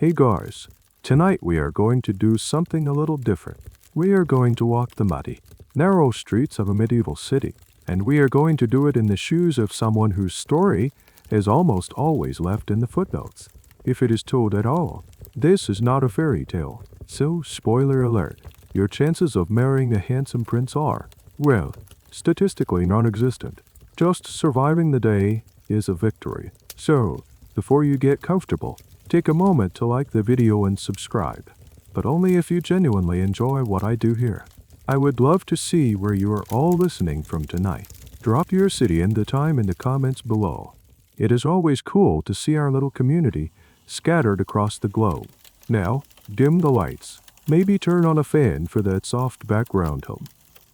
Hey guys, tonight we are going to do something a little different. We are going to walk the muddy, narrow streets of a medieval city, and we are going to do it in the shoes of someone whose story is almost always left in the footnotes, if it is told at all. This is not a fairy tale, so spoiler alert, your chances of marrying a handsome prince are, well, statistically non-existent. Just surviving the day is a victory. So, before you get comfortable, take a moment to like the video and subscribe, but only if you genuinely enjoy what I do here. I would love to see where you are all listening from tonight. Drop your city and the time in the comments below. It is always cool to see our little community scattered across the globe. Now, dim the lights, maybe turn on a fan for that soft background hum,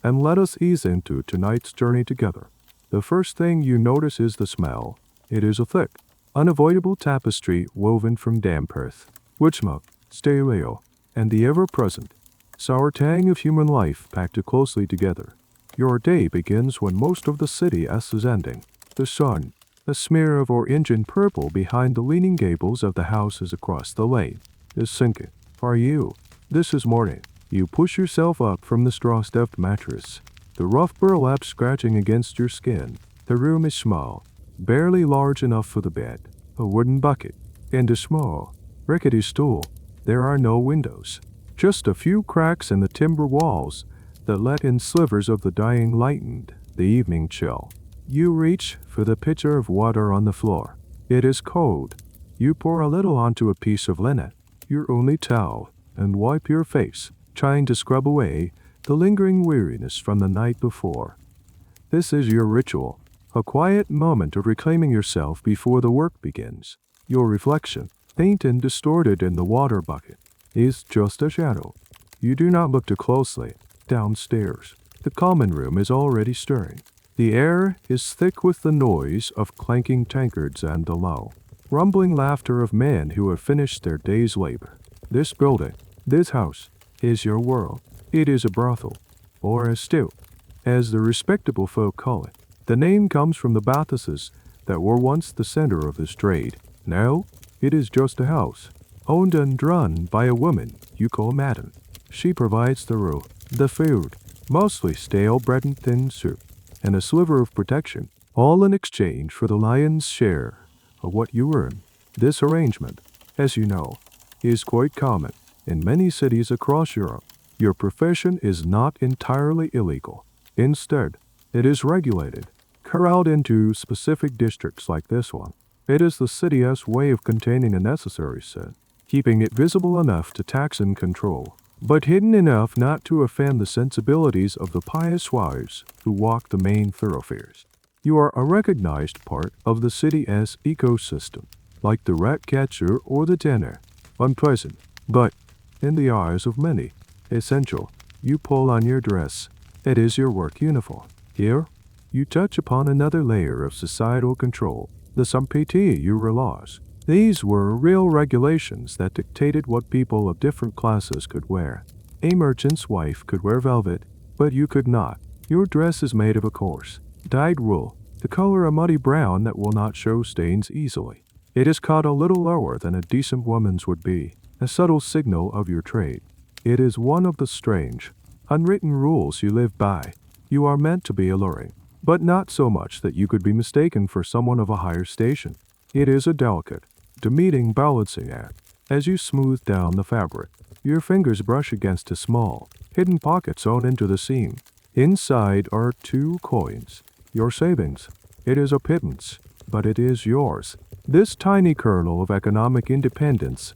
and let us ease into tonight's journey together. The first thing you notice is the smell. It is a thick, unavoidable tapestry woven from damp earth, wood smoke, stale ale, and the ever-present sour tang of human life packed closely together. Your day begins when most of the city is ending. The sun, a smear of orange purple behind the leaning gables of the houses across the lane, is sinking. For you, this is morning. You push yourself up from the straw-stuffed mattress, the rough burlap scratching against your skin. The room is small, barely large enough for the bed, a wooden bucket, and a small, rickety stool. There are no windows, just a few cracks in the timber walls that let in slivers of the dying light and the evening chill. You reach for the pitcher of water on the floor. It is cold. You pour a little onto a piece of linen, your only towel, and wipe your face, trying to scrub away the lingering weariness from the night before. This is your ritual, a quiet moment of reclaiming yourself before the work begins. Your reflection, faint and distorted in the water bucket, is just a shadow. You do not look too closely. Downstairs, the common room is already stirring. The air is thick with the noise of clanking tankards and the low, rumbling laughter of men who have finished their day's labor. This building, this house, is your world. It is a brothel, or a still, as the respectable folk call it. The name comes from the bathhouses that were once the center of this trade. Now, it is just a house, owned and run by a woman you call Madam. She provides the room, the food, mostly stale bread and thin soup, and a sliver of protection, all in exchange for the lion's share of what you earn. This arrangement, as you know, is quite common in many cities across Europe. Your profession is not entirely illegal. Instead, it is regulated, corralled into specific districts like this one. It is the city's way of containing a necessary sin, keeping it visible enough to tax and control, but hidden enough not to offend the sensibilities of the pious wives who walk the main thoroughfares. You are a recognized part of the city's ecosystem, like the rat catcher or the tanner. Unpleasant, but, in the eyes of many, essential. You pull on your dress. It is your work uniform. Here, you touch upon another layer of societal control, the your laws. These were real regulations that dictated what people of different classes could wear. A merchant's wife could wear velvet, but you could not. Your dress is made of a coarse, dyed wool, the color a muddy brown that will not show stains easily. It is cut a little lower than a decent woman's would be, a subtle signal of your trade. It is one of the strange, unwritten rules you live by. You are meant to be alluring, but not so much that you could be mistaken for someone of a higher station. It is a delicate, demeaning balancing act. As you smooth down the fabric, your fingers brush against a small, hidden pocket sewn into the seam. Inside are 2 coins, your savings. It is a pittance, but it is yours. This tiny kernel of economic independence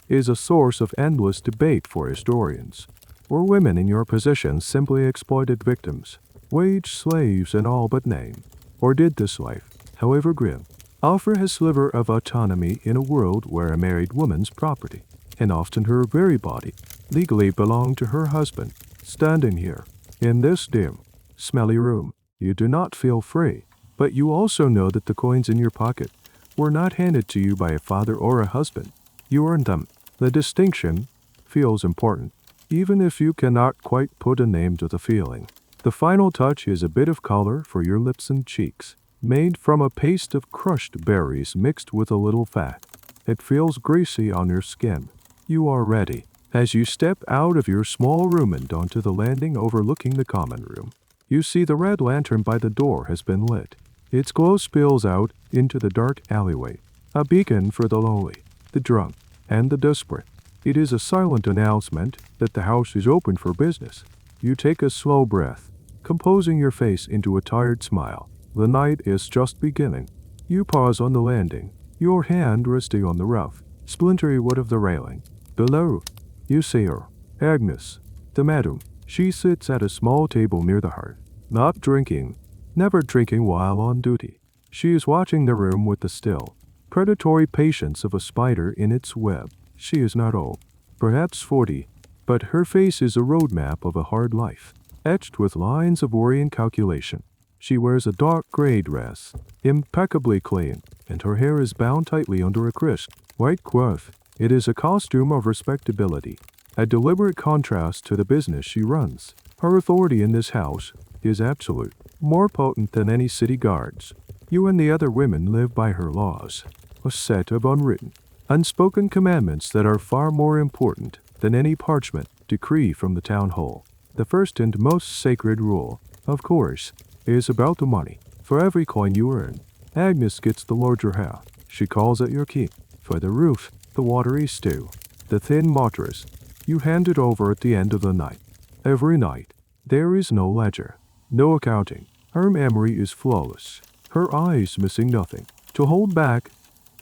is a source of endless debate for historians. Were women in your position simply exploited victims, wage slaves in all but name? Or did this life, however grim, offer a sliver of autonomy in a world where a married woman's property, and often her very body, legally belonged to her husband? Standing here, in this dim, smelly room, you do not feel free, but you also know that the coins in your pocket were not handed to you by a father or a husband. You earned them. The distinction feels important, even if you cannot quite put a name to the feeling. The final touch is a bit of color for your lips and cheeks, made from a paste of crushed berries mixed with a little fat. It feels greasy on your skin. You are ready. As you step out of your small room and onto the landing overlooking the common room, you see the red lantern by the door has been lit. Its glow spills out into the dark alleyway, a beacon for the lonely, the drunk, and the desperate. It is a silent announcement that the house is open for business. You take a slow breath, composing your face into a tired smile. The night is just beginning. You pause on the landing, your hand resting on the rough, splintery wood of the railing. Below, you see her, Agnes, the madam. She sits at a small table near the hearth, not drinking, never drinking while on duty. She is watching the room with the still, predatory patience of a spider in its web. She is not old, perhaps 40, but her face is a roadmap of a hard life, etched with lines of worry and calculation. She wears a dark gray dress, impeccably clean, and her hair is bound tightly under a crisp, white coif. It is a costume of respectability, a deliberate contrast to the business she runs. Her authority in this house is absolute, more potent than any city guards. You and the other women live by her laws, a set of unwritten, unspoken commandments that are far more important than any parchment decree from the town hall. The first and most sacred rule, of course, is about the money. For every coin you earn, Agnes gets the larger half. She calls at your key. For the roof, the watery stew, the thin mattress, you hand it over at the end of the night. Every night, there is no ledger, no accounting. Her memory is flawless, her eyes missing nothing. To hold back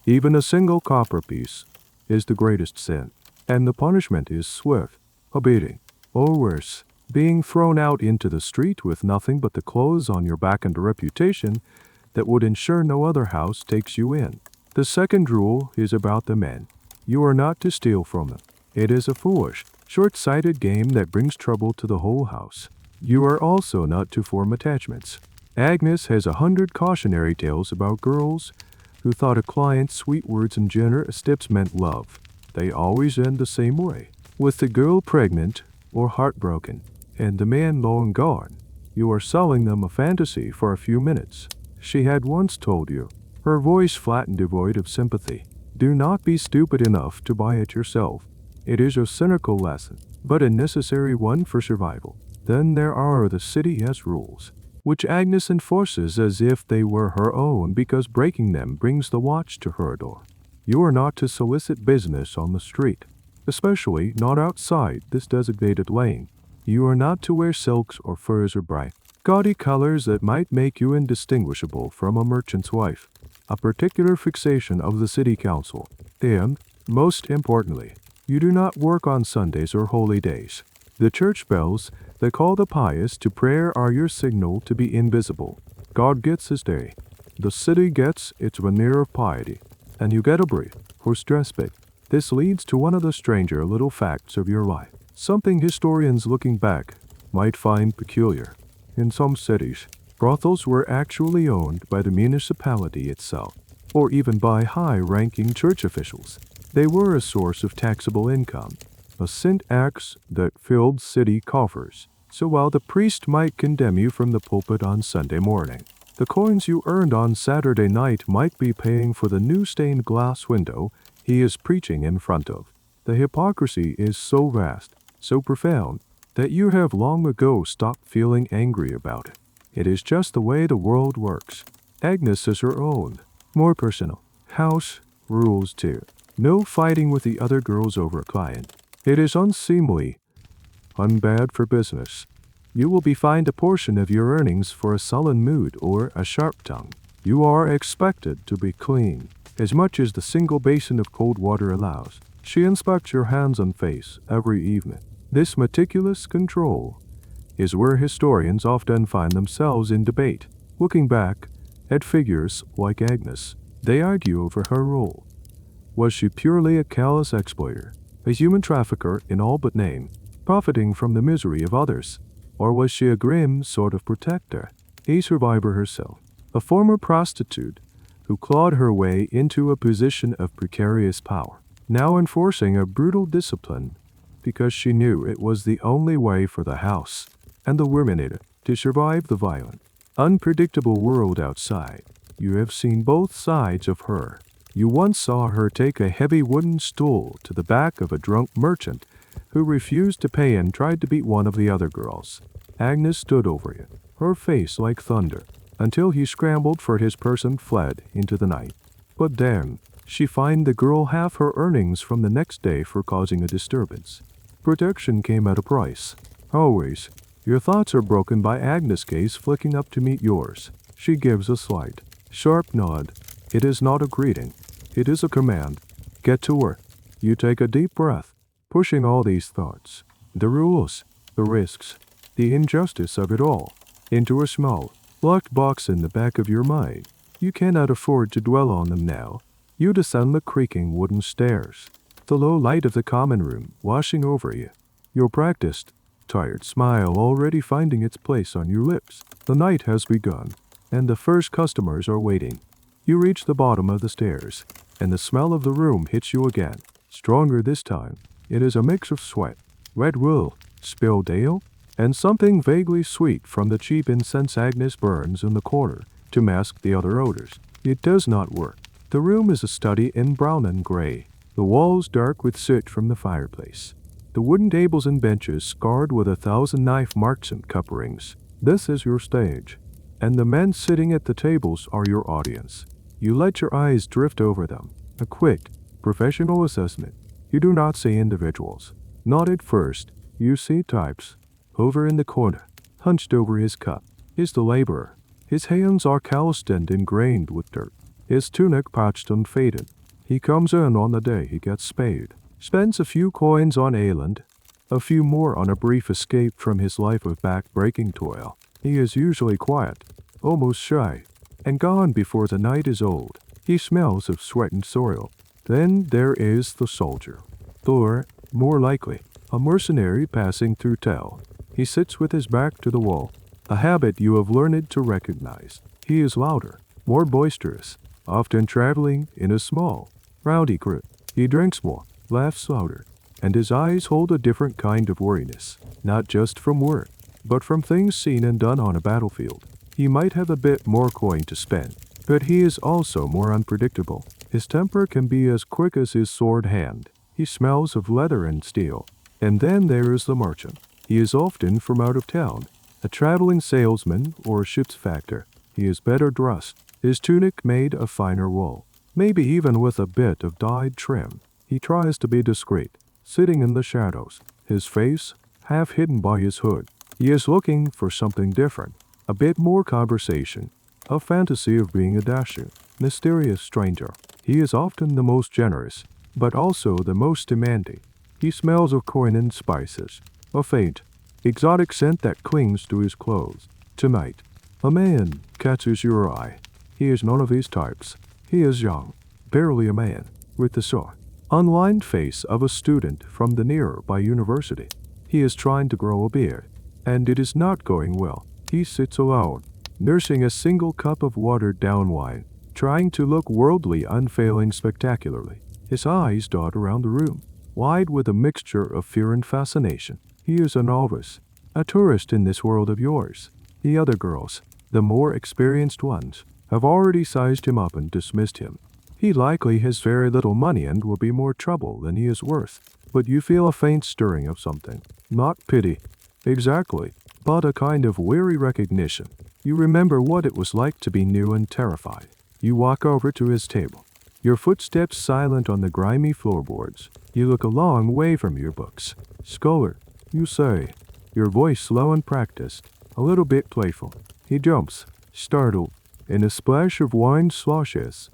even a single copper piece is the greatest sin, and the punishment is swift, a beating, or worse, being thrown out into the street with nothing but the clothes on your back and a reputation that would ensure no other house takes you in. The second rule is about the men. You are not to steal from them. It is a foolish, short-sighted game that brings trouble to the whole house. You are also not to form attachments. Agnes has 100 cautionary tales about girls who thought a client's sweet words and generous tips meant love. They always end the same way, with the girl pregnant or heartbroken, and the man long gone. You are selling them a fantasy for a few minutes. She had once told you, her voice flat and devoid of sympathy, do not be stupid enough to buy it yourself. It is a cynical lesson, but a necessary one for survival. Then there are the city has rules, which Agnes enforces as if they were her own because breaking them brings the watch to her door. You are not to solicit business on the street, especially not outside this designated lane. You are not to wear silks or furs or bright, gaudy colors that might make you indistinguishable from a merchant's wife, a particular fixation of the city council. And, most importantly, you do not work on Sundays or holy days. The church bells that call the pious to prayer are your signal to be invisible. God gets his day. The city gets its veneer of piety, and you get a brief or respite. This leads to one of the stranger little facts of your life, something historians looking back might find peculiar. In some cities, brothels were actually owned by the municipality itself, or even by high-ranking church officials. They were a source of taxable income, a syntax that filled city coffers. So while the priest might condemn you from the pulpit on Sunday morning, the coins you earned on Saturday night might be paying for the new stained glass window he is preaching in front of. The hypocrisy is so vast, so profound, that you have long ago stopped feeling angry about it. It is just the way the world works. Agnes has her own, more personal, house rules too. No fighting with the other girls over a client. It is unseemly, unbad for business. You will be fined a portion of your earnings for a sullen mood or a sharp tongue. You are expected to be clean, as much as the single basin of cold water allows. She inspects your hands and face every evening. This meticulous control is where historians often find themselves in debate. Looking back at figures like Agnes, they argue over her role. Was she purely a callous exploiter, a human trafficker in all but name, profiting from the misery of others? Or was she a grim sort of protector, a survivor herself, a former prostitute who clawed her way into a position of precarious power, now enforcing a brutal discipline because she knew it was the only way for the house and the women in it to survive the violent, unpredictable world outside? You have seen both sides of her. You once saw her take a heavy wooden stool to the back of a drunk merchant who refused to pay and tried to beat one of the other girls. Agnes stood over you, her face like thunder, until he scrambled for his purse and fled into the night. But then, she fined the girl half her earnings from the next day for causing a disturbance. Protection came at a price. Always. Your thoughts are broken by Agnes' gaze flicking up to meet yours. She gives a slight, sharp nod. It is not a greeting. It is a command. Get to work. You take a deep breath, pushing all these thoughts, the rules, the risks, the injustice of it all, into a small, locked box in the back of your mind. You cannot afford to dwell on them now. You descend the creaking wooden stairs, the low light of the common room washing over you. Your practiced, tired smile already finding its place on your lips. The night has begun, and the first customers are waiting. You reach the bottom of the stairs, and the smell of the room hits you again. Stronger this time. It is a mix of sweat, wet wool, spilled ale, and something vaguely sweet from the cheap incense Agnes burns in the corner to mask the other odors. It does not work. The room is a study in brown and gray, the walls dark with soot from the fireplace, the wooden tables and benches scarred with 1,000 knife marks and cup rings. This is your stage, and the men sitting at the tables are your audience. You let your eyes drift over them, a quick, professional assessment. You do not see individuals. Not at first. You see types. Over in the corner, hunched over his cup, is the laborer. His hands are calloused and ingrained with dirt. His tunic patched and faded. He comes in on the day he gets paid, spends a few coins on Ayland, a few more on a brief escape from his life of back-breaking toil. He is usually quiet, almost shy, and gone before the night is old. He smells of sweat and soil. Then there is the soldier, or, more likely, a mercenary passing through town. He sits with his back to the wall, a habit you have learned to recognize. He is louder, more boisterous, often traveling in a small, rowdy group. He drinks more, laughs louder, and his eyes hold a different kind of weariness, not just from work, but from things seen and done on a battlefield. He might have a bit more coin to spend, but he is also more unpredictable. His temper can be as quick as his sword hand. He smells of leather and steel. And then there is the merchant. He is often from out of town, a traveling salesman or a ship's factor. He is better dressed, his tunic made of finer wool, maybe even with a bit of dyed trim. He tries to be discreet, sitting in the shadows, his face half hidden by his hood. He is looking for something different, a bit more conversation, a fantasy of being a dashing, mysterious stranger. He is often the most generous, but also the most demanding. He smells of coin and spices, a faint, exotic scent that clings to his clothes. Tonight, a man catches your eye. He is none of these types. He is young, barely a man, with the soft, unlined face of a student from the nearby university. He is trying to grow a beard, and it is not going well. He sits alone, nursing a single cup of watered-down wine, trying to look worldly, unfailing spectacularly. His eyes dot around the room, wide with a mixture of fear and fascination. He is a novice, a tourist in this world of yours. The other girls, the more experienced ones, have already sized him up and dismissed him. He likely has very little money and will be more trouble than he is worth. But you feel a faint stirring of something. Not pity, exactly, but a kind of weary recognition. You remember what it was like to be new and terrified. You walk over to his table, your footsteps silent on the grimy floorboards. You look a long way from your books. Scholar, you say, your voice slow and practiced, a little bit playful. He jumps, startled, and a splash of wine sloshes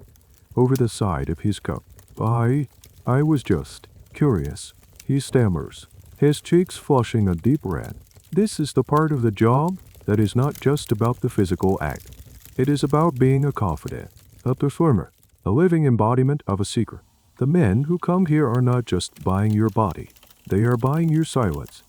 over the side of his cup. I was just curious. He stammers, his cheeks flushing a deep red. This is the part of the job that is not just about the physical act. It is about being a confidant, a performer, a living embodiment of a secret. The men who come here are not just buying your body. They are buying your silence.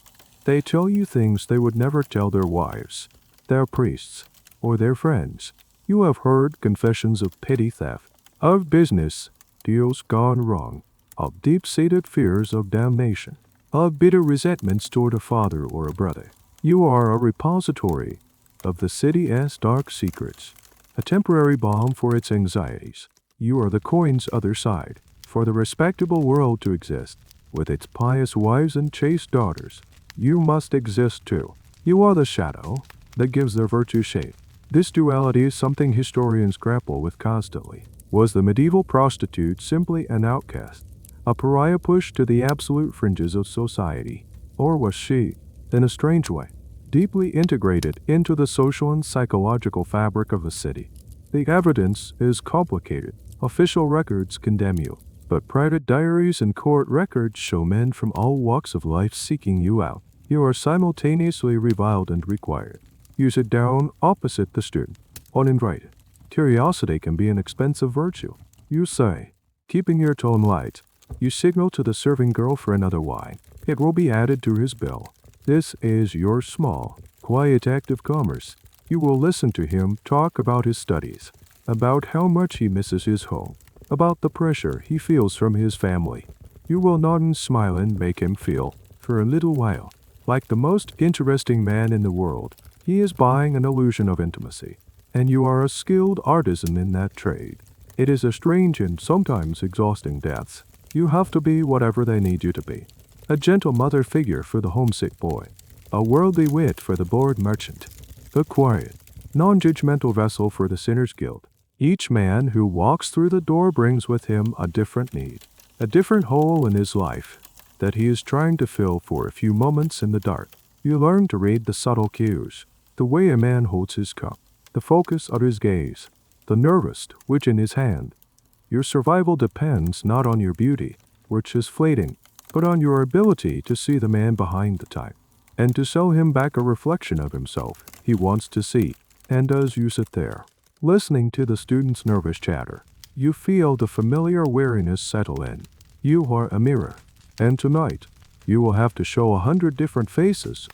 They tell you things they would never tell their wives, their priests, or their friends. You have heard confessions of petty theft, of business deals gone wrong, of deep-seated fears of damnation, of bitter resentments toward a father or a brother. You are a repository of the city's dark secrets, a temporary balm for its anxieties. You are the coin's other side. For the respectable world to exist, with its pious wives and chaste daughters, you must exist too. You are the shadow that gives their virtue shape. This duality is something historians grapple with constantly. Was the medieval prostitute simply an outcast, a pariah pushed to the absolute fringes of society? Or was she, in a strange way, deeply integrated into the social and psychological fabric of the city? The evidence is complicated. Official records condemn you, but private diaries and court records show men from all walks of life seeking you out. You are simultaneously reviled and required. You sit down opposite the student, uninvited. Curiosity can be an expensive virtue. You say, keeping your tone light, you signal to the serving girl for another wine. It will be added to his bill. This is your small, quiet act of commerce. You will listen to him talk about his studies, about how much he misses his home, about the pressure he feels from his family. You will nod and smile and make him feel, for a little while, like the most interesting man in the world. He is buying an illusion of intimacy, and you are a skilled artisan in that trade. It is a strange and sometimes exhausting dance. You have to be whatever they need you to be. A gentle mother figure for the homesick boy, a worldly wit for the bored merchant, a quiet, non-judgmental vessel for the sinner's guild. Each man who walks through the door brings with him a different need, a different hole in his life that he is trying to fill for a few moments in the dark. You learn to read the subtle cues, the way a man holds his cup, the focus of his gaze, the nervous twitch in his hand. Your survival depends not on your beauty, which is fleeting, but on your ability to see the man behind the type, and to sell him back a reflection of himself he wants to see. And as you sit there, listening to the student's nervous chatter, you feel the familiar weariness settle in. You are a mirror, and tonight, you will have to show 100 different faces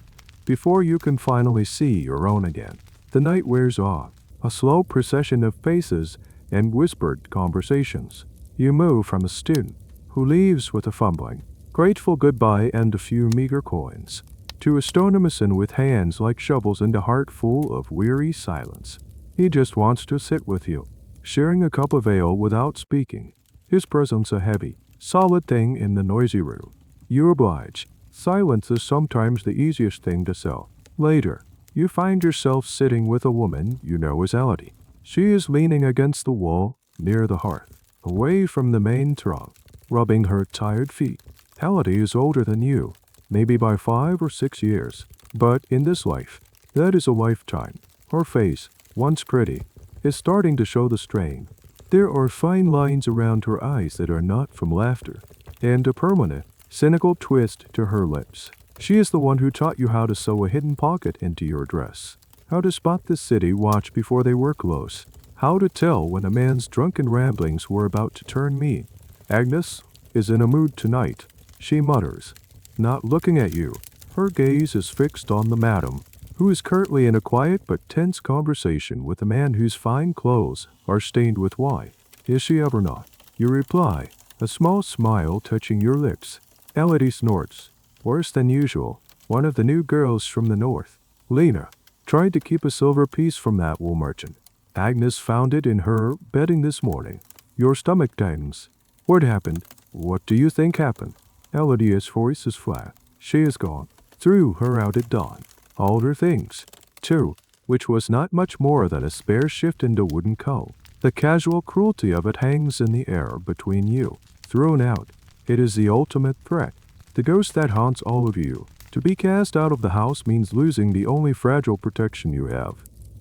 before you can finally see your own again. The night wears on, a slow procession of faces and whispered conversations. You move from a student who leaves with a fumbling, grateful goodbye and a few meager coins, to a stonemason with hands like shovels and a heart full of weary silence. He just wants to sit with you, sharing a cup of ale without speaking, his presence a heavy, solid thing in the noisy room. You oblige. Silence is sometimes the easiest thing to sell. Later, you find yourself sitting with a woman you know is Elodie. She is leaning against the wall near the hearth, away from the main throng, rubbing her tired feet. Elodie is older than you, maybe by 5 or 6 years, but in this life, that is a lifetime. Her face, once pretty, is starting to show the strain. There are fine lines around her eyes that are not from laughter, and a permanent, cynical twist to her lips. She is the one who taught you how to sew a hidden pocket into your dress, how to spot the city watch before they were close, how to tell when a man's drunken ramblings were about to turn mean. Agnes is in a mood tonight, she mutters, not looking at you. Her gaze is fixed on the madam, who is currently in a quiet but tense conversation with a man whose fine clothes are stained with wine. Is she ever not? You reply, a small smile touching your lips. Elodie snorts, worse than usual, one of the new girls from the north. Lena tried to keep a silver piece from that wool merchant. Agnes found it in her bedding this morning. Your stomach tightens. What happened? What do you think happened? Elodie's voice is flat. She is gone. Threw her out at dawn. All her things, too, which was not much more than a spare shift and a wooden coat. The casual cruelty of it hangs in the air between you. Thrown out, it is the ultimate threat. The ghost that haunts all of you. To be cast out of the house means losing the only fragile protection you have.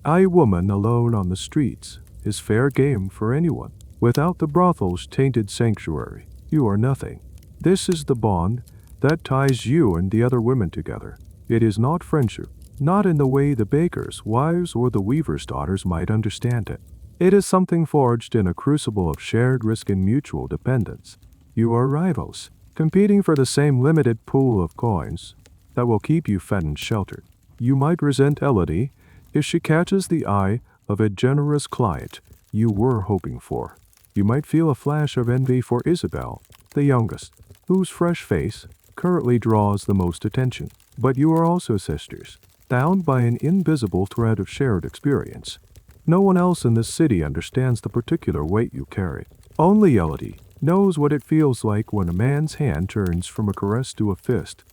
A woman alone on the streets is fair game for anyone. Without the brothel's tainted sanctuary, you are nothing. This is the bond that ties you and the other women together. It is not friendship, not in the way the bakers' wives or the weavers' daughters might understand it. It is something forged in a crucible of shared risk and mutual dependence. You are rivals, competing for the same limited pool of coins that will keep you fed and sheltered. You might resent Elodie if she catches the eye of a generous client you were hoping for. You might feel a flash of envy for Isabel, the youngest, whose fresh face currently draws the most attention. But you are also sisters, bound by an invisible thread of shared experience. No one else in this city understands the particular weight you carry. Only Elodie knows what it feels like when a man's hand turns from a caress to a fist.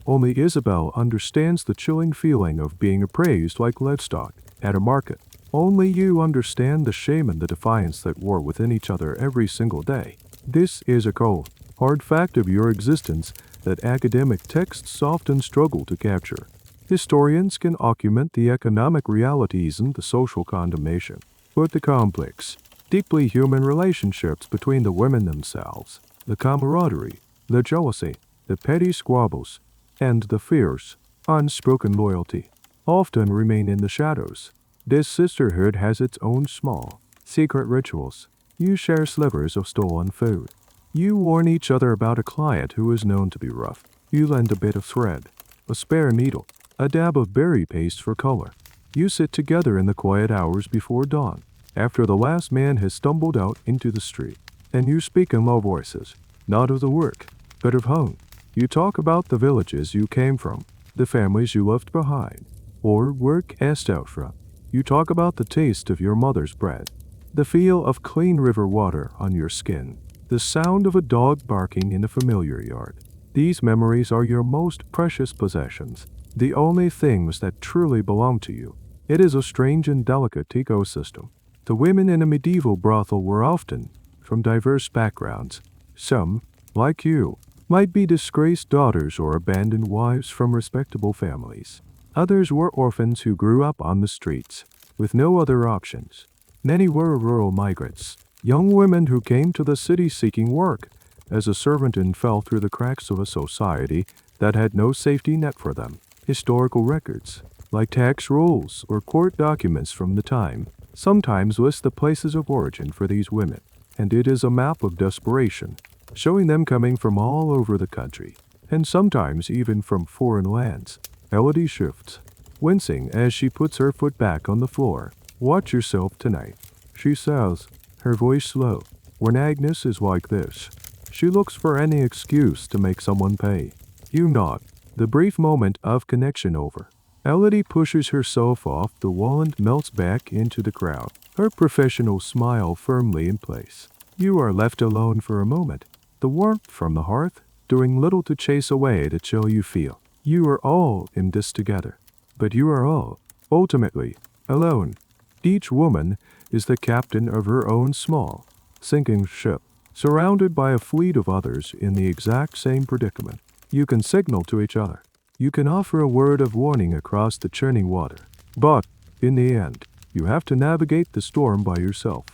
Only Isabel understands the chilling feeling of being appraised like livestock at a market. Only you understand the shame and the defiance that war within each other every single day. This is a cold, hard fact of your existence that academic texts often struggle to capture. Historians can document the economic realities and the social condemnation, but the complex, deeply human relationships between the women themselves, the camaraderie, the jealousy, the petty squabbles, and the fierce, unspoken loyalty often remain in the shadows. This sisterhood has its own small, secret rituals. You share slivers of stolen food. You warn each other about a client who is known to be rough. You lend a bit of thread, a spare needle, a dab of berry paste for color. You sit together in the quiet hours before dawn, after the last man has stumbled out into the street, and you speak in low voices, not of the work, but of home. You talk about the villages you came from, the families you left behind, or were cast out from. You talk about the taste of your mother's bread, the feel of clean river water on your skin, the sound of a dog barking in a familiar yard. These memories are your most precious possessions, the only things that truly belong to you. It is a strange and delicate ecosystem. The women in a medieval brothel were often from diverse backgrounds. Some, like you, might be disgraced daughters or abandoned wives from respectable families. Others were orphans who grew up on the streets, with no other options. Many were rural migrants, young women who came to the city seeking work as a servant and fell through the cracks of a society that had no safety net for them. Historical records, like tax rolls or court documents from the time, sometimes list the places of origin for these women, and it is a map of desperation, showing them coming from all over the country, and sometimes even from foreign lands. Elodie shifts, wincing as she puts her foot back on the floor. Watch yourself tonight, she says, her voice slow. When Agnes is like this, she looks for any excuse to make someone pay. You nod, the brief moment of connection over. Elodie pushes herself off the wall and melts back into the crowd, her professional smile firmly in place. You are left alone for a moment, the warmth from the hearth doing little to chase away the chill you feel. You are all in this together, but you are all, ultimately, alone. Each woman is the captain of her own small, sinking ship, surrounded by a fleet of others in the exact same predicament. You can signal to each other. You can offer a word of warning across the churning water. But, in the end, you have to navigate the storm by yourself.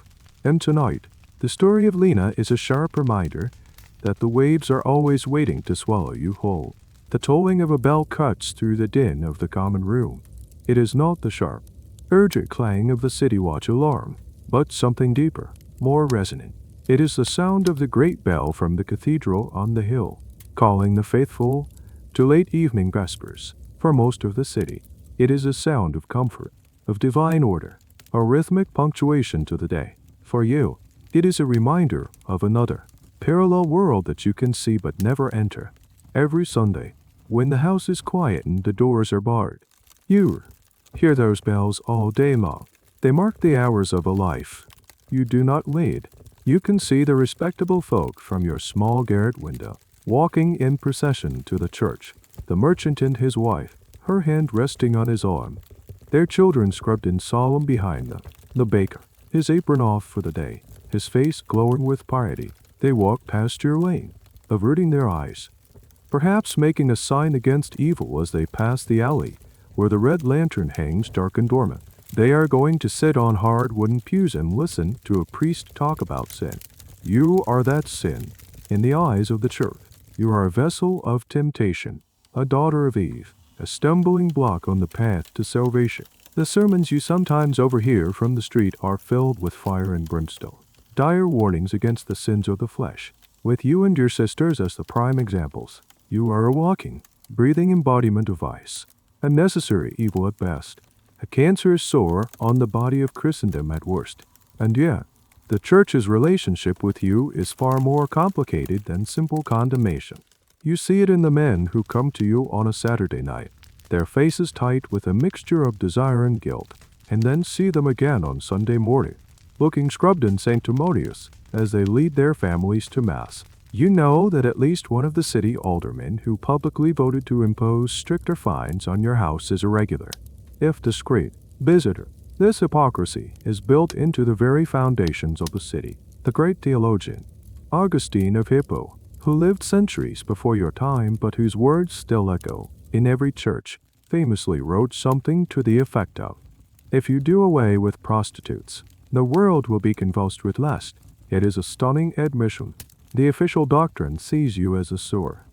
And tonight, the story of Lena is a sharp reminder that the waves are always waiting to swallow you whole. The tolling of a bell cuts through the din of the common room. It is not the sharp, urgent clang of the city watch alarm, but something deeper, more resonant. It is the sound of the great bell from the cathedral on the hill, calling the faithful to late evening vespers. For most of the city, it is a sound of comfort, of divine order, a rhythmic punctuation to the day. For you, it is a reminder of another, parallel world that you can see but never enter. Every Sunday, when the house is quiet and the doors are barred, you hear those bells all day long. They mark the hours of a life you do not lead. You can see the respectable folk from your small garret window, walking in procession to the church, the merchant and his wife, her hand resting on his arm, their children scrubbed in solemn behind them, the baker, his apron off for the day, his face glowing with piety. They walk past your lane, averting their eyes, perhaps making a sign against evil as they pass the alley where the red lantern hangs dark and dormant. They are going to sit on hard wooden pews and listen to a priest talk about sin. You are that sin in the eyes of the church. You are a vessel of temptation, a daughter of Eve, a stumbling block on the path to salvation. The sermons you sometimes overhear from the street are filled with fire and brimstone, dire warnings against the sins of the flesh. With you and your sisters as the prime examples, you are a walking, breathing embodiment of vice, a necessary evil at best, a cancerous sore on the body of Christendom at worst. And yet, the church's relationship with you is far more complicated than simple condemnation. You see it in the men who come to you on a Saturday night, their faces tight with a mixture of desire and guilt, and then see them again on Sunday morning, looking scrubbed and sanctimonious as they lead their families to Mass. You know that at least one of the city aldermen who publicly voted to impose stricter fines on your house is a regular, if discreet, visitor. This hypocrisy is built into the very foundations of the city. The great theologian, Augustine of Hippo, who lived centuries before your time but whose words still echo in every church, famously wrote something to the effect of, "If you do away with prostitutes, the world will be convulsed with lust." It is a stunning admission. The official doctrine sees you as a sewer,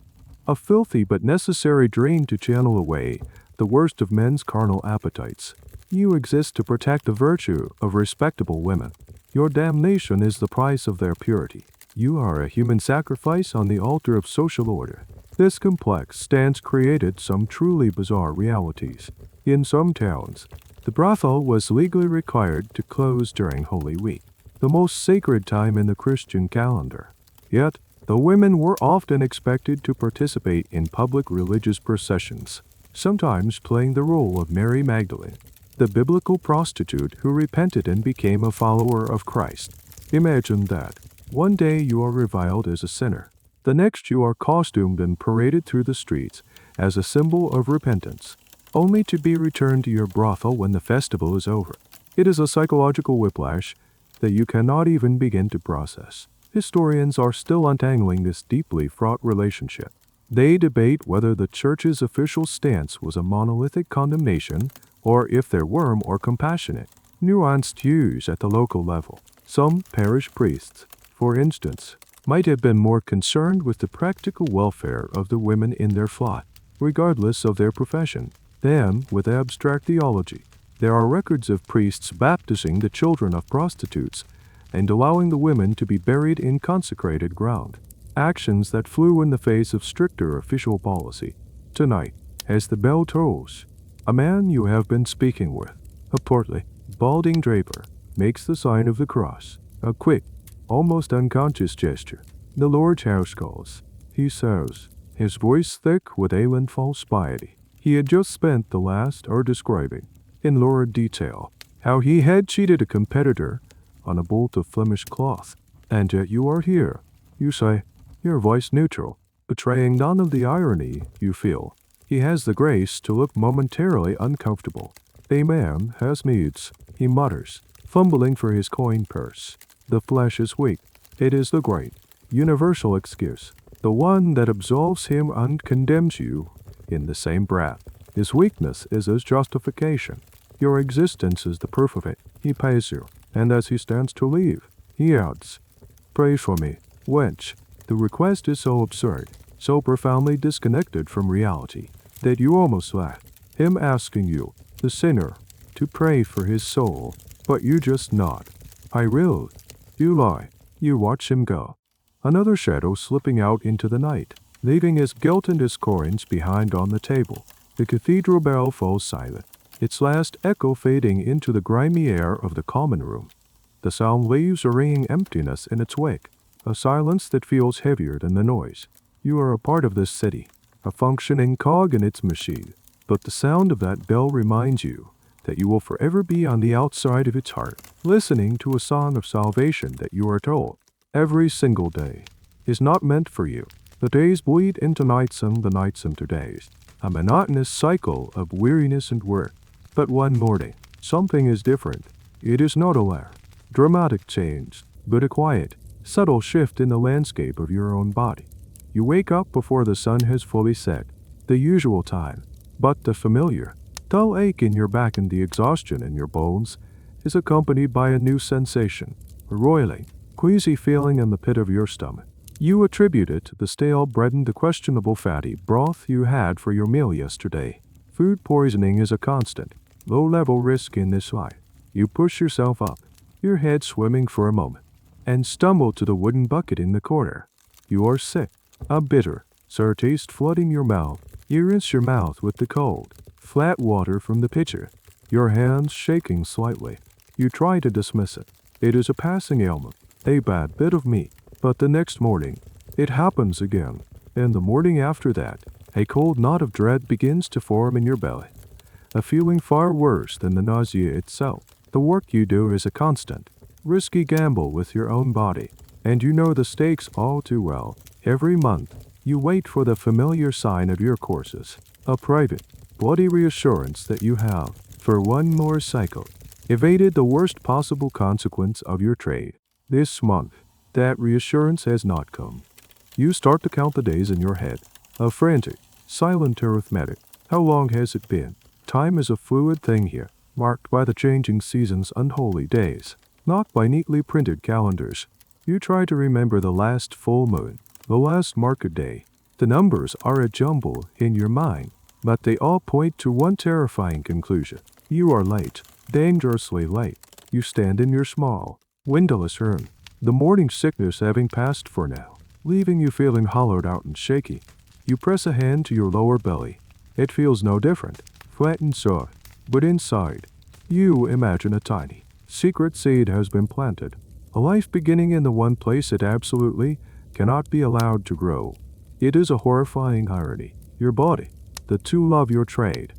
a filthy but necessary drain to channel away the worst of men's carnal appetites. You exist to protect the virtue of respectable women. Your damnation is the price of their purity. You are a human sacrifice on the altar of social order. This complex stance created some truly bizarre realities. In some towns, the brothel was legally required to close during Holy Week, the most sacred time in the Christian calendar. Yet, the women were often expected to participate in public religious processions, sometimes playing the role of Mary Magdalene, the biblical prostitute who repented and became a follower of Christ. Imagine that. One day you are reviled as a sinner. The next you are costumed and paraded through the streets as a symbol of repentance, only to be returned to your brothel when the festival is over. It is a psychological whiplash that you cannot even begin to process. Historians are still untangling this deeply fraught relationship. They debate whether the church's official stance was a monolithic condemnation or if there were more compassionate, nuanced views at the local level. Some parish priests, for instance, might have been more concerned with the practical welfare of the women in their flock, regardless of their profession, than with abstract theology. There are records of priests baptizing the children of prostitutes and allowing the women to be buried in consecrated ground, actions that flew in the face of stricter official policy. Tonight, as the bell tolls, a man you have been speaking with, a portly, balding draper, makes the sign of the cross, a quick, almost unconscious gesture. "The Lord's house calls," he says, his voice thick with alien false piety. He had just spent the last hour describing, in lurid detail, how he had cheated a competitor on a bolt of Flemish cloth. "And yet you are here," you say, your voice neutral, betraying none of the irony you feel. He has the grace to look momentarily uncomfortable. "A man has needs," he mutters, fumbling for his coin purse. "The flesh is weak." It is the great, universal excuse, the one that absolves him and condemns you in the same breath. His weakness is his justification. Your existence is the proof of it. He pays you, and as he stands to leave, he adds, "Pray for me, wench." The request is so absurd, so profoundly disconnected from reality, that you almost laugh. Him asking you, the sinner, to pray for his soul, but you just nod. "I will." You lie. You watch him go. Another shadow slipping out into the night, leaving his guilt and his coins behind on the table. The cathedral bell falls silent, its last echo fading into the grimy air of the common room. The sound leaves a ringing emptiness in its wake, a silence that feels heavier than the noise. You are a part of this city, a functioning cog in its machine, but the sound of that bell reminds you that you will forever be on the outside of its heart, listening to a song of salvation that you are told, every single day, is not meant for you. The days bleed into nights and the nights into days, a monotonous cycle of weariness and work. But one morning, something is different. It is not a loud, dramatic change, but a quiet, subtle shift in the landscape of your own body. You wake up before the sun has fully set, the usual time, but the familiar, dull ache in your back and the exhaustion in your bones is accompanied by a new sensation, a roiling, queasy feeling in the pit of your stomach. You attribute it to the stale bread and the questionable fatty broth you had for your meal yesterday. Food poisoning is a constant, low-level risk in this life. You push yourself up, your head swimming for a moment, and stumble to the wooden bucket in the corner. You are sick, a bitter, sour taste flooding your mouth. You rinse your mouth with the cold, flat water from the pitcher, your hands shaking slightly. You try to dismiss it. It is a passing ailment, a bad bit of meat. But the next morning, it happens again, and the morning after that, a cold knot of dread begins to form in your belly, a feeling far worse than the nausea itself. The work you do is a constant, risky gamble with your own body, and you know the stakes all too well. Every month, you wait for the familiar sign of your courses, a private, bloody reassurance that you have, for one more cycle, evaded the worst possible consequence of your trade. This month, that reassurance has not come. You start to count the days in your head, a frantic, silent arithmetic. How long has it been? Time is a fluid thing here, marked by the changing seasons' unholy days, not by neatly printed calendars. You try to remember the last full moon, the last market day. The numbers are a jumble in your mind, but they all point to one terrifying conclusion. You are late, dangerously late. You stand in your small, windowless room, the morning sickness having passed for now, leaving you feeling hollowed out and shaky. You press a hand to your lower belly. It feels no different, flat and soft, but inside, you imagine a tiny, secret seed has been planted, a life beginning in the one place it absolutely cannot be allowed to grow. It is a horrifying irony. Your body, the tool of your trade,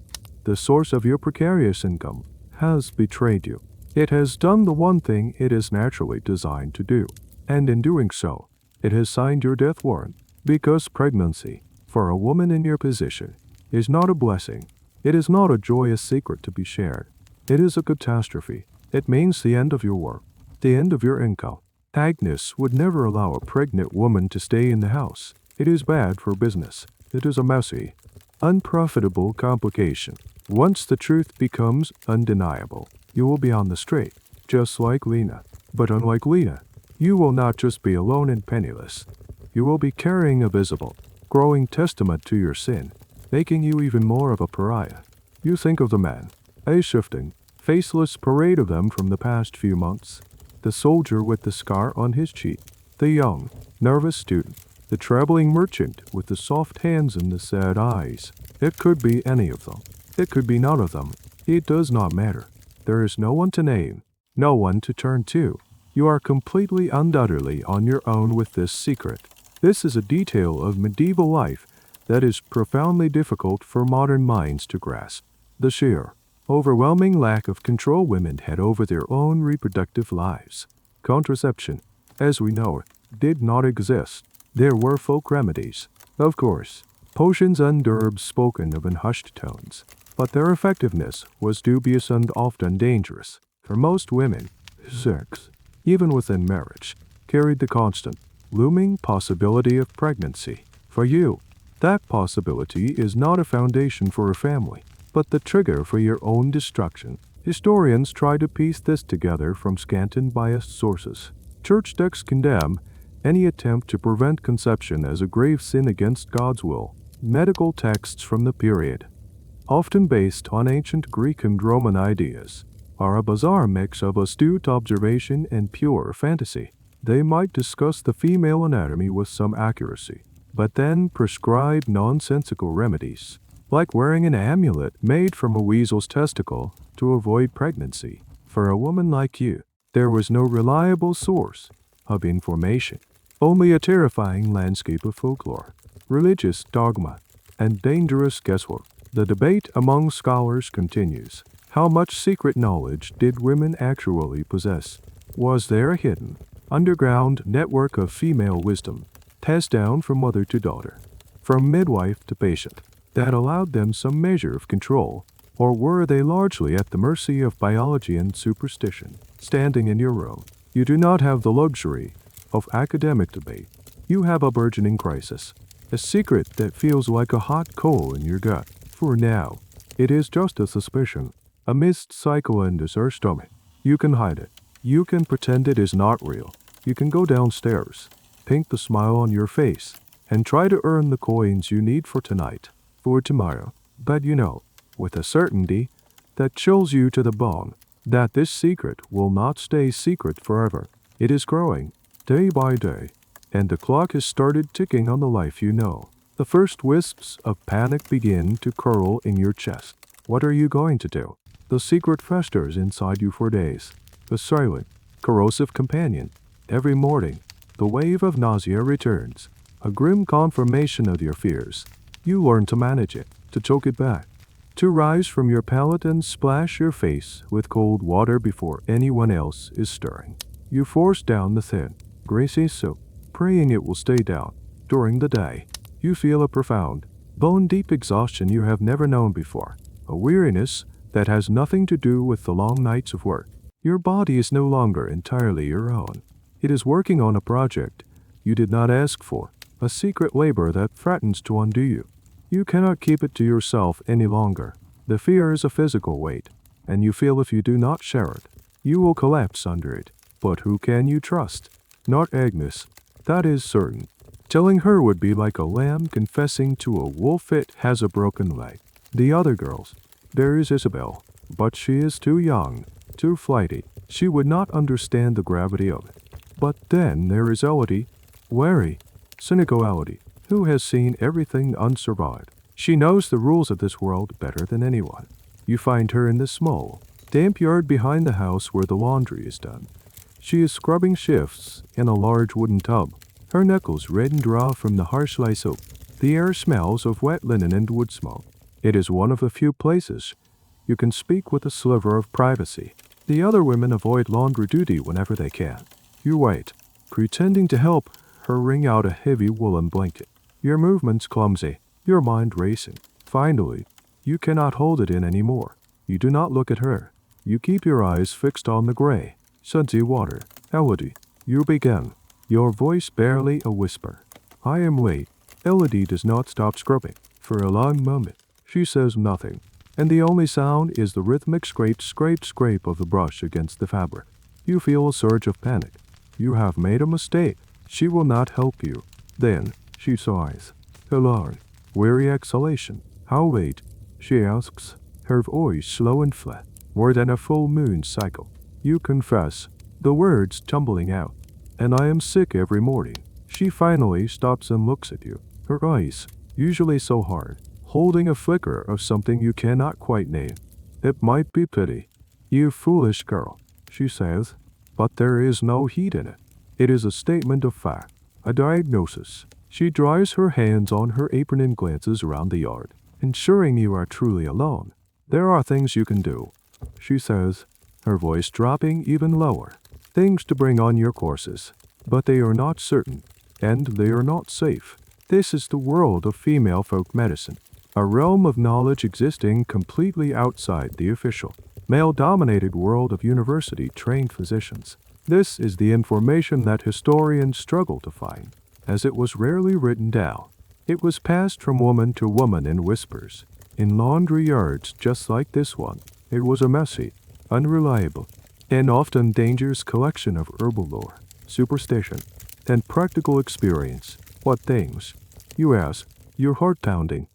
the source of your precarious income, has betrayed you. It has done the one thing it is naturally designed to do, and in doing so, it has signed your death warrant, because pregnancy, for a woman in your position, is not a blessing. It is not a joyous secret to be shared. It is a catastrophe. It means the end of your work, the end of your income. Agnes would never allow a pregnant woman to stay in the house. It is bad for business. It is a messy, unprofitable complication. Once the truth becomes undeniable, you will be on the straight, just like Lena. But unlike Lena, you will not just be alone and penniless. You will be carrying a visible, growing testament to your sin, making you even more of a pariah. You think of the man, a shifting, faceless parade of them from the past few months, the soldier with the scar on his cheek, the young, nervous student, the traveling merchant with the soft hands and the sad eyes. It could be any of them. It could be none of them. It does not matter. There is no one to name, no one to turn to. You are completely undoubtedly on your own with this secret. This is a detail of medieval life that is profoundly difficult for modern minds to grasp. The sheer, overwhelming lack of control women had over their own reproductive lives. Contraception, as we know it, did not exist. There were folk remedies, of course, potions and herbs spoken of in hushed tones, but their effectiveness was dubious and often dangerous. For most women, sex, even within marriage, carried the constant, looming possibility of pregnancy. For you, that possibility is not a foundation for a family, but the trigger for your own destruction. Historians try to piece this together from scant and biased sources. Church texts condemn any attempt to prevent conception as a grave sin against God's will. Medical texts from the period, often based on ancient Greek and Roman ideas, are a bizarre mix of astute observation and pure fantasy. They might discuss the female anatomy with some accuracy, but then prescribe nonsensical remedies, like wearing an amulet made from a weasel's testicle to avoid pregnancy. For a woman like you, there was no reliable source of information, only a terrifying landscape of folklore, religious dogma, and dangerous guesswork. The debate among scholars continues. How much secret knowledge did women actually possess? Was there a hidden, underground network of female wisdom, passed down from mother to daughter, from midwife to patient, that allowed them some measure of control, or were they largely at the mercy of biology and superstition? Standing in your room, you do not have the luxury of academic debate. You have a burgeoning crisis, a secret that feels like a hot coal in your gut. For now, it is just a suspicion, a missed cycle in your stomach. You can hide it. You can pretend it is not real. You can go downstairs, paint the smile on your face, and try to earn the coins you need for tonight, for tomorrow. But you know, with a certainty that chills you to the bone, that this secret will not stay secret forever. It is growing, day by day, and the clock has started ticking on the life you know. The first wisps of panic begin to curl in your chest. What are you going to do? The secret festers inside you for days. The silent, corrosive companion. Every morning, the wave of nausea returns, a grim confirmation of your fears. You learn to manage it, to choke it back, to rise from your pallet and splash your face with cold water before anyone else is stirring. You force down the thin, greasy soup, praying it will stay down. During the day, you feel a profound, bone-deep exhaustion you have never known before, a weariness that has nothing to do with the long nights of work. Your body is no longer entirely your own. It is working on a project you did not ask for, a secret labor that threatens to undo you. You cannot keep it to yourself any longer. The fear is a physical weight, and you feel if you do not share it, you will collapse under it. But who can you trust? Not Agnes. That is certain. Telling her would be like a lamb confessing to a wolf it has a broken leg. The other girls. There is Isabel, but she is too young, too flighty. She would not understand the gravity of it. But then there is Elodie, wary, cynical Elodie, who has seen everything unsurvived. She knows the rules of this world better than anyone. You find her in the small, damp yard behind the house where the laundry is done. She is scrubbing shifts in a large wooden tub, her knuckles red and raw from the harsh lye soap. The air smells of wet linen and wood smoke. It is one of the few places you can speak with a sliver of privacy. The other women avoid laundry duty whenever they can. You wait, pretending to help her wring out a heavy woolen blanket. Your movements clumsy, your mind racing. Finally, you cannot hold it in anymore. You do not look at her. You keep your eyes fixed on the gray, sudsy water. Elodie, you begin, your voice barely a whisper. I am late. Elodie does not stop scrubbing. For a long moment, she says nothing, and the only sound is the rhythmic scrape of the brush against the fabric. You feel a surge of panic. You have made a mistake. She will not help you. Then, she sighs. A long, weary exhalation. How late? She asks, her voice slow and flat, more than a full moon cycle. You confess, the words tumbling out. And I am sick every morning. She finally stops and looks at you, her eyes, usually so hard, holding a flicker of something you cannot quite name. It might be pity. You foolish girl, she says, but there is no heat in it. It is a statement of fact, a diagnosis. She dries her hands on her apron and glances around the yard, ensuring you are truly alone. There are things you can do, she says, her voice dropping even lower. Things to bring on your courses, but they are not certain, and they are not safe. This is the world of female folk medicine, a realm of knowledge existing completely outside the official, male-dominated world of university-trained physicians. This is the information that historians struggle to find, as it was rarely written down. It was passed from woman to woman in whispers, in laundry yards just like this one. It was a messy, unreliable, and often dangerous collection of herbal lore, superstition, and practical experience. What things? You ask, your heart pounding.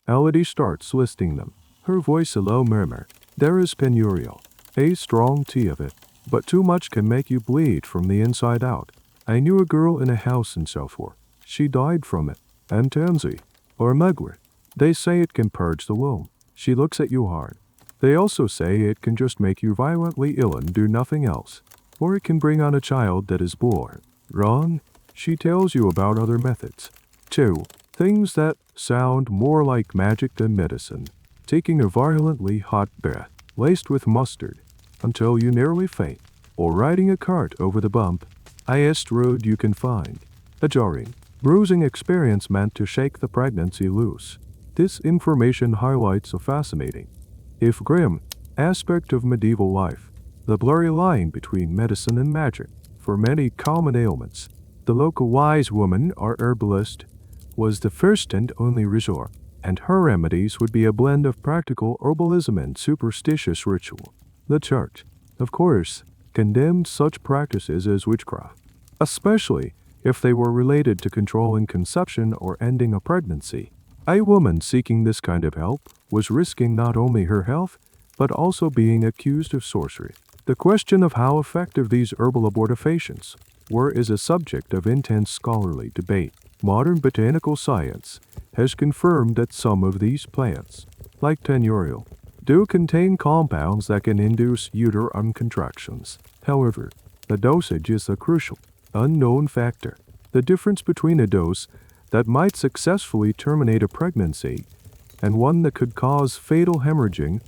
Elodie starts listing them, her voice a low murmur. There is penurial, a strong tea of it, but too much can make you bleed from the inside out. I knew a girl in a house in so forth. She died from it. And tansy, or mugwort. They say it can purge the womb. She looks at you hard. They also say it can just make you violently ill and do nothing else. Or it can bring on a child that is born. Wrong? She tells you about other methods. 2. Things that sound more like magic than medicine. Taking a violently hot bath, laced with mustard, until you nearly faint. Or riding a cart over the highest road you can find. A jarring, bruising experience meant to shake the pregnancy loose. This information highlights a fascinating, if grim, aspect of medieval life, the blurry line between medicine and magic. For many common ailments, the local wise woman or herbalist was the first and only resort, and her remedies would be a blend of practical herbalism and superstitious ritual. The church, of course, condemned such practices as witchcraft, especially if they were related to controlling conception or ending a pregnancy. A woman seeking this kind of help was risking not only her health, but also being accused of sorcery. The question of how effective these herbal abortifacients were is a subject of intense scholarly debate. Modern botanical science has confirmed that some of these plants, like tenurial, do contain compounds that can induce uterine contractions. However, the dosage is a crucial, unknown factor. The difference between a dose that might successfully terminate a pregnancy and one that could cause fatal hemorrhaging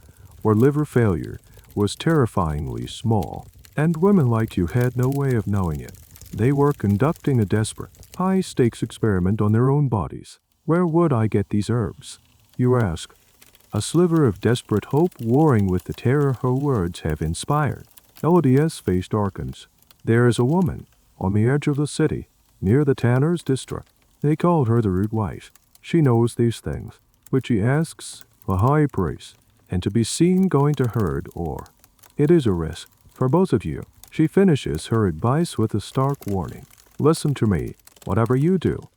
or liver failure was terrifyingly small. And women like you had no way of knowing it. They were conducting a desperate, high-stakes experiment on their own bodies. Where would I get these herbs? You ask. A sliver of desperate hope warring with the terror her words have inspired. Elodia's face darkens. There is a woman, on the edge of the city, near the tanner's district. They called her the rude wife. She knows these things, but she asks a high price, and to be seen going to herd or. It is a risk, for both of you. She finishes her advice with a stark warning. Listen to me. Whatever you do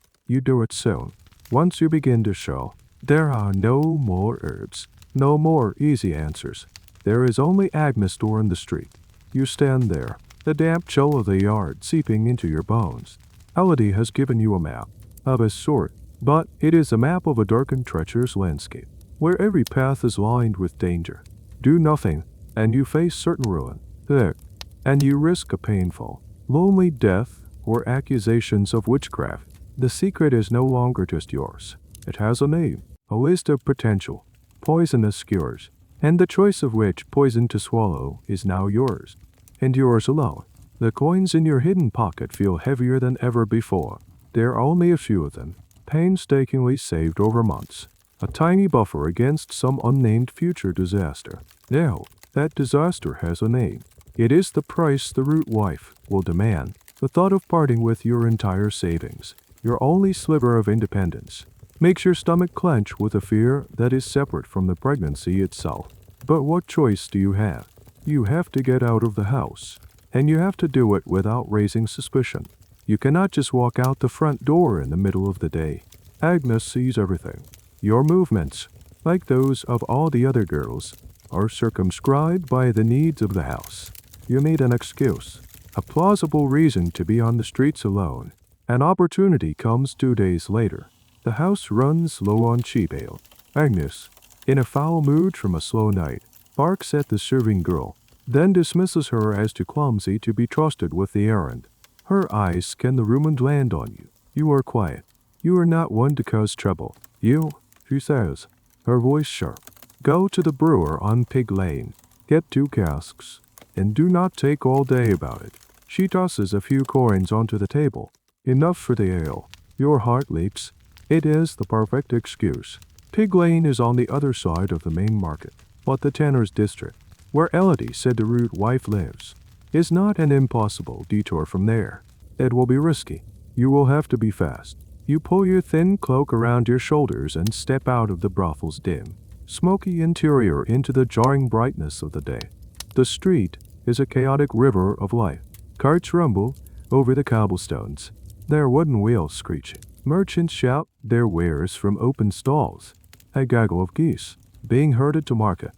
it soon. Once you begin to show, there are no more herbs, no more easy answers. There is only Agnes door in the street. You stand there, the damp chill of the yard seeping into your bones. Elodie has given you a map, of a sort, but it is a map of a dark and treacherous landscape, where every path is lined with danger. Do nothing, and you face certain ruin. There, and you risk a painful, lonely death or accusations of witchcraft. The secret is no longer just yours. It has a name, a list of potential, poisonous cures, and the choice of which poison to swallow is now yours, and yours alone. The coins in your hidden pocket feel heavier than ever before. There are only a few of them, painstakingly saved over months, a tiny buffer against some unnamed future disaster. Now, that disaster has a name. It is the price the root wife will demand, the thought of parting with your entire savings, your only sliver of independence, makes your stomach clench with a fear that is separate from the pregnancy itself. But what choice do you have? You have to get out of the house, and you have to do it without raising suspicion. You cannot just walk out the front door in the middle of the day. Agnes sees everything. Your movements, like those of all the other girls, are circumscribed by the needs of the house. You need an excuse, a plausible reason to be on the streets alone. An opportunity comes 2 days later. The house runs low on cheap ale. Agnes, in a foul mood from a slow night, barks at the serving girl, then dismisses her as too clumsy to be trusted with the errand. Her eyes scan the room and land on you. You are quiet. You are not one to cause trouble. You, she says, her voice sharp, go to the brewer on Pig Lane. Get 2 casks, and do not take all day about it. She tosses a few coins onto the table. Enough for the ale. Your heart leaps. It is the perfect excuse. Pig Lane is on the other side of the main market, but the tanner's district, where Elodie said the rude wife lives, is not an impossible detour from there. It will be risky. You will have to be fast. You pull your thin cloak around your shoulders and step out of the brothel's dim, smoky interior into the jarring brightness of the day. The street is a chaotic river of life. Carts rumble over the cobblestones, their wooden wheels screeching. Merchants shout their wares from open stalls. A gaggle of geese, being herded to market,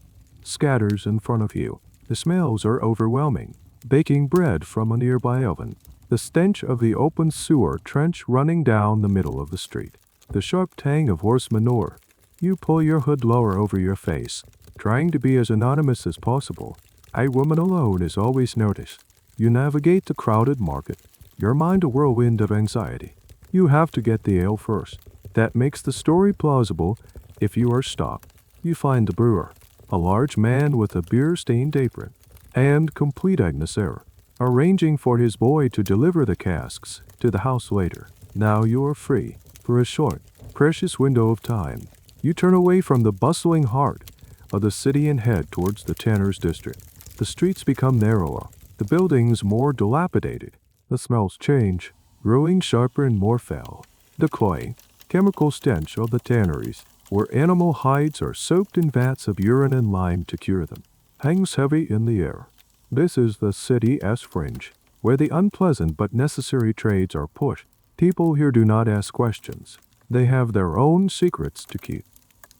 scatters in front of you. The smells are overwhelming. Baking bread from a nearby oven. The stench of the open sewer trench running down the middle of the street. The sharp tang of horse manure. You pull your hood lower over your face, trying to be as anonymous as possible. A woman alone is always noticed. You navigate the crowded market, your mind a whirlwind of anxiety. You have to get the ale first. That makes the story plausible. If you are stopped, you find the brewer, a large man with a beer-stained apron, and complete Agnes error, arranging for his boy to deliver the casks to the house later. Now you are free, for a short, precious window of time. You turn away from the bustling heart of the city and head towards the tanner's district. The streets become narrower, the buildings more dilapidated. The smells change, growing sharper and more foul. The cloying, chemical stench of the tanneries, where animal hides are soaked in vats of urine and lime to cure them, hangs heavy in the air. This is the city's fringe, where the unpleasant but necessary trades are pushed. People here do not ask questions. They have their own secrets to keep.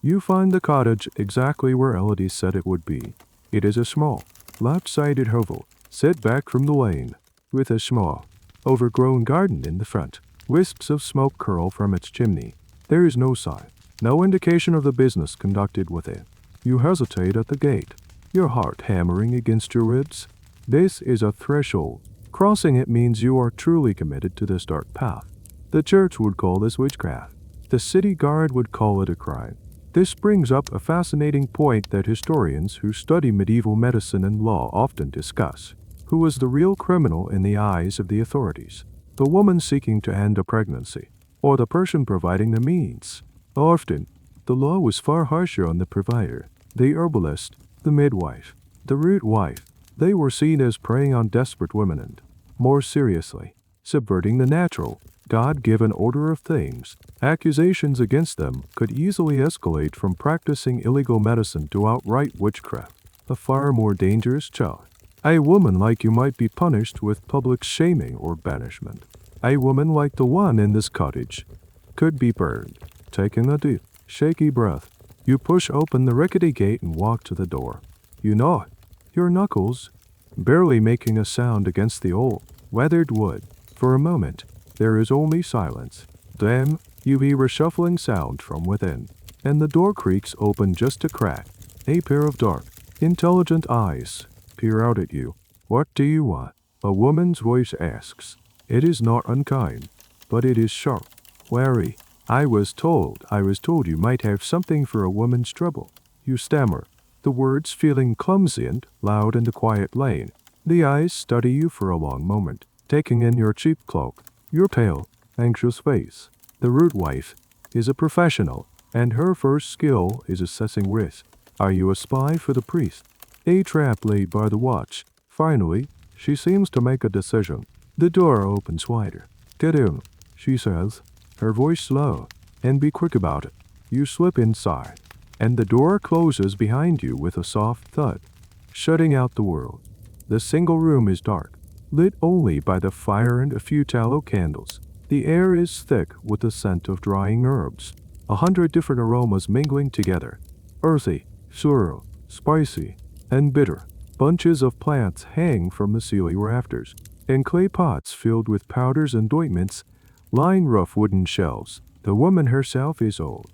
You find the cottage exactly where Elodie said it would be. It is a small, lopsided hovel, set back from the lane, with a small, overgrown garden in the front. Wisps of smoke curl from its chimney. There is no sign, no indication of the business conducted within. You hesitate at the gate, your heart hammering against your ribs. This is a threshold. Crossing it means you are truly committed to this dark path. The church would call this witchcraft. The city guard would call it a crime. This brings up a fascinating point that historians who study medieval medicine and law often discuss. Who was the real criminal in the eyes of the authorities? The woman seeking to end a pregnancy, or the person providing the means? Often, the law was far harsher on the provider, the herbalist, the midwife, the root wife. They were seen as preying on desperate women and, more seriously, subverting the natural, God-given order of things. Accusations against them could easily escalate from practicing illegal medicine to outright witchcraft, a far more dangerous charge. A woman like you might be punished with public shaming or banishment. A woman like the one in this cottage could be burned. Taking a deep, shaky breath, you push open the rickety gate and walk to the door. You know it, your knuckles barely making a sound against the old, weathered wood. For a moment, there is only silence. Then, you hear a shuffling sound from within, and the door creaks open just a crack. A pair of dark, intelligent eyes peer out at you. What do you want? A woman's voice asks. It is not unkind, but it is sharp, wary. I was told you might have something for a woman's trouble. You stammer, the words feeling clumsy and loud in the quiet lane. The eyes study you for a long moment, taking in your cheap cloak, your pale, anxious face. The root wife is a professional, and her first skill is assessing risk. Are you a spy for the priest? A trap laid by the watch. Finally, she seems to make a decision. The door opens wider. Get in, she says, her voice low, and be quick about it. You slip inside, and the door closes behind you with a soft thud, shutting out the world. The single room is dark, lit only by the fire and a few tallow candles. The air is thick with the scent of drying herbs, 100 different aromas mingling together. Earthy, sour, spicy, and bitter. Bunches of plants hang from the ceiling rafters, and clay pots filled with powders and ointments line rough wooden shelves. The woman herself is old,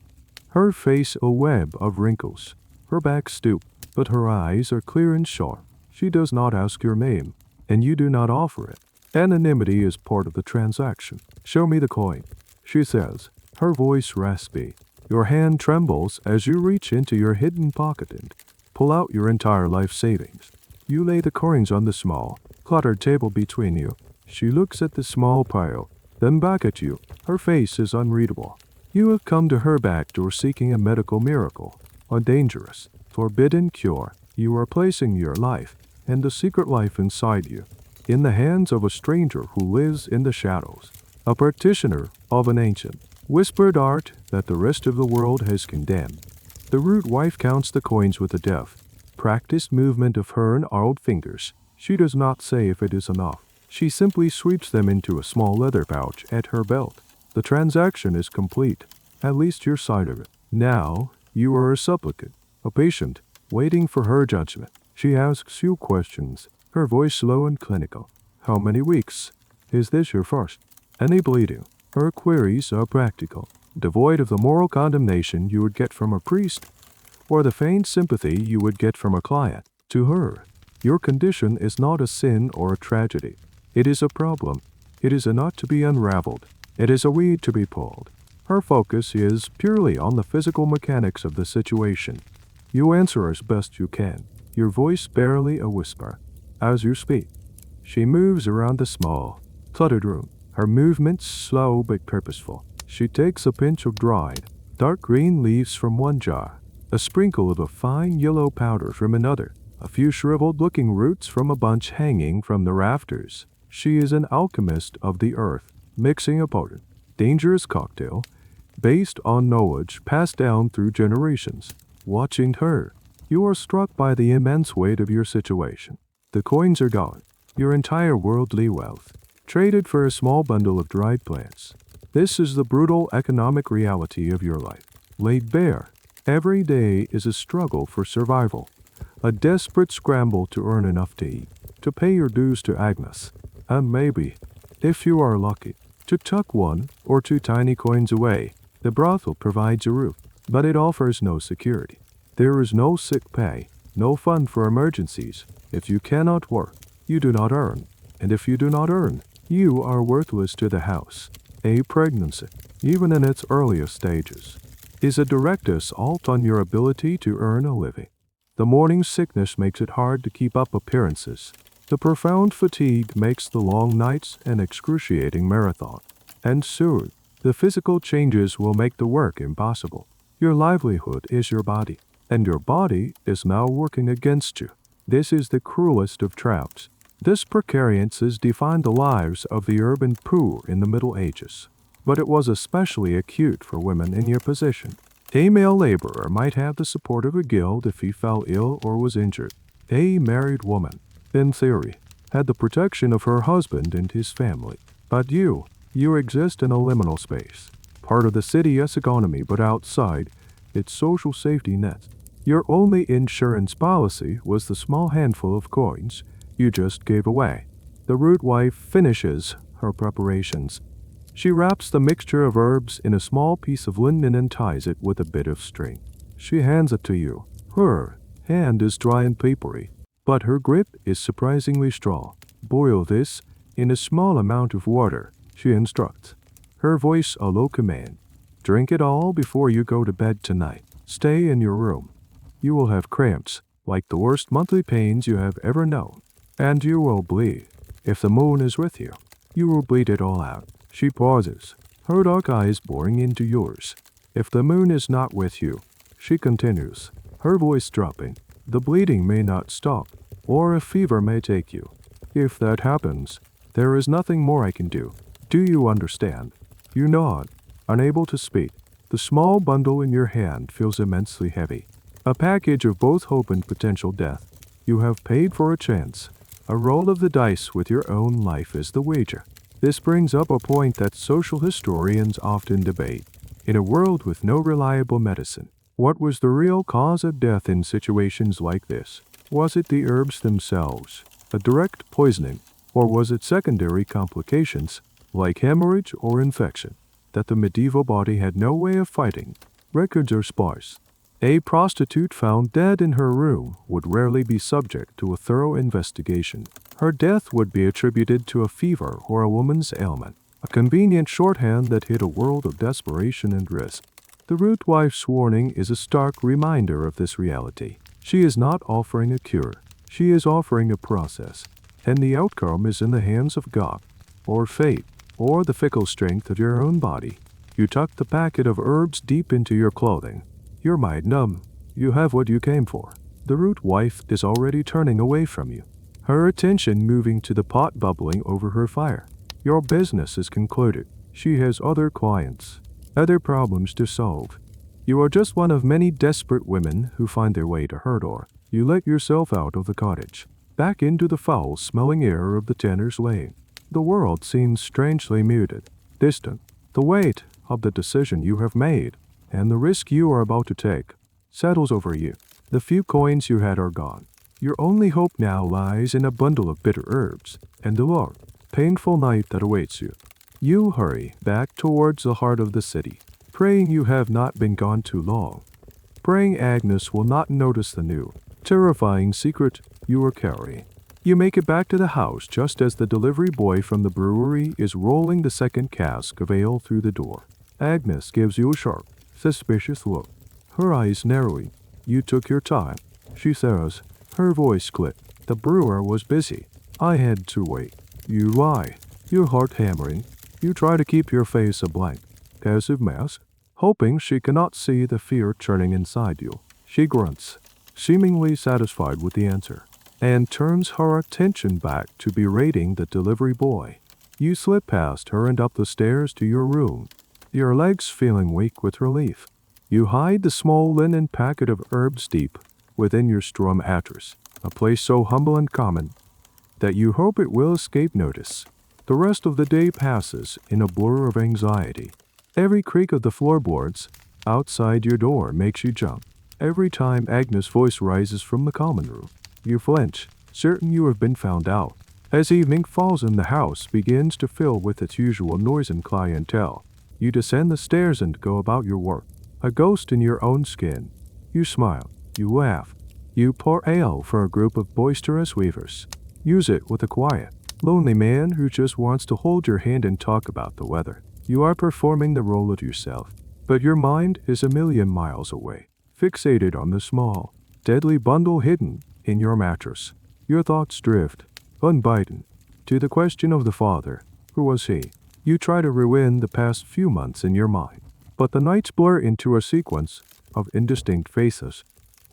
her face a web of wrinkles, her back stooped, but her eyes are clear and sharp. She does not ask your name, and you do not offer it. Anonymity is part of the transaction. Show me the coin, she says, her voice raspy. Your hand trembles as you reach into your hidden pocket and pull out your entire life savings. You lay the coins on the small, cluttered table between you. She looks at the small pile, then back at you. Her face is unreadable. You have come to her back door seeking a medical miracle, a dangerous, forbidden cure. You are placing your life and the secret life inside you in the hands of a stranger who lives in the shadows, a practitioner of an ancient, whispered art that the rest of the world has condemned. The root wife counts the coins with a deft, practiced movement of her gnarled fingers. She does not say if it is enough. She simply sweeps them into a small leather pouch at her belt. The transaction is complete, at least your side of it. Now, you are a supplicant, a patient, waiting for her judgment. She asks you questions, her voice slow and clinical. How many weeks? Is this your first? Any bleeding? Her queries are practical, devoid of the moral condemnation you would get from a priest, or the feigned sympathy you would get from a client. To her, your condition is not a sin or a tragedy. It is a problem. It is a knot to be unraveled. It is a weed to be pulled. Her focus is purely on the physical mechanics of the situation. You answer as best you can, your voice barely a whisper. As you speak, she moves around the small, cluttered room, her movements slow but purposeful. She takes a pinch of dried, dark green leaves from one jar, a sprinkle of a fine yellow powder from another, a few shriveled-looking roots from a bunch hanging from the rafters. She is an alchemist of the earth, mixing a potent, dangerous cocktail based on knowledge passed down through generations. Watching her, you are struck by the immense weight of your situation. The coins are gone, your entire worldly wealth, traded for a small bundle of dried plants. This is the brutal economic reality of your life, laid bare. Every day is a struggle for survival, a desperate scramble to earn enough to eat, to pay your dues to Agnes, and maybe, if you are lucky, to tuck one or two tiny coins away. The brothel provides a roof, but it offers no security. There is no sick pay, no fund for emergencies. If you cannot work, you do not earn, and if you do not earn, you are worthless to the house. A pregnancy, even in its earliest stages, is a direct assault on your ability to earn a living. The morning sickness makes it hard to keep up appearances. The profound fatigue makes the long nights an excruciating marathon. And soon, the physical changes will make the work impossible. Your livelihood is your body, and your body is now working against you. This is the cruelest of traps. This precariances defined the lives of the urban poor in the Middle Ages. But it was especially acute for women in your position. A male laborer might have the support of a guild if he fell ill or was injured. A married woman, in theory, had the protection of her husband and his family. But you exist in a liminal space, part of the city's economy but outside its social safety net. Your only insurance policy was the small handful of coins you just gave away. The root wife finishes her preparations. She wraps the mixture of herbs in a small piece of linen and ties it with a bit of string. She hands it to you. Her hand is dry and papery, but her grip is surprisingly strong. Boil this in a small amount of water, she instructs, her voice a low command. Drink it all before you go to bed tonight. Stay in your room. You will have cramps, like the worst monthly pains you have ever known. And you will bleed. If the moon is with you, you will bleed it all out. She pauses, her dark eyes boring into yours. If the moon is not with you, she continues, her voice dropping, the bleeding may not stop, or a fever may take you. If that happens, there is nothing more I can do. Do you understand? You nod, unable to speak. The small bundle in your hand feels immensely heavy. A package of both hope and potential death. You have paid for a chance. A roll of the dice with your own life is the wager. This brings up a point that social historians often debate. In a world with no reliable medicine, what was the real cause of death in situations like this? Was it the herbs themselves, a direct poisoning, or was it secondary complications, like hemorrhage or infection, that the medieval body had no way of fighting? Records are sparse. A prostitute found dead in her room would rarely be subject to a thorough investigation. Her death would be attributed to a fever or a woman's ailment, a convenient shorthand that hid a world of desperation and risk. The root wife's warning is a stark reminder of this reality. She is not offering a cure. She is offering a process, and the outcome is in the hands of God, or fate, or the fickle strength of your own body. You tuck the packet of herbs deep into your clothing. Your mind numb. You have what you came for. The root wife is already turning away from you, her attention moving to the pot bubbling over her fire. Your business is concluded. She has other clients, other problems to solve. You are just one of many desperate women who find their way to her door. You let yourself out of the cottage, back into the foul-smelling air of the tanner's lane. The world seems strangely muted, distant. The weight of the decision you have made and the risk you are about to take settles over you. The few coins you had are gone. Your only hope now lies in a bundle of bitter herbs and the long, painful night that awaits you. You hurry back towards the heart of the city, praying you have not been gone too long, praying Agnes will not notice the new, terrifying secret you are carrying. You make it back to the house just as the delivery boy from the brewery is rolling the second cask of ale through the door. Agnes gives you a sharp, suspicious look, her eyes narrowing. You took your time, she says, her voice clipped. The brewer was busy. I had to wait. You lie, your heart hammering. You try to keep your face a blank, passive mask, hoping she cannot see the fear churning inside you. She grunts, seemingly satisfied with the answer, and turns her attention back to berating the delivery boy. You slip past her and up the stairs to your room, your legs feeling weak with relief. You hide the small linen packet of herbs deep within your straw mattress, a place so humble and common that you hope it will escape notice. The rest of the day passes in a blur of anxiety. Every creak of the floorboards outside your door makes you jump. Every time Agnes' voice rises from the common room, you flinch, certain you have been found out. As evening falls and the house begins to fill with its usual noise and clientele, you descend the stairs and go about your work, a ghost in your own skin. You smile, you laugh, you pour ale for a group of boisterous weavers. Use it with a quiet, lonely man who just wants to hold your hand and talk about the weather. You are performing the role of yourself, but your mind is a million miles away, fixated on the small, deadly bundle hidden in your mattress. Your thoughts drift, unbidden. To the question of the father, who was he? You try to rewind the past few months in your mind, but the nights blur into a sequence of indistinct faces.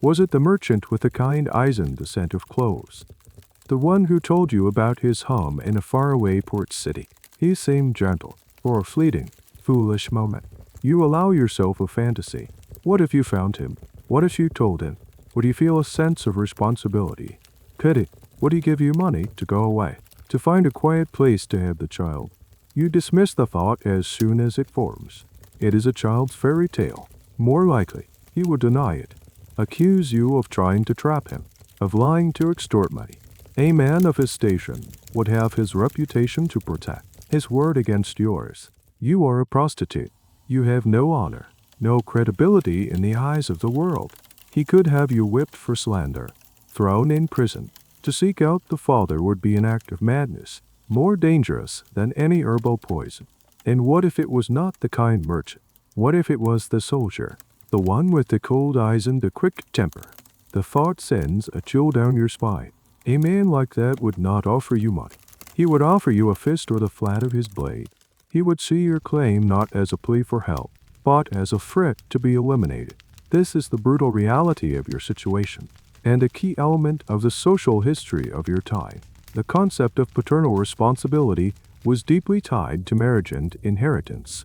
Was it the merchant with the kind eyes and the scent of clothes? The one who told you about his home in a faraway port city? He seemed gentle, for a fleeting, foolish moment. You allow yourself a fantasy. What if you found him? What if you told him? Would he feel a sense of responsibility? Pity? Would he give you money to go away, to find a quiet place to have the child? You dismiss the thought as soon as it forms. It is a child's fairy tale. More likely, he would deny it, accuse you of trying to trap him, of lying to extort money. A man of his station would have his reputation to protect, his word against yours. You are a prostitute. You have no honor, no credibility in the eyes of the world. He could have you whipped for slander, thrown in prison. To seek out the father would be an act of madness, more dangerous than any herbal poison. And what if it was not the kind merchant? What if it was the soldier, the one with the cold eyes and the quick temper? The thought sends a chill down your spine. A man like that would not offer you money. He would offer you a fist or the flat of his blade. He would see your claim not as a plea for help, but as a threat to be eliminated. This is the brutal reality of your situation, and a key element of the social history of your time. The concept of paternal responsibility was deeply tied to marriage and inheritance.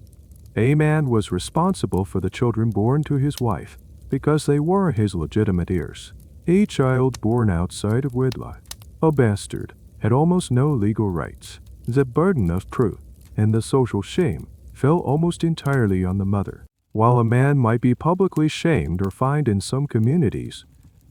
A man was responsible for the children born to his wife because they were his legitimate heirs. A child born outside of wedlock, a bastard, had almost no legal rights. The burden of proof and the social shame fell almost entirely on the mother. While a man might be publicly shamed or fined in some communities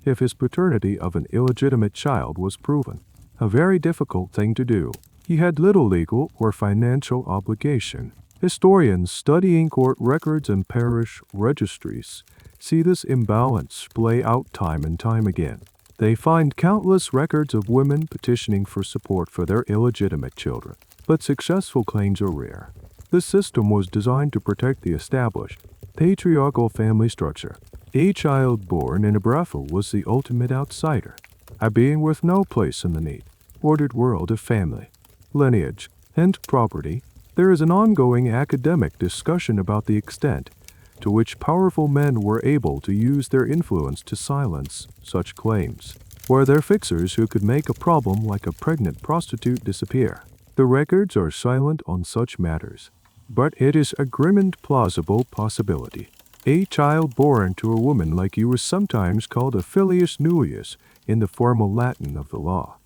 if his paternity of an illegitimate child was proven, a very difficult thing to do, he had little legal or financial obligation. Historians studying court records and parish registries see this imbalance play out time and time again. They find countless records of women petitioning for support for their illegitimate children, but successful claims are rare. This system was designed to protect the established, patriarchal family structure. A child born in a brothel was the ultimate outsider, a being with no place in the neat, ordered world of family, lineage, and property. There is an ongoing academic discussion about the extent to which powerful men were able to use their influence to silence such claims. Were there fixers who could make a problem like a pregnant prostitute disappear? The records are silent on such matters, but it is a grim and plausible possibility. A child born to a woman like you is sometimes called a filius nullius in the formal Latin of the law.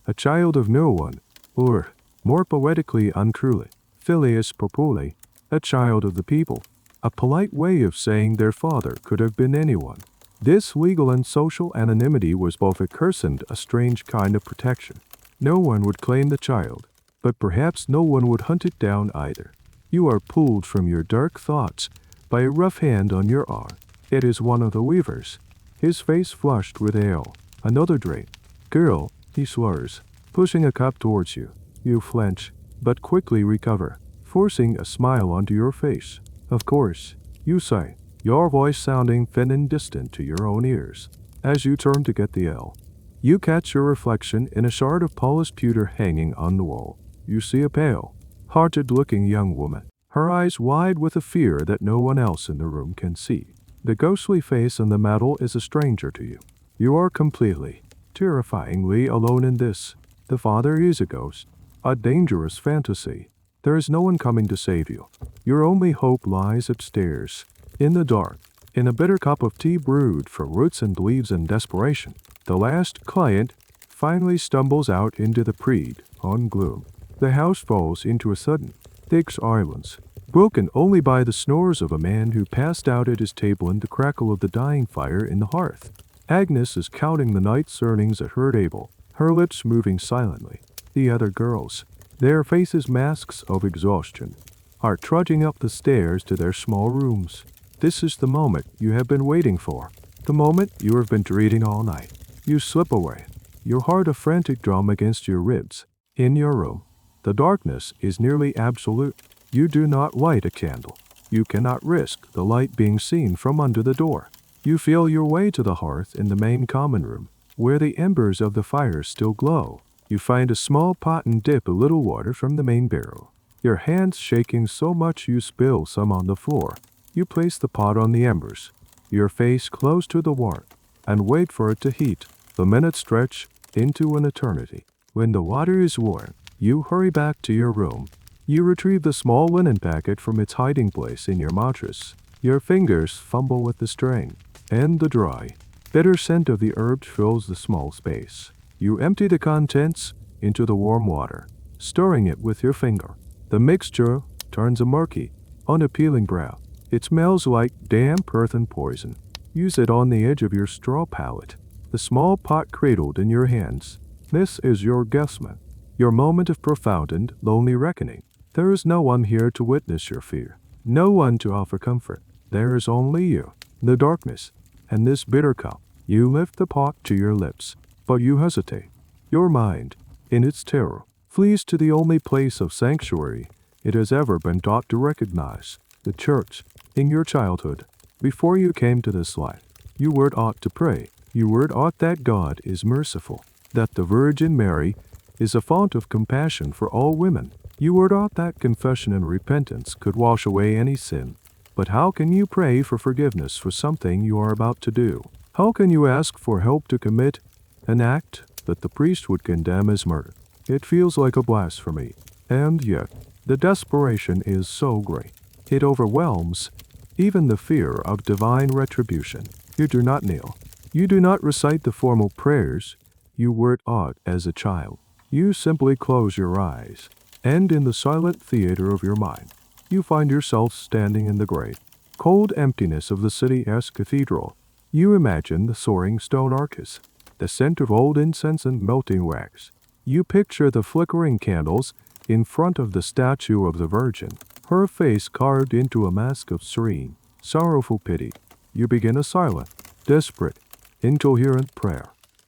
A child of no one, or, more poetically untruly, filius populi, a child of the people, a polite way of saying their father could have been anyone. This legal and social anonymity was both a curse and a strange kind of protection. No one would claim the child, but perhaps no one would hunt it down either. You are pulled from your dark thoughts by a rough hand on your arm. It is one of the weavers, his face flushed with ale. Another drink. Girl, he slurs, pushing a cup towards you. You flinch, but quickly recover, forcing a smile onto your face. Of course, you say, your voice sounding thin and distant to your own ears. As you turn to get the ale, you catch your reflection in a shard of polished pewter hanging on the wall. You see a pale, hearted-looking young woman, her eyes wide with a fear that no one else in the room can see. The ghostly face on the mantel is a stranger to you. You are completely, terrifyingly alone in this. The father is a ghost, a dangerous fantasy. There is no one coming to save you. Your only hope lies upstairs, in the dark, in a bitter cup of tea brewed from roots and leaves and desperation. The last client finally stumbles out into the pre-dawn gloom. The house falls into a sudden, thick silence, broken only by the snores of a man who passed out at his table and the crackle of the dying fire in the hearth. Agnes is counting the night's earnings at her table, her lips moving silently. The other girls, their faces masks of exhaustion, are trudging up the stairs to their small rooms. This is the moment you have been waiting for, the moment you have been dreading all night. You slip away, your heart a frantic drum against your ribs. In your room, the darkness is nearly absolute. You do not light a candle. You cannot risk the light being seen from under the door. You feel your way to the hearth in the main common room, where the embers of the fire still glow. You find a small pot and dip a little water from the main barrel. Your hands shaking so much you spill some on the floor. You place the pot on the embers, your face close to the warmth, and wait for it to heat. The minutes stretch into an eternity. When the water is warm, you hurry back to your room. You retrieve the small linen packet from its hiding place in your mattress. Your fingers fumble with the string, and the dry, bitter scent of the herbs fills the small space. You empty the contents into the warm water, stirring it with your finger. The mixture turns a murky, unappealing brown. It smells like damp earth and poison. You sit on the edge of your straw pallet, the small pot cradled in your hands. This is your guessman, your moment of profound and lonely reckoning. There is no one here to witness your fear, no one to offer comfort. There is only you, the darkness, and this bitter cup. You lift the pot to your lips, but you hesitate. Your mind, in its terror, flees to the only place of sanctuary it has ever been taught to recognize, the church. In your childhood, before you came to this life, you were taught to pray. You were taught that God is merciful, that the Virgin Mary is a font of compassion for all women. You were taught that confession and repentance could wash away any sin. But how can you pray for forgiveness for something you are about to do? How can you ask for help to commit an act that the priest would condemn as murder? It feels like a blasphemy, and yet the desperation is so great. It overwhelms even the fear of divine retribution. You do not kneel. You do not recite the formal prayers you were taught as a child. You simply close your eyes, and in the silent theater of your mind, you find yourself standing in the great, cold emptiness of the city-esque cathedral. You imagine the soaring stone arches, the scent of old incense and melting wax. You picture the flickering candles in front of the statue of the Virgin, her face carved into a mask of serene, sorrowful pity. You begin a silent, desperate, incoherent prayer.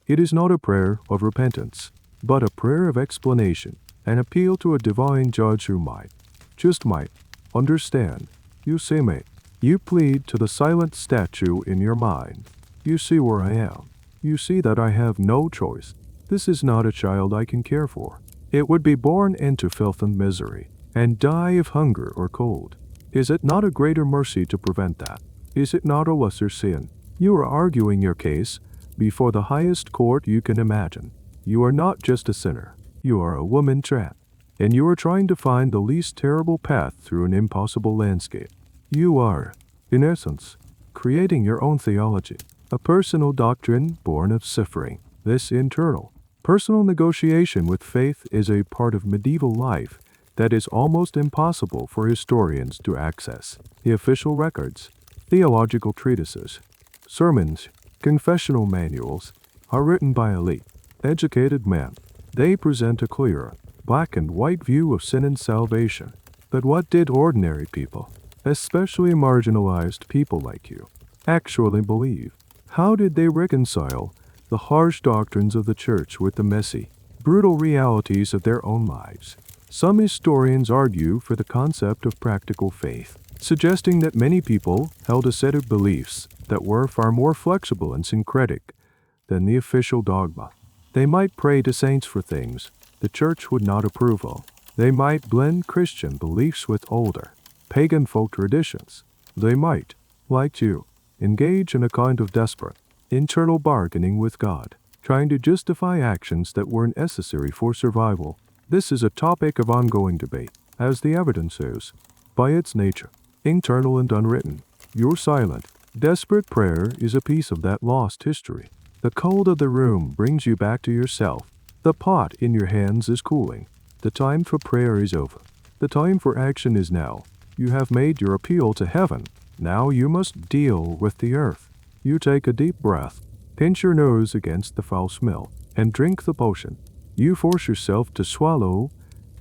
It is not a prayer of repentance, but a prayer of explanation, an appeal to a divine judge who might, just might, understand. You say, mate. You plead to the silent statue in your mind. You see where I am. You see that I have no choice. This is not a child I can care for. It would be born into filth and misery, and die of hunger or cold. Is it not a greater mercy to prevent that? Is it not a lesser sin? You are arguing your case before the highest court you can imagine. You are not just a sinner. You are a woman trapped, and you are trying to find the least terrible path through an impossible landscape. You are, in essence, creating your own theology, a personal doctrine born of suffering. This internal, personal negotiation with faith is a part of medieval life that is almost impossible for historians to access. The official records, theological treatises, sermons, confessional manuals are written by elite, educated men. They present a clear, black and white view of sin and salvation. But what did ordinary people, especially marginalized people like you, actually believe? How did they reconcile the harsh doctrines of the church with the messy, brutal realities of their own lives? Some historians argue for the concept of practical faith, suggesting that many people held a set of beliefs that were far more flexible and syncretic than the official dogma. They might pray to saints for things the church would not approve of. They might blend Christian beliefs with older, pagan folk traditions. They might, like you, engage in a kind of desperate, internal bargaining with God, trying to justify actions that weren't necessary for survival. This is a topic of ongoing debate, as the evidence is, by its nature, internal and unwritten. Your silent, desperate prayer is a piece of that lost history. The cold of the room brings you back to yourself. The pot in your hands is cooling. The time for prayer is over. The time for action is now. You have made your appeal to heaven. Now you must deal with the earth. You take a deep breath, pinch your nose against the foul smell, and drink the potion. You force yourself to swallow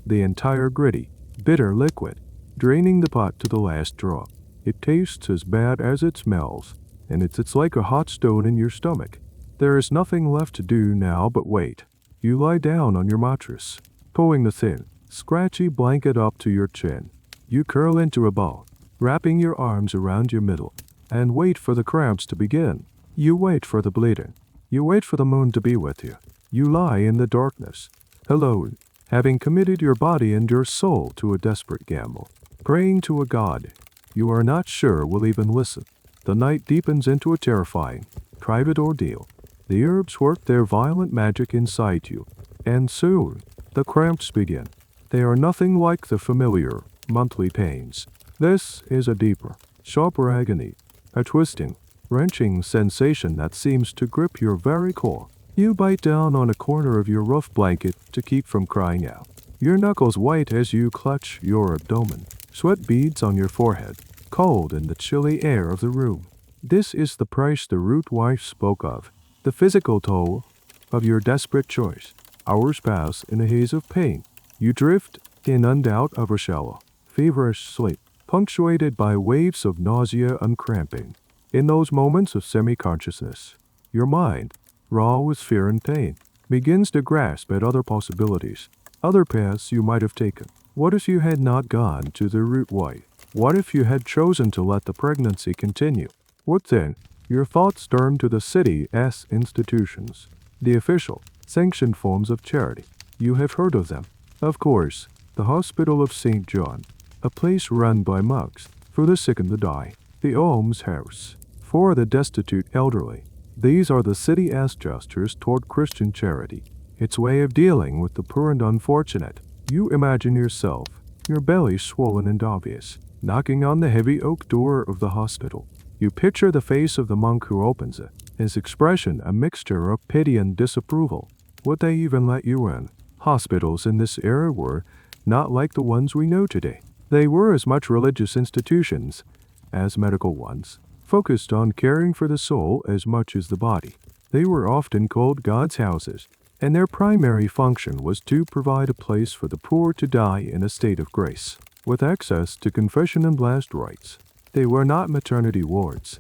the entire gritty, bitter liquid, draining the pot to the last drop. It tastes as bad as it smells, and it's like a hot stone in your stomach. There is nothing left to do now but wait. You lie down on your mattress, pulling the thin, scratchy blanket up to your chin. You curl into a ball, wrapping your arms around your middle, and wait for the cramps to begin. You wait for the bleeding. You wait for the moon to be with you. You lie in the darkness, alone, having committed your body and your soul to a desperate gamble, praying to a God you are not sure will even listen. The night deepens into a terrifying, private ordeal. The herbs work their violent magic inside you, and soon the cramps begin. They are nothing like the familiar monthly pains. This is a deeper, sharper agony, a twisting, wrenching sensation that seems to grip your very core. You bite down on a corner of your rough blanket to keep from crying out. Your knuckles white as you clutch your abdomen. Sweat beads on your forehead, cold in the chilly air of the room. This is the price the root wife spoke of, the physical toll of your desperate choice. Hours pass in a haze of pain. You drift in and out of a shallow, feverish sleep, punctuated by waves of nausea and cramping. In those moments of semi-consciousness, your mind, raw with fear and pain, begins to grasp at other possibilities, other paths you might have taken. What if you had not gone to the root wife? What if you had chosen to let the pregnancy continue? What then? Your thoughts turn to the city's institutions, the official, sanctioned forms of charity. You have heard of them. Of course, the Hospital of St. John, a place run by monks for the sick and the dying, the alms house for the destitute elderly. These are the city's gestures toward Christian charity, its way of dealing with the poor and unfortunate. You imagine yourself, your belly swollen and obvious, knocking on the heavy oak door of the hospital. You picture the face of the monk who opens it, his expression a mixture of pity and disapproval. Would they even let you in? Hospitals in this era were not like the ones we know today. They were as much religious institutions as medical ones, focused on caring for the soul as much as the body. They were often called God's houses, and their primary function was to provide a place for the poor to die in a state of grace, with access to confession and last rites. They were not maternity wards.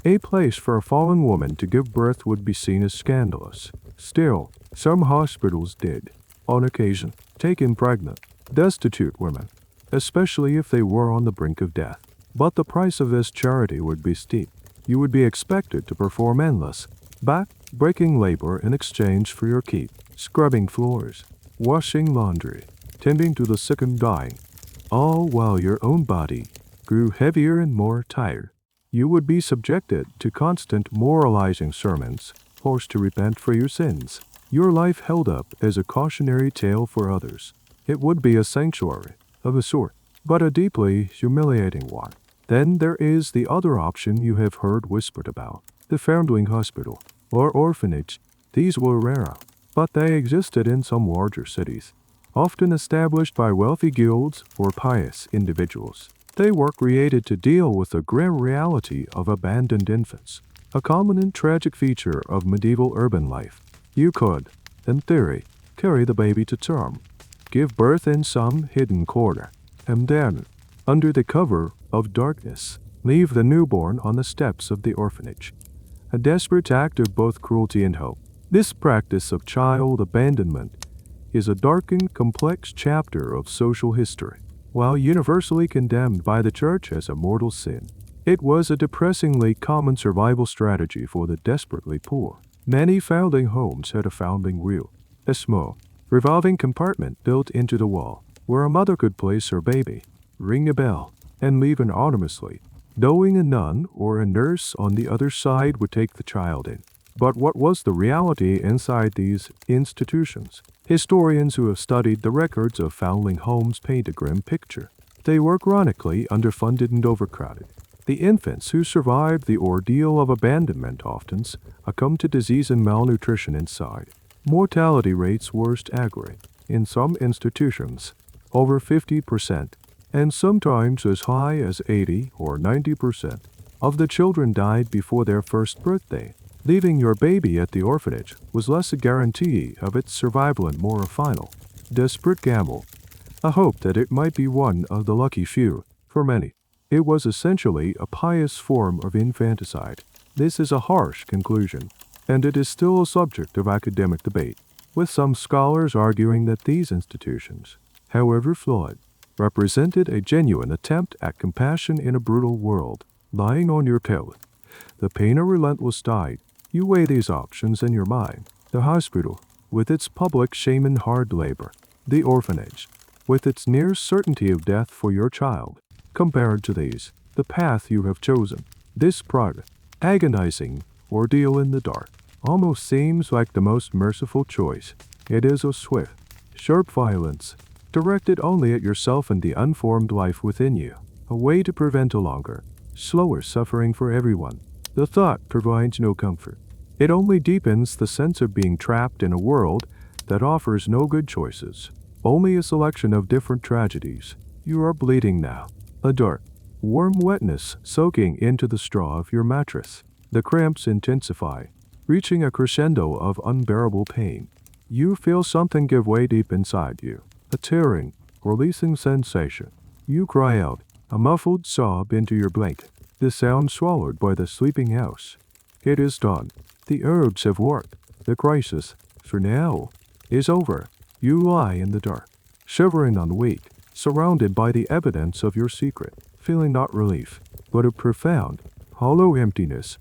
A place for a fallen woman to give birth would be seen as scandalous. Still, some hospitals did, on occasion, take in pregnant, destitute women, especially if they were on the brink of death. But the price of this charity would be steep. You would be expected to perform endless, back-breaking labor in exchange for your keep, scrubbing floors, washing laundry, tending to the sick and dying, all while your own body grew heavier and more tired. You would be subjected to constant moralizing sermons, forced to repent for your sins. Your life held up as a cautionary tale for others. It would be a sanctuary, of a sort, but a deeply humiliating one. Then there is the other option you have heard whispered about, the foundling hospital, or orphanage. These were rare, but they existed in some larger cities, often established by wealthy guilds or pious individuals. They were created to deal with the grim reality of abandoned infants, a common and tragic feature of medieval urban life. You could, in theory, carry the baby to term, give birth in some hidden corner, and then, under the cover of darkness, leave the newborn on the steps of the orphanage. A desperate act of both cruelty and hope. This practice of child abandonment is a dark and complex chapter of social history. While universally condemned by the Church as a mortal sin, it was a depressingly common survival strategy for the desperately poor. Many foundling homes had a foundling wheel, a small, revolving compartment built into the wall, where a mother could place her baby, ring a bell, and leave anonymously, knowing a nun or a nurse on the other side would take the child in. But what was the reality inside these institutions? Historians who have studied the records of foundling homes paint a grim picture. They were chronically underfunded and overcrowded. The infants who survived the ordeal of abandonment often succumbed to disease and malnutrition inside. Mortality rates were staggering. In some institutions, over 50%, and sometimes as high as 80 or 90% of the children died before their first birthday. Leaving your baby at the orphanage was less a guarantee of its survival and more a final, desperate gamble, a hope that it might be one of the lucky few. For many, it was essentially a pious form of infanticide. This is a harsh conclusion, and it is still a subject of academic debate, with some scholars arguing that these institutions, however flawed, represented a genuine attempt at compassion in a brutal world. Lying on your pallet, the pain of relentless tide, you weigh these options in your mind. The hospital, with its public shame and hard labor. The orphanage, with its near certainty of death for your child. Compared to these, the path you have chosen, this private, agonizing ordeal in the dark, almost seems like the most merciful choice. It is a swift, sharp violence, directed only at yourself and the unformed life within you, a way to prevent a longer, slower suffering for everyone. The thought provides no comfort. It only deepens the sense of being trapped in a world that offers no good choices, only a selection of different tragedies. You are bleeding now, a dark, warm wetness soaking into the straw of your mattress. The cramps intensify, reaching a crescendo of unbearable pain. You feel something give way deep inside you, a tearing, releasing sensation. You cry out, a muffled sob into your blanket, the sound swallowed by the sleeping house. It is done. The herbs have worked. The crisis, for now, is over. You lie in the dark, shivering and weak, surrounded by the evidence of your secret, feeling not relief, but a profound, hollow emptiness.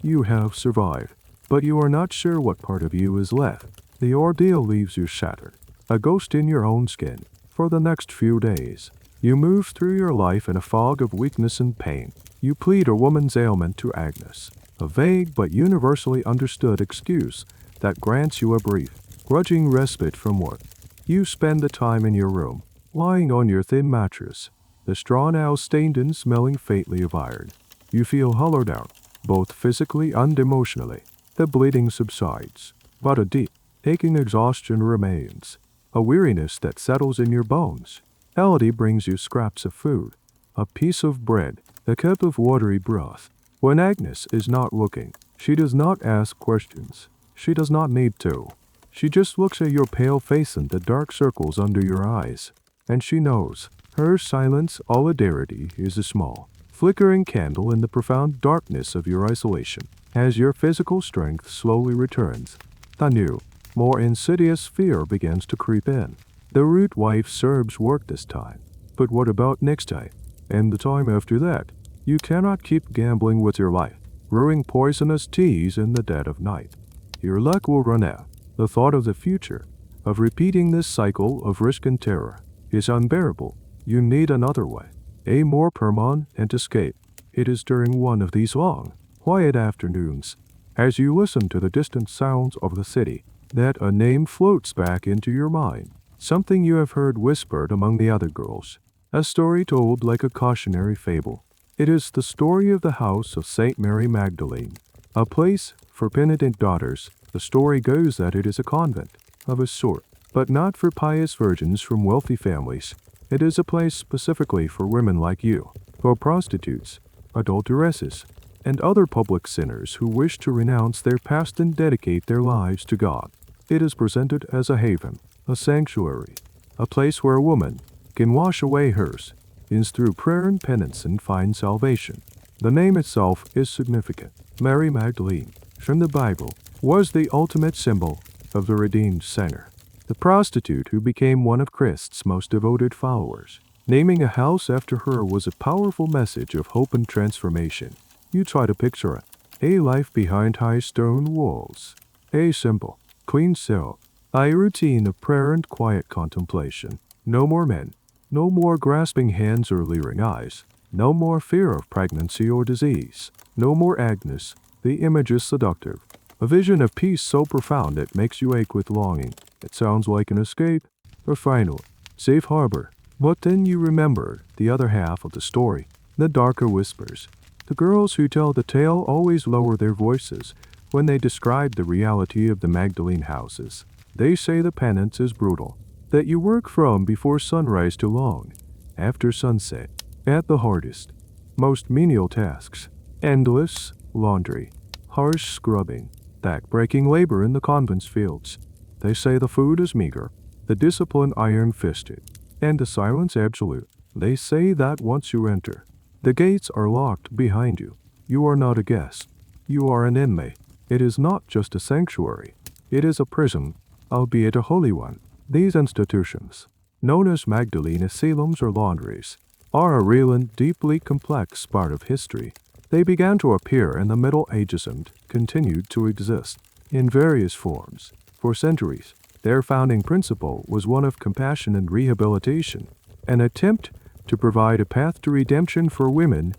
You have survived, but you are not sure what part of you is left. The ordeal leaves you shattered, a ghost in your own skin. For the next few days, you move through your life in a fog of weakness and pain. You plead a woman's ailment to Agnes, a vague but universally understood excuse that grants you a brief, grudging respite from work. You spend the time in your room, lying on your thin mattress, the straw now stained and smelling faintly of iron. You feel hollowed out, both physically and emotionally. The bleeding subsides, but a deep, aching exhaustion remains, a weariness that settles in your bones. Elodie brings you scraps of food, a piece of bread, a cup of watery broth. When Agnes is not looking, she does not ask questions. She does not need to. She just looks at your pale face and the dark circles under your eyes, and she knows. Her silent solidarity is a small, flickering candle in the profound darkness of your isolation. As your physical strength slowly returns, the new, more insidious fear begins to creep in. The root wife serves work this time, but what about next time? And the time after that? You cannot keep gambling with your life, brewing poisonous teas in the dead of night. Your luck will run out. The thought of the future, of repeating this cycle of risk and terror, is unbearable. You need another way, a more permanent escape. It is during one of these long, quiet afternoons, as you listen to the distant sounds of the city, that a name floats back into your mind, something you have heard whispered among the other girls, a story told like a cautionary fable. It is the story of the house of St. Mary Magdalene, a place for penitent daughters. The story goes that it is a convent, of a sort, but not for pious virgins from wealthy families. It is a place specifically for women like you, for prostitutes, adulteresses, and other public sinners who wish to renounce their past and dedicate their lives to God. It is presented as a haven, a sanctuary, a place where a woman can wash away hers sins through prayer and penance and find salvation. The name itself is significant. Mary Magdalene, from the Bible, was the ultimate symbol of the redeemed sinner, the prostitute who became one of Christ's most devoted followers. Naming a house after her was a powerful message of hope and transformation. You try to picture it, a life behind high stone walls, a simple, clean cell, a routine of prayer and quiet contemplation. No more men, no more grasping hands or leering eyes, no more fear of pregnancy or disease, no more Agnes. The image is seductive, a vision of peace so profound it makes you ache with longing. It sounds like an escape, a final, safe harbor. But then you remember the other half of the story, the darker whispers. The girls who tell the tale always lower their voices when they describe the reality of the Magdalene houses. They say the penance is brutal, that you work from before sunrise to long after sunset, at the hardest, most menial tasks, endless laundry, harsh scrubbing, back-breaking labor in the convent's fields. They say the food is meager, the discipline iron-fisted, and the silence absolute. They say that once you enter, the gates are locked behind you. You are not a guest. You are an inmate. It is not just a sanctuary. It is a prison, albeit a holy one. These institutions, known as Magdalene asylums or laundries, are a real and deeply complex part of history. They began to appear in the Middle Ages and continued to exist in various forms For centuries, their founding principle was one of compassion and rehabilitation, an attempt to provide a path to redemption for women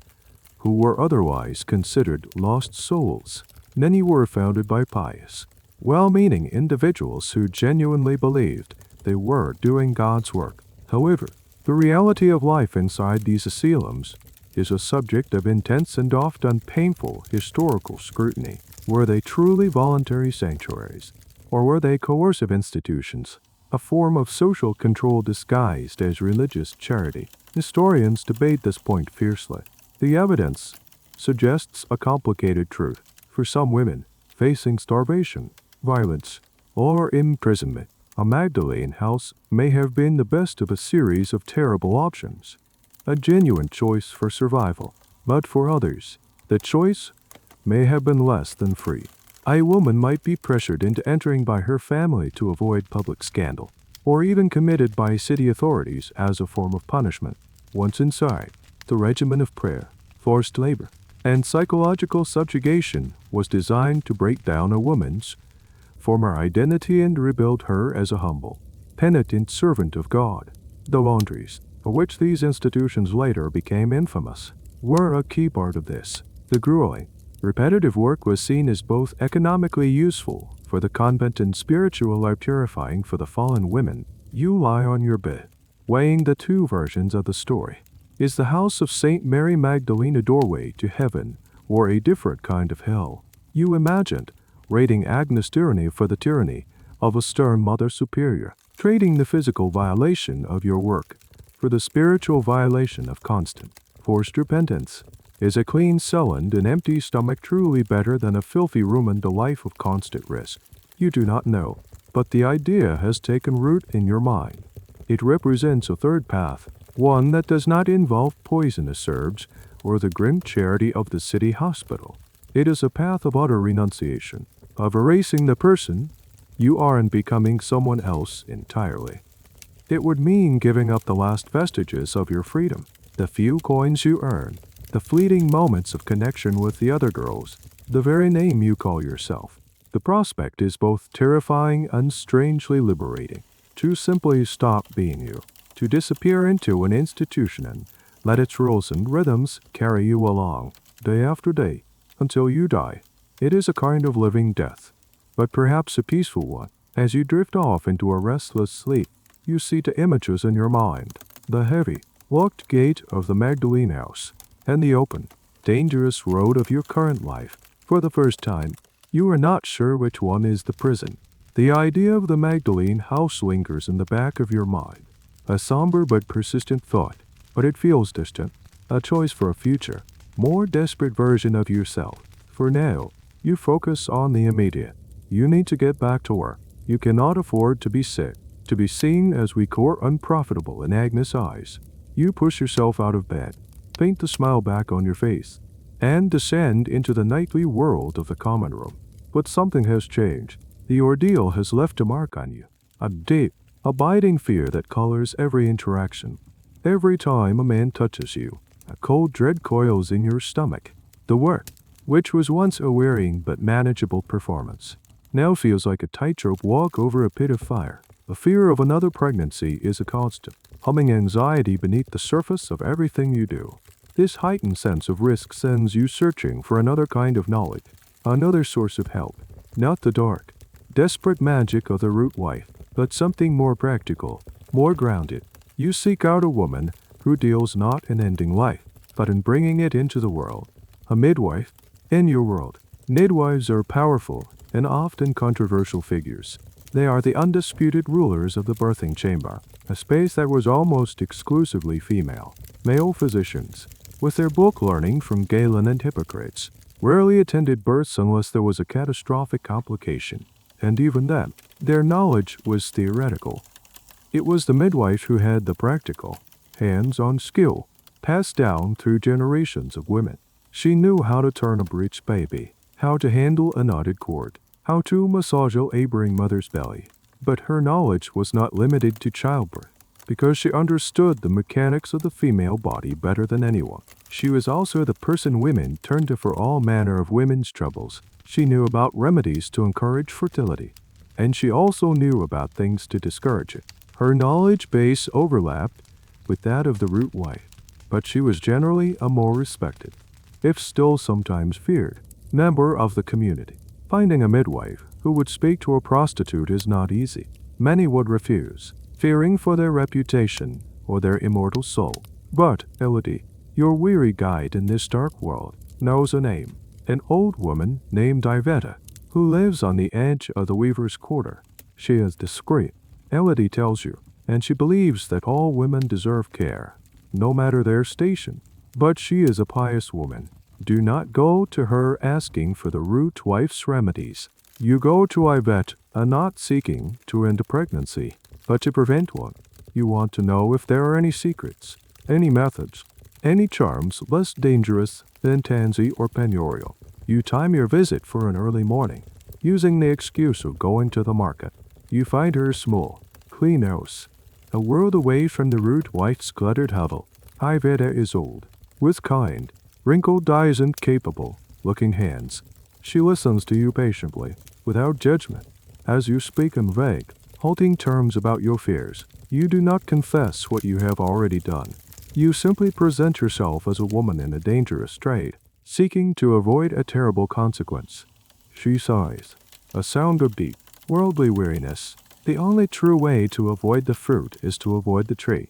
who were otherwise considered lost souls. Many were founded by pious, well-meaning individuals who genuinely believed they were doing God's work. However, the reality of life inside these asylums is a subject of intense and often painful historical scrutiny. Were they truly voluntary sanctuaries, or were they coercive institutions, a form of social control disguised as religious charity? Historians debate this point fiercely. The evidence suggests a complicated truth. For some women facing starvation, violence, or imprisonment, a Magdalene house may have been the best of a series of terrible options, a genuine choice for survival. But for others, the choice may have been less than free. A woman might be pressured into entering by her family to avoid public scandal, or even committed by city authorities as a form of punishment. Once inside, the regimen of prayer, forced labor, and psychological subjugation was designed to break down a woman's former identity and rebuild her as a humble, penitent servant of God. The laundries, for which these institutions later became infamous, were a key part of this. The grueling, repetitive work was seen as both economically useful for the convent and spiritually purifying for the fallen women. You lie on your bed, weighing the two versions of the story. Is the house of St. Mary Magdalene a doorway to heaven or a different kind of hell? You imagined rating Agnes' tyranny for the tyranny of a stern Mother Superior, trading the physical violation of your work for the spiritual violation of constant, forced repentance. Is a clean cell and an empty stomach truly better than a filthy room and a life of constant risk? You do not know, but the idea has taken root in your mind. It represents a third path, one that does not involve poisonous herbs or the grim charity of the city hospital. It is a path of utter renunciation, of erasing the person you are and becoming someone else entirely. It would mean giving up the last vestiges of your freedom, the few coins you earn, the fleeting moments of connection with the other girls, the very name you call yourself. The prospect is both terrifying and strangely liberating. To simply stop being you, to disappear into an institution and let its rules and rhythms carry you along, day after day, until you die. It is a kind of living death, but perhaps a peaceful one. As you drift off into a restless sleep, you see the images in your mind, the heavy, locked gate of the Magdalene house, and the open, dangerous road of your current life. For the first time, you are not sure which one is the prison. The idea of the Magdalene house lingers in the back of your mind, a somber but persistent thought, but it feels distant, a choice for a future, more desperate version of yourself. For now, you focus on the immediate. You need to get back to work. You cannot afford to be sick, to be seen as weak or unprofitable in Agnes' eyes. You push yourself out of bed, paint the smile back on your face, and descend into the nightly world of the common room. But something has changed. The ordeal has left a mark on you, a deep, abiding fear that colors every interaction. Every time a man touches you, a cold dread coils in your stomach. The work, which was once a wearying but manageable performance, now feels like a tightrope walk over a pit of fire. The fear of another pregnancy is a constant, humming anxiety beneath the surface of everything you do. This heightened sense of risk sends you searching for another kind of knowledge, another source of help, not the dark, desperate magic of the root wife, but something more practical, more grounded. You seek out a woman who deals not in ending life, but in bringing it into the world. A midwife in your world. Midwives are powerful and often controversial figures. They are the undisputed rulers of the birthing chamber, a space that was almost exclusively female. Male physicians, with their book learning from Galen and Hippocrates, rarely attended births unless there was a catastrophic complication, and even then, their knowledge was theoretical. It was the midwife who had the practical, hands-on skill, passed down through generations of women. She knew how to turn a breech baby, how to handle a knotted cord, how to massage a laboring mother's belly. But her knowledge was not limited to childbirth, because she understood the mechanics of the female body better than anyone. She was also the person women turned to for all manner of women's troubles. She knew about remedies to encourage fertility, and she also knew about things to discourage it. Her knowledge base overlapped with that of the root wife, but she was generally a more respected, if still sometimes feared, member of the community. Finding a midwife who would speak to a prostitute is not easy. Many would refuse, fearing for their reputation or their immortal soul. But Elodie, your weary guide in this dark world, knows a name, an old woman named Iveta, who lives on the edge of the weaver's quarter. She is discreet, Elodie tells you, and she believes that all women deserve care, no matter their station. But she is a pious woman. Do not go to her asking for the root wife's remedies. You go to Iveta not seeking to end a pregnancy, but to prevent one. You want to know if there are any secrets, any methods, any charms less dangerous than tansy or penurial. You time your visit for an early morning, using the excuse of going to the market. You find her small, clean house, a world away from the root wife's cluttered hovel. Iveta is old, with kind, wrinkled eyes and capable-looking hands. She listens to you patiently, without judgment, as you speak in vague, halting terms about your fears. You do not confess what you have already done. You simply present yourself as a woman in a dangerous trade, seeking to avoid a terrible consequence. She sighs, a sound of deep, worldly weariness. The only true way to avoid the fruit is to avoid the tree.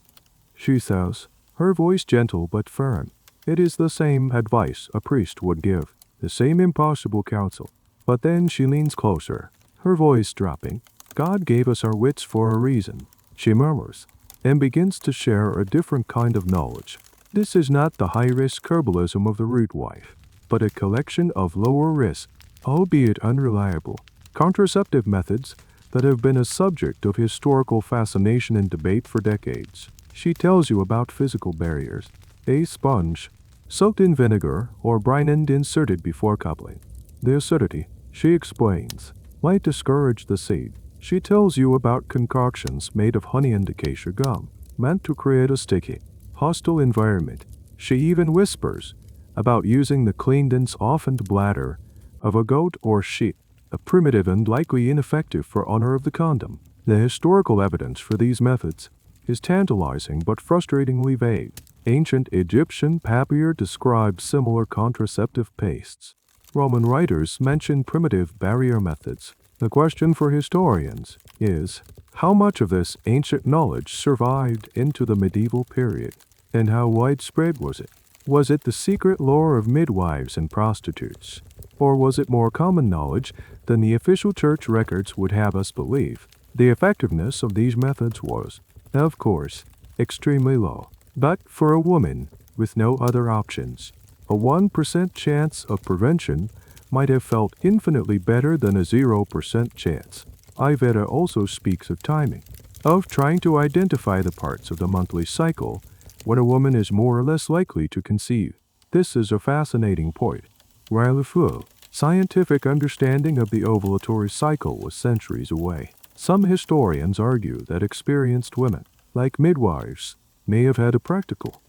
She says, her voice gentle but firm. It is the same advice a priest would give, the same impossible counsel. But then she leans closer, her voice dropping. God gave us our wits for a reason, she murmurs, and begins to share a different kind of knowledge. This is not the high-risk herbalism of the root wife, but a collection of lower-risk, albeit unreliable, contraceptive methods that have been a subject of historical fascination and debate for decades. She tells you about physical barriers, a sponge, soaked in vinegar or brine and inserted before coupling. The acidity, she explains, might discourage the seed. She tells you about concoctions made of honey and acacia gum, meant to create a sticky, hostile environment. She even whispers about using the cleaned and softened bladder of a goat or sheep, a primitive and likely ineffective for honor of the condom. The historical evidence for these methods is tantalizing but frustratingly vague. Ancient Egyptian papier describes similar contraceptive pastes. Roman writers mention primitive barrier methods. The question for historians is, how much of this ancient knowledge survived into the medieval period, and how widespread was it? Was it the secret lore of midwives and prostitutes, or was it more common knowledge than the official church records would have us believe? The effectiveness of these methods was, of course, extremely low. But for a woman with no other options, a 1% chance of prevention might have felt infinitely better than a 0% chance. Iveta also speaks of timing, of trying to identify the parts of the monthly cycle when a woman is more or less likely to conceive. This is a fascinating point. While a full, scientific understanding of the ovulatory cycle was centuries away, some historians argue that experienced women, like midwives, may have had a practical,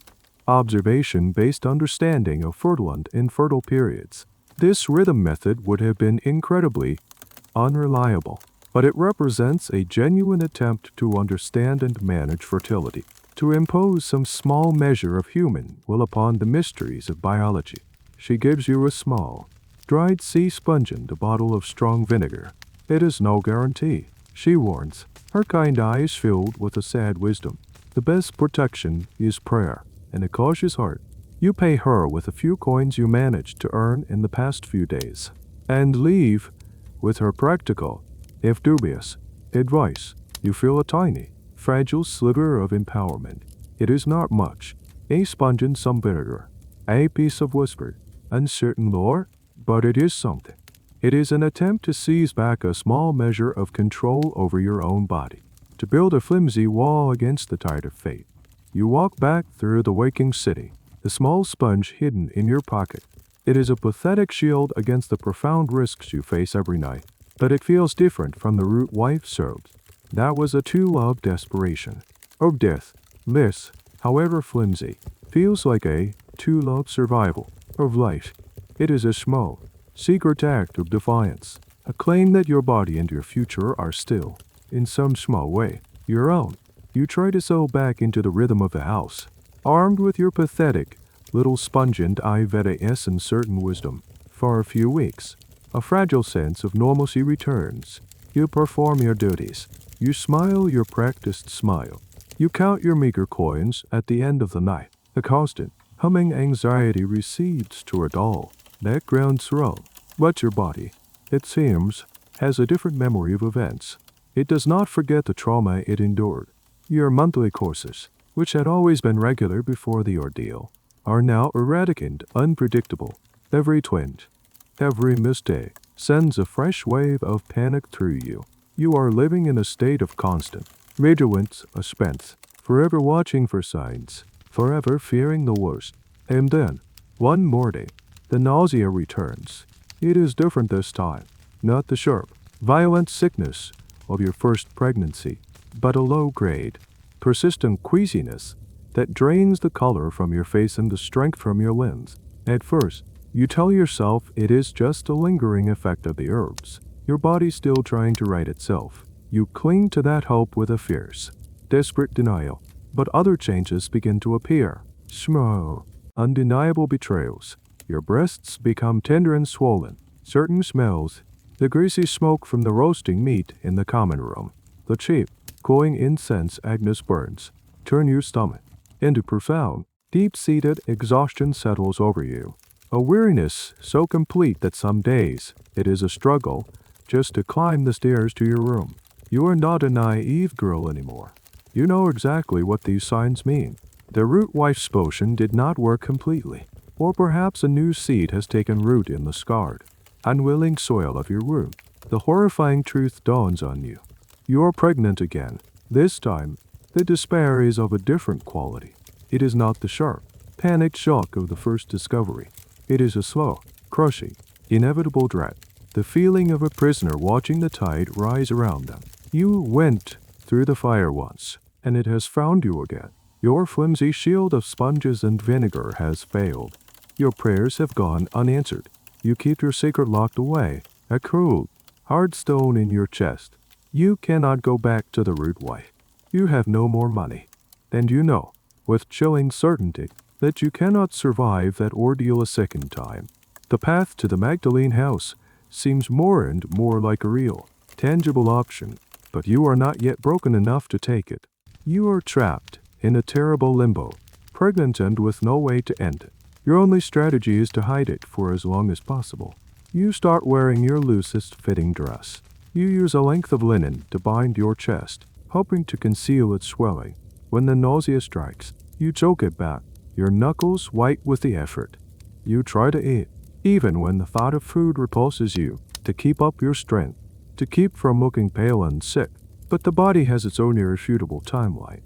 observation-based understanding of fertile and infertile periods. This rhythm method would have been incredibly unreliable, but it represents a genuine attempt to understand and manage fertility, to impose some small measure of human will upon the mysteries of biology. She gives you a small, dried sea sponge and a bottle of strong vinegar. It is no guarantee, she warns, her kind eyes filled with a sad wisdom. The best protection is prayer and a cautious heart. You pay her with a few coins you managed to earn in the past few days, and leave with her practical, if dubious, advice. You feel a tiny, fragile sliver of empowerment. It is not much, a sponge and some vinegar, a piece of whispered, uncertain lore, but it is something. It is an attempt to seize back a small measure of control over your own body, to build a flimsy wall against the tide of fate. You walk back through the waking city, the small sponge hidden in your pocket. It is a pathetic shield against the profound risks you face every night, but it feels different from the root wife served. That was a tool of desperation, of death. This, however flimsy, feels like a tool of survival, of life. It is a small, secret act of defiance, a claim that your body and your future are still, in some small way, your own. You try to settle back into the rhythm of the house, armed with your pathetic, little sponge and Ayurveda and certain wisdom. For a few weeks, a fragile sense of normalcy returns. You perform your duties. You smile your practiced smile. You count your meager coins at the end of the night. The constant, humming anxiety recedes to a dull, background throw. But your body, it seems, has a different memory of events. It does not forget the trauma it endured. Your monthly courses, which had always been regular before the ordeal, are now erratic and unpredictable. Every twinge, every mistake, sends a fresh wave of panic through you. You are living in a state of constant, vigilant suspense, forever watching for signs, forever fearing the worst. And then, one morning, the nausea returns. It is different this time, not the sharp, violent sickness of your first pregnancy, but a low-grade, persistent queasiness that drains the color from your face and the strength from your limbs. At first, you tell yourself it is just a lingering effect of the herbs, your body still trying to right itself. You cling to that hope with a fierce, desperate denial, but other changes begin to appear. Small, undeniable betrayals. Your breasts become tender and swollen. Certain smells, the greasy smoke from the roasting meat in the common room, the cheap, cloying incense Agnes burns, turn your stomach into profound, deep-seated exhaustion settles over you. A weariness so complete that some days it is a struggle just to climb the stairs to your room. You are not a naive girl anymore. You know exactly what these signs mean. The root wife's potion did not work completely, or perhaps a new seed has taken root in the scarred, unwilling soil of your womb. The horrifying truth dawns on you. You are pregnant again. This time, the despair is of a different quality. It is not the sharp, panicked shock of the first discovery. It is a slow, crushing, inevitable dread, the feeling of a prisoner watching the tide rise around them. You went through the fire once, and it has found you again. Your flimsy shield of sponges and vinegar has failed. Your prayers have gone unanswered. You keep your secret locked away, a cruel, hard stone in your chest. You cannot go back to the root wife. You have no more money. And you know, with chilling certainty, that you cannot survive that ordeal a second time. The path to the Magdalene house seems more and more like a real, tangible option, but you are not yet broken enough to take it. You are trapped in a terrible limbo, pregnant and with no way to end it. Your only strategy is to hide it for as long as possible. You start wearing your loosest fitting dress. You use a length of linen to bind your chest, hoping to conceal its swelling. When the nausea strikes, you choke it back, your knuckles white with the effort. You try to eat, even when the thought of food repulses you, to keep up your strength, to keep from looking pale and sick. But the body has its own irrefutable timeline.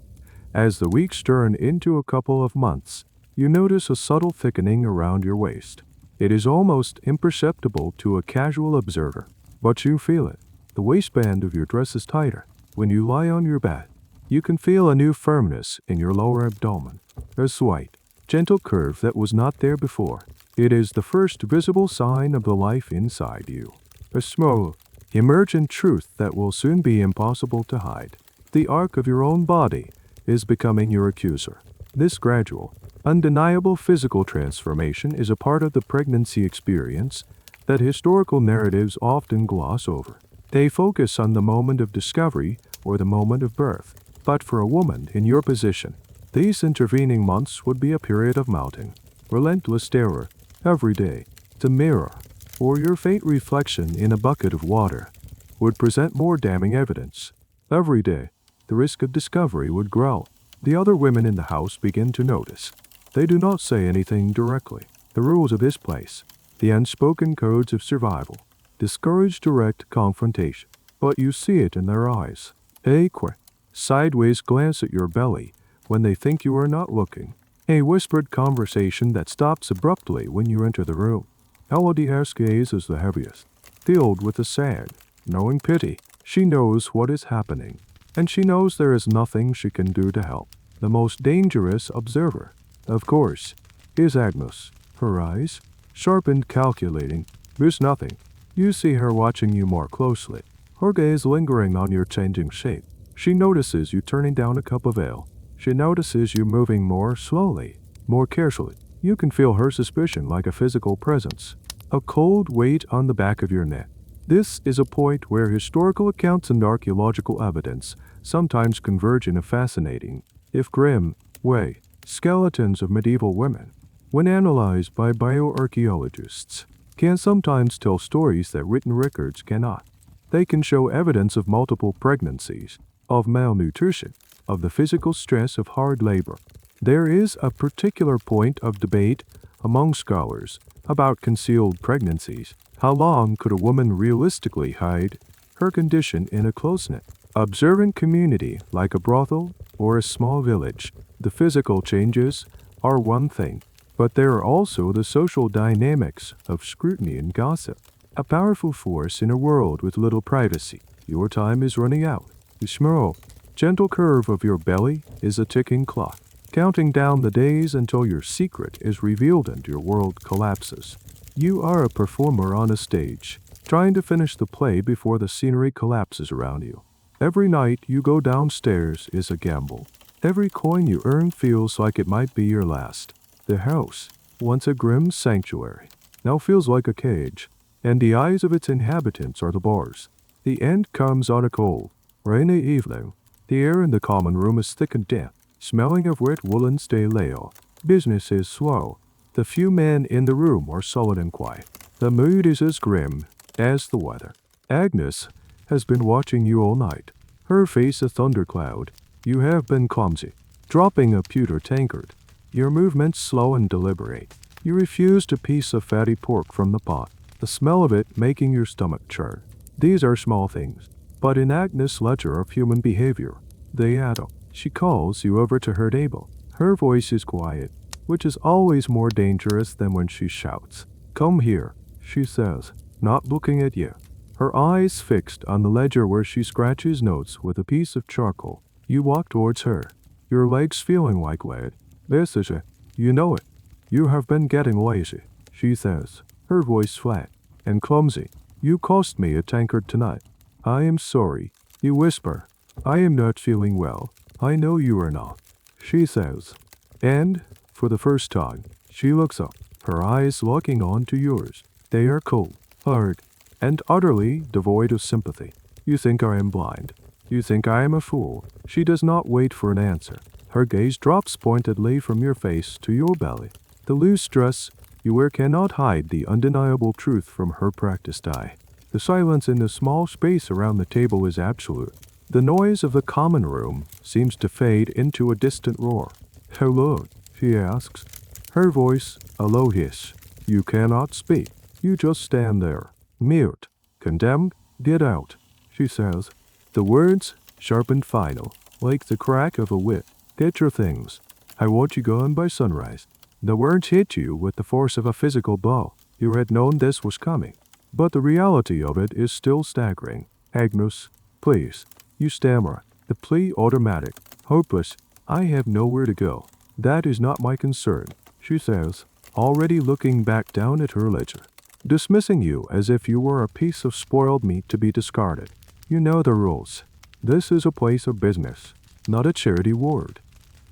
As the weeks turn into a couple of months, you notice a subtle thickening around your waist. It is almost imperceptible to a casual observer, but you feel it. The waistband of your dress is tighter. When you lie on your bed, you can feel a new firmness in your lower abdomen, a slight, gentle curve that was not there before. It is the first visible sign of the life inside you, a small, emergent truth that will soon be impossible to hide. The arc of your own body is becoming your accuser. This gradual, undeniable physical transformation is a part of the pregnancy experience that historical narratives often gloss over. They focus on the moment of discovery or the moment of birth. But for a woman in your position, these intervening months would be a period of mounting, relentless terror. Every day, the mirror, or your faint reflection in a bucket of water, would present more damning evidence. Every day, the risk of discovery would grow. The other women in the house begin to notice. They do not say anything directly. The rules of this place, the unspoken codes of survival, discourage direct confrontation. But you see it in their eyes. A quick, sideways glance at your belly when they think you are not looking. A whispered conversation that stops abruptly when you enter the room. Elodie's gaze is the heaviest, filled with a sad, knowing pity. She knows what is happening, and she knows there is nothing she can do to help. The most dangerous observer, of course, is Agnes. Her eyes, sharp and calculating, miss nothing. You see her watching you more closely, her gaze lingering on your changing shape. She notices you turning down a cup of ale. She notices you moving more slowly, more carefully. You can feel her suspicion like a physical presence, a cold weight on the back of your neck. This is a point where historical accounts and archaeological evidence sometimes converge in a fascinating, if grim, way. Skeletons of medieval women, when analyzed by bioarchaeologists, can sometimes tell stories that written records cannot. They can show evidence of multiple pregnancies, of malnutrition, of the physical stress of hard labor. There is a particular point of debate among scholars about concealed pregnancies. How long could a woman realistically hide her condition in a close-knit, observant community like a brothel or a small village? The physical changes are one thing, but there are also the social dynamics of scrutiny and gossip, a powerful force in a world with little privacy. Your time is running out. The small, gentle curve of your belly is a ticking clock, counting down the days until your secret is revealed and your world collapses. You are a performer on a stage, trying to finish the play before the scenery collapses around you. Every night you go downstairs is a gamble. Every coin you earn feels like it might be your last. The house, once a grim sanctuary, now feels like a cage, and the eyes of its inhabitants are the bars. The end comes on a cold, rainy evening. The air in the common room is thick and damp, smelling of wet woolen stale. Business is slow. The few men in the room are sullen and quiet. The mood is as grim as the weather. Agnes has been watching you all night, her face a thundercloud. You have been clumsy, dropping a pewter tankard, your movements slow and deliberate. You refused a piece of fatty pork from the pot, the smell of it making your stomach churn. These are small things, but in Agnes' ledger of human behavior, they add up. She calls you over to her table. Her voice is quiet, which is always more dangerous than when she shouts. "Come here," she says, not looking at you. Her eyes fixed on the ledger where she scratches notes with a piece of charcoal. You walk towards her, your legs feeling like lead. "This is it. You know it. You have been getting lazy," she says, her voice flat and clumsy. "You cost me a tankard tonight." "I am sorry," you whisper. "I am not feeling well." "I know you are not," she says. And, for the first time, she looks up, her eyes locking onto yours. They are cold, hard, and utterly devoid of sympathy. "You think I am blind. You think I am a fool." She does not wait for an answer. Her gaze drops pointedly from your face to your belly. The loose dress you wear cannot hide the undeniable truth from her practiced eye. The silence in the small space around the table is absolute. The noise of the common room seems to fade into a distant roar. "Hello," she asks, her voice a low hiss. You cannot speak. You just stand there, mute, condemned. "Get out," she says. The words, sharp and final, like the crack of a whip. "Get your things. I want you gone by sunrise." The words hit you with the force of a physical blow. You had known this was coming, but the reality of it is still staggering. "Agnes, please." You stammer, the plea automatic, hopeless. "I have nowhere to go." "That is not my concern," she says, already looking back down at her ledger, dismissing you as if you were a piece of spoiled meat to be discarded. "You know the rules. This is a place of business, not a charity ward.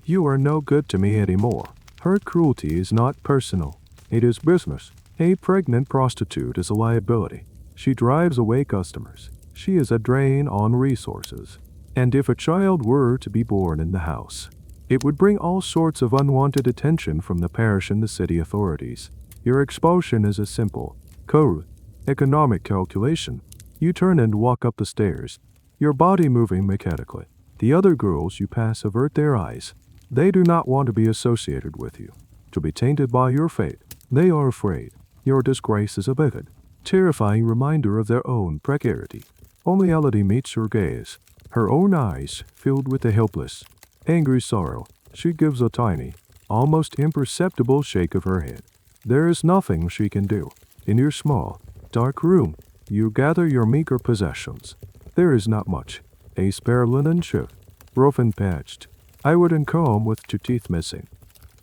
You are no good to me anymore." Her cruelty is not personal. It is business. A pregnant prostitute is a liability. She drives away customers. She is a drain on resources. And if a child were to be born in the house, it would bring all sorts of unwanted attention from the parish and the city authorities. Your expulsion is a simple, cold, economic calculation. You turn and walk up the stairs, your body moving mechanically. The other girls you pass avert their eyes. They do not want to be associated with you, to be tainted by your fate. They are afraid. Your disgrace is a vivid, terrifying reminder of their own precarity. Only Elodie meets your gaze, her own eyes filled with a helpless, angry sorrow. She gives a tiny, almost imperceptible shake of her head. There is nothing she can do. In your small, dark room, you gather your meager possessions. There is not much. A spare linen shirt, rough and patched, a wooden comb with 2 teeth missing.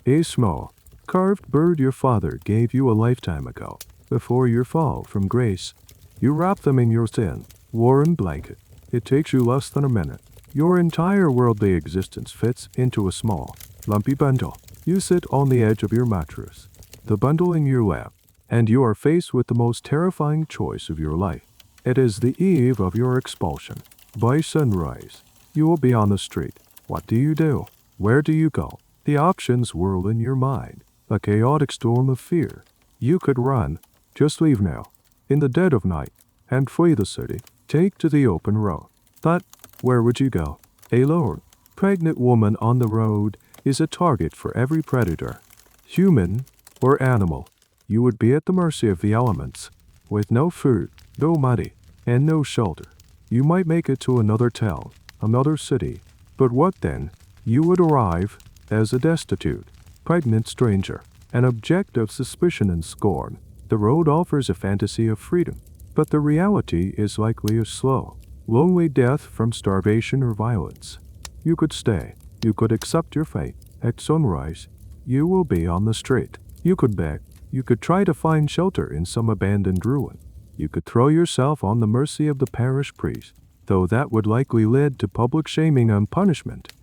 A small, carved bird your father gave you a lifetime ago, before your fall from grace. You wrap them in your thin, warm blanket. It takes you less than a minute. Your entire worldly existence fits into a small, lumpy bundle. You sit on the edge of your mattress, the bundle in your lap, and you are faced with the most terrifying choice of your life. It is the eve of your expulsion. By sunrise, you will be on the street. What do you do? Where do you go? The options whirl in your mind, a chaotic storm of fear. You could run, just leave now, in the dead of night, and flee the city. Take to the open road. But where would you go? A lone, pregnant woman on the road is a target for every predator, human or animal. You would be at the mercy of the elements, with no food, no money, and no shelter. You might make it to another town, another city, but what then? You would arrive as a destitute, pregnant stranger, an object of suspicion and scorn. The road offers a fantasy of freedom, but the reality is likely a slow, lonely death from starvation or violence. You could stay. You could accept your fate. At sunrise, you will be on the street. You could beg. You could try to find shelter in some abandoned ruin. You could throw yourself on the mercy of the parish priest, though that would likely lead to public shaming and punishment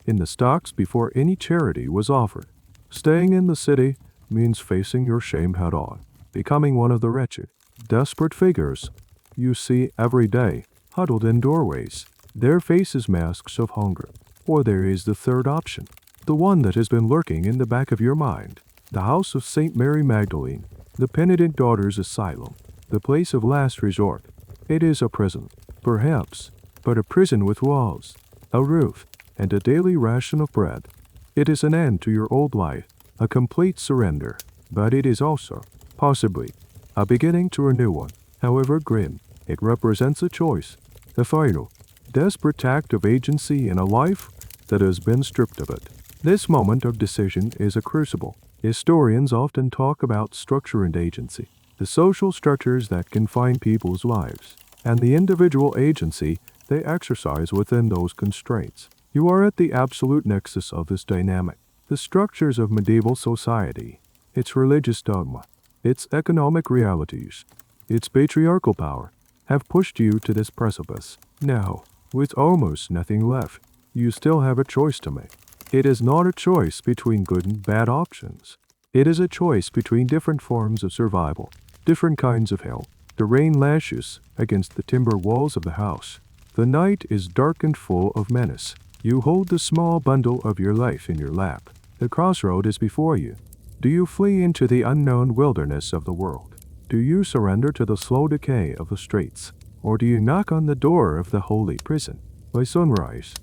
in the stocks before any charity was offered. Staying in the city means facing your shame head on, becoming one of the wretched, desperate figures you see every day, huddled in doorways, their faces masks of hunger. Or there is the third option, the one that has been lurking in the back of your mind, the house of St. Mary Magdalene, the penitent daughter's asylum, the place of last resort. It is a prison, perhaps, but a prison with walls, a roof, and a daily ration of bread. It is an end to your old life, a complete surrender, but it is also, possibly, a beginning to a new one. However grim, it represents a choice, a final, desperate act of agency in a life that has been stripped of it. This moment of decision is a crucible. Historians often talk about structure and agency, the social structures that confine people's lives, and the individual agency they exercise within those constraints. You are at the absolute nexus of this dynamic. The structures of medieval society, its religious dogma, its economic realities, its patriarchal power, have pushed you to this precipice. Now, with almost nothing left, you still have a choice to make. It is not a choice between good and bad options. It is a choice between different forms of survival, different kinds of hell. The rain lashes against the timber walls of the house. The night is dark and full of menace. You hold the small bundle of your life in your lap. The crossroad is before you. Do you flee into the unknown wilderness of the world? Do you surrender to the slow decay of the streets? Or do you knock on the door of the holy prison? By sunrise,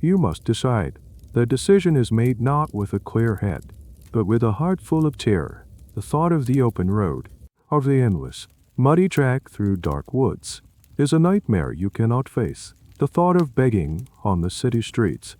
you must decide. The decision is made not with a clear head, but with a heart full of terror. The thought of the open road, of the endless, muddy track through dark woods, is a nightmare you cannot face. The thought of begging on the city streets,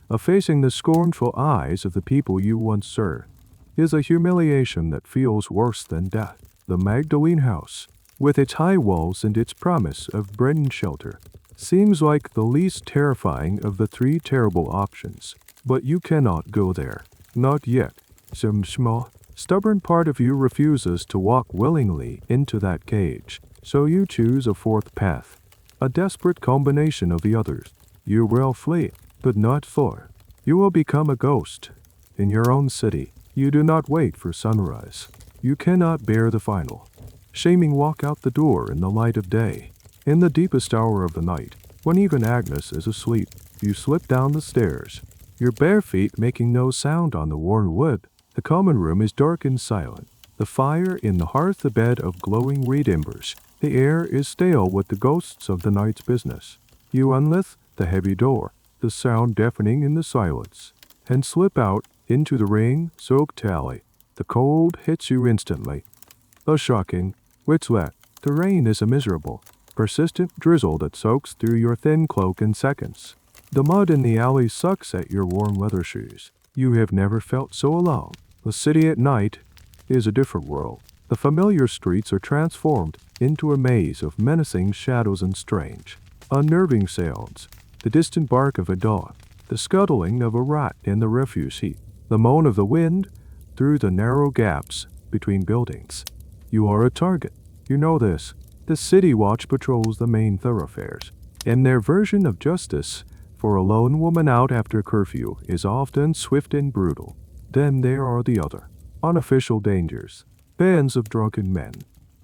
of facing the scornful eyes of the people you once served, is a humiliation that feels worse than death. The Magdalene house, with its high walls and its promise of bread and shelter, seems like the least terrifying of the three terrible options. But you cannot go there. Not yet. Some small, stubborn part of you refuses to walk willingly into that cage. So you choose a fourth path, a desperate combination of the others. You will flee, but not far. You will become a ghost in your own city. You do not wait for sunrise. You cannot bear the final, shaming walk out the door in the light of day. In the deepest hour of the night, when even Agnes is asleep, you slip down the stairs, your bare feet making no sound on the worn wood. The common room is dark and silent. The fire in the hearth a bed of glowing reed embers. The air is stale with the ghosts of the night's business. You unlift the heavy door, the sound deafening in the silence, and slip out into the rain-soaked alley. The cold hits you instantly. A shocking wetlet. The rain is a miserable, persistent drizzle that soaks through your thin cloak in seconds. The mud in the alley sucks at your warm leather shoes. You have never felt so alone. The city at night is a different world. The familiar streets are transformed into a maze of menacing shadows and strange, unnerving sounds. The distant bark of a dog, the scuttling of a rat in the refuse heap, the moan of the wind through the narrow gaps between buildings. You are a target. You know this. The city watch patrols the main thoroughfares, and their version of justice for a lone woman out after curfew is often swift and brutal. Then there are the other, unofficial dangers. Bands of drunken men,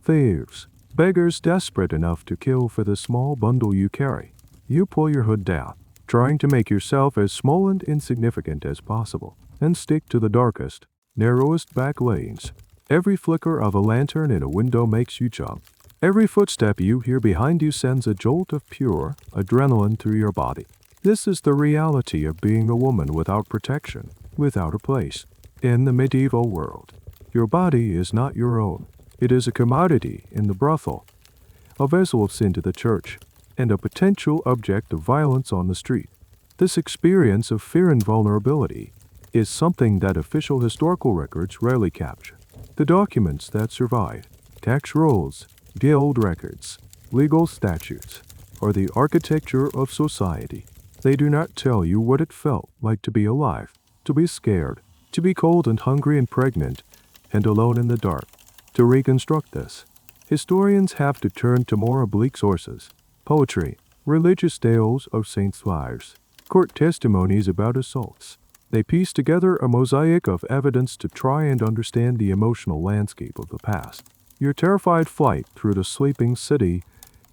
thieves, beggars desperate enough to kill for the small bundle you carry. You pull your hood down, trying to make yourself as small and insignificant as possible, and stick to the darkest, narrowest back lanes. Every flicker of a lantern in a window makes you jump. Every footstep you hear behind you sends a jolt of pure adrenaline through your body. This is the reality of being a woman without protection, without a place. In the medieval world, your body is not your own. It is a commodity in the brothel, a vessel of sin to the church, and a potential object of violence on the street. This experience of fear and vulnerability is something that official historical records rarely capture. The documents that survive, tax rolls, guild records, legal statutes, or the architecture of society. They do not tell you what it felt like to be alive, to be scared, to be cold and hungry and pregnant, and alone in the dark. To reconstruct this, historians have to turn to more oblique sources: poetry, religious tales of saints' lives, court testimonies about assaults. They piece together a mosaic of evidence to try and understand the emotional landscape of the past. Your terrified flight through the sleeping city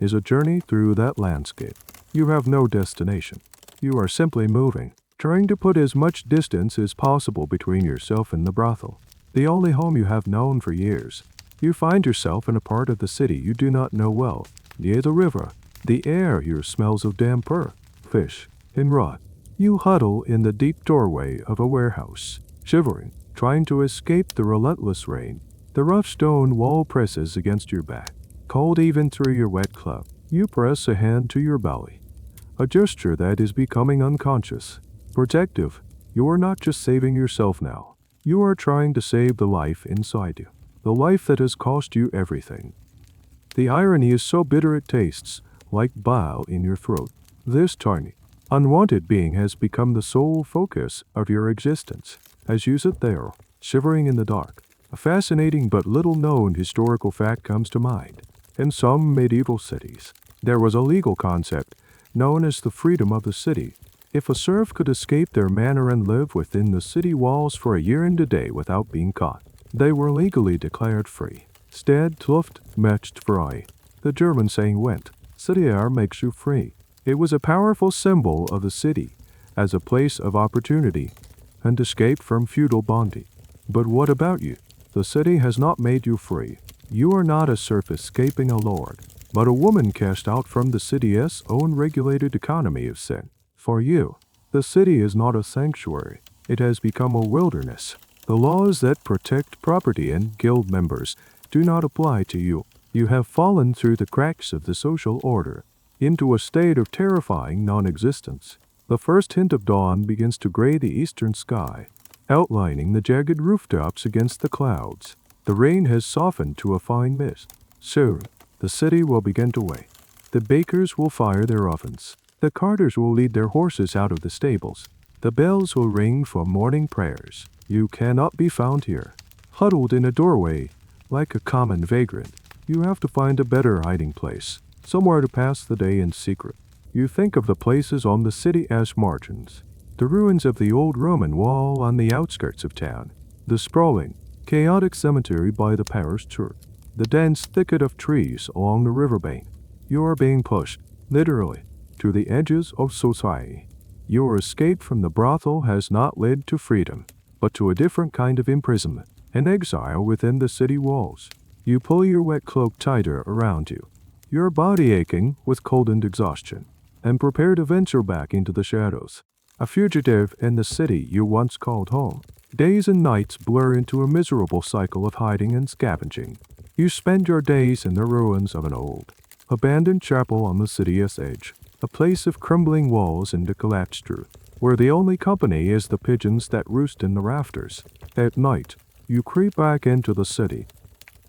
is a journey through that landscape. You have no destination. You are simply moving, trying to put as much distance as possible between yourself and the brothel, the only home you have known for years. You find yourself in a part of the city you do not know well, near the river. The air here smells of damp earth, fish, and rot. You huddle in the deep doorway of a warehouse, shivering, trying to escape the relentless rain. The rough stone wall presses against your back, cold even through your wet cloak. You press a hand to your belly, a gesture that is becoming unconscious, protective. You are not just saving yourself now. You are trying to save the life inside you, the life that has cost you everything. The irony is so bitter it tastes like bile in your throat. This tiny, unwanted being has become the sole focus of your existence. As you sit there, shivering in the dark, a fascinating but little-known historical fact comes to mind. In some medieval cities, there was a legal concept known as the freedom of the city. If a serf could escape their manor and live within the city walls for a year and a day without being caught, they were legally declared free. Stead Luft möchte frei. The German saying went, city air makes you free. It was a powerful symbol of the city as a place of opportunity and escape from feudal bondage. But what about you? The city has not made you free. You are not a serf escaping a lord, but a woman cast out from the city's own regulated economy of sin. For you, the city is not a sanctuary. It has become a wilderness. The laws that protect property and guild members do not apply to you. You have fallen through the cracks of the social order into a state of terrifying non-existence. The first hint of dawn begins to gray the eastern sky, outlining the jagged rooftops against the clouds. The rain has softened to a fine mist. Soon, the city will begin to wake. The bakers will fire their ovens. The carters will lead their horses out of the stables. The bells will ring for morning prayers. You cannot be found here, huddled in a doorway like a common vagrant. You have to find a better hiding place, somewhere to pass the day in secret. You think of the places on the city as margins. The ruins of the old Roman wall on the outskirts of town, the sprawling, chaotic cemetery by the parish church, the dense thicket of trees along the riverbank. You are being pushed, literally, to the edges of society. Your escape from the brothel has not led to freedom, but to a different kind of imprisonment, an exile within the city walls. You pull your wet cloak tighter around you, your body aching with cold and exhaustion, and prepare to venture back into the shadows. A fugitive in the city you once called home. Days and nights blur into a miserable cycle of hiding and scavenging. You spend your days in the ruins of an old, abandoned chapel on the city's edge, a place of crumbling walls and a collapsed roof, where the only company is the pigeons that roost in the rafters. At night, you creep back into the city,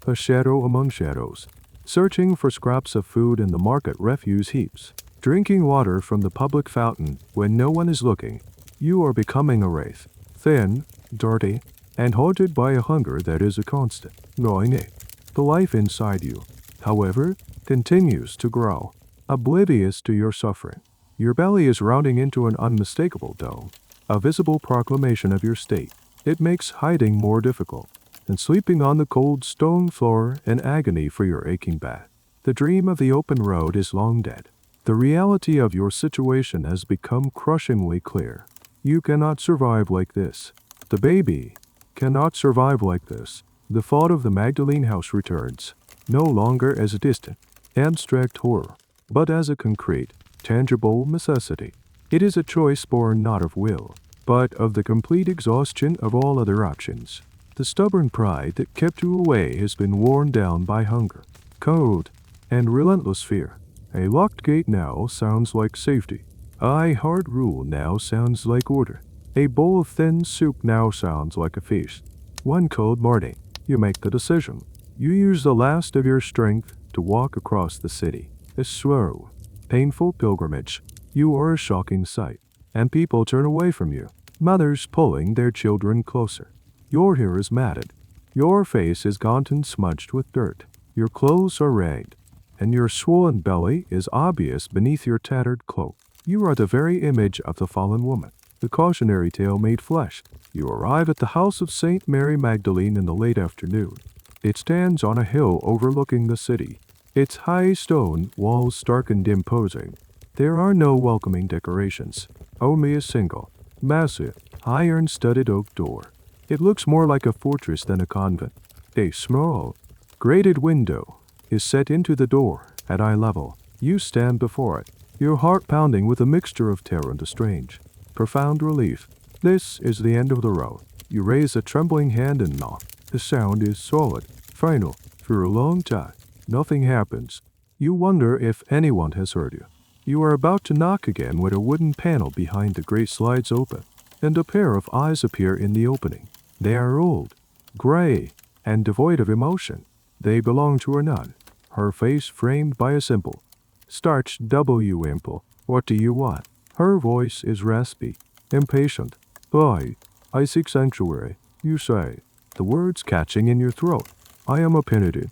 a shadow among shadows, searching for scraps of food in the market refuse heaps, drinking water from the public fountain when no one is looking. You are becoming a wraith, thin, dirty, and haunted by a hunger that is a constant, gnawing ache. The life inside you, however, continues to grow, oblivious to your suffering. Your belly is rounding into an unmistakable dome, a visible proclamation of your state. It makes hiding more difficult, and sleeping on the cold stone floor in agony for your aching back. The dream of the open road is long dead. The reality of your situation has become crushingly clear. You cannot survive like this. The baby cannot survive like this. The thought of the Magdalene house returns, no longer as a distant, abstract horror, but as a concrete, tangible necessity. It is a choice born not of will, but of the complete exhaustion of all other options. The stubborn pride that kept you away has been worn down by hunger, cold, and relentless fear. A locked gate now sounds like safety. A hard rule now sounds like order. A bowl of thin soup now sounds like a feast. One cold morning, you make the decision. You use the last of your strength to walk across the city. A slow, painful pilgrimage. You are a shocking sight, and people turn away from you, mothers pulling their children closer. Your hair is matted. Your face is gaunt and smudged with dirt. Your clothes are ragged, and your swollen belly is obvious beneath your tattered cloak. You are the very image of the fallen woman, the cautionary tale made flesh. You arrive at the house of St. Mary Magdalene in the late afternoon. It stands on a hill overlooking the city, its high stone walls stark and imposing. There are no welcoming decorations, only a single, massive, iron-studded oak door. It looks more like a fortress than a convent. A small, grated window is set into the door at eye level. You stand before it, your heart pounding with a mixture of terror and a strange, profound relief. This is the end of the road. You raise a trembling hand and knock. The sound is solid, final. For a long time, nothing happens. You wonder if anyone has heard you. You are about to knock again when a wooden panel behind the grate slides open, and a pair of eyes appear in the opening. They are old, gray, and devoid of emotion. They belong to a nun, her face framed by a simple, starched W wimple. What do you want? Her voice is raspy, impatient. I seek sanctuary, you say, the words catching in your throat. I am a penitent.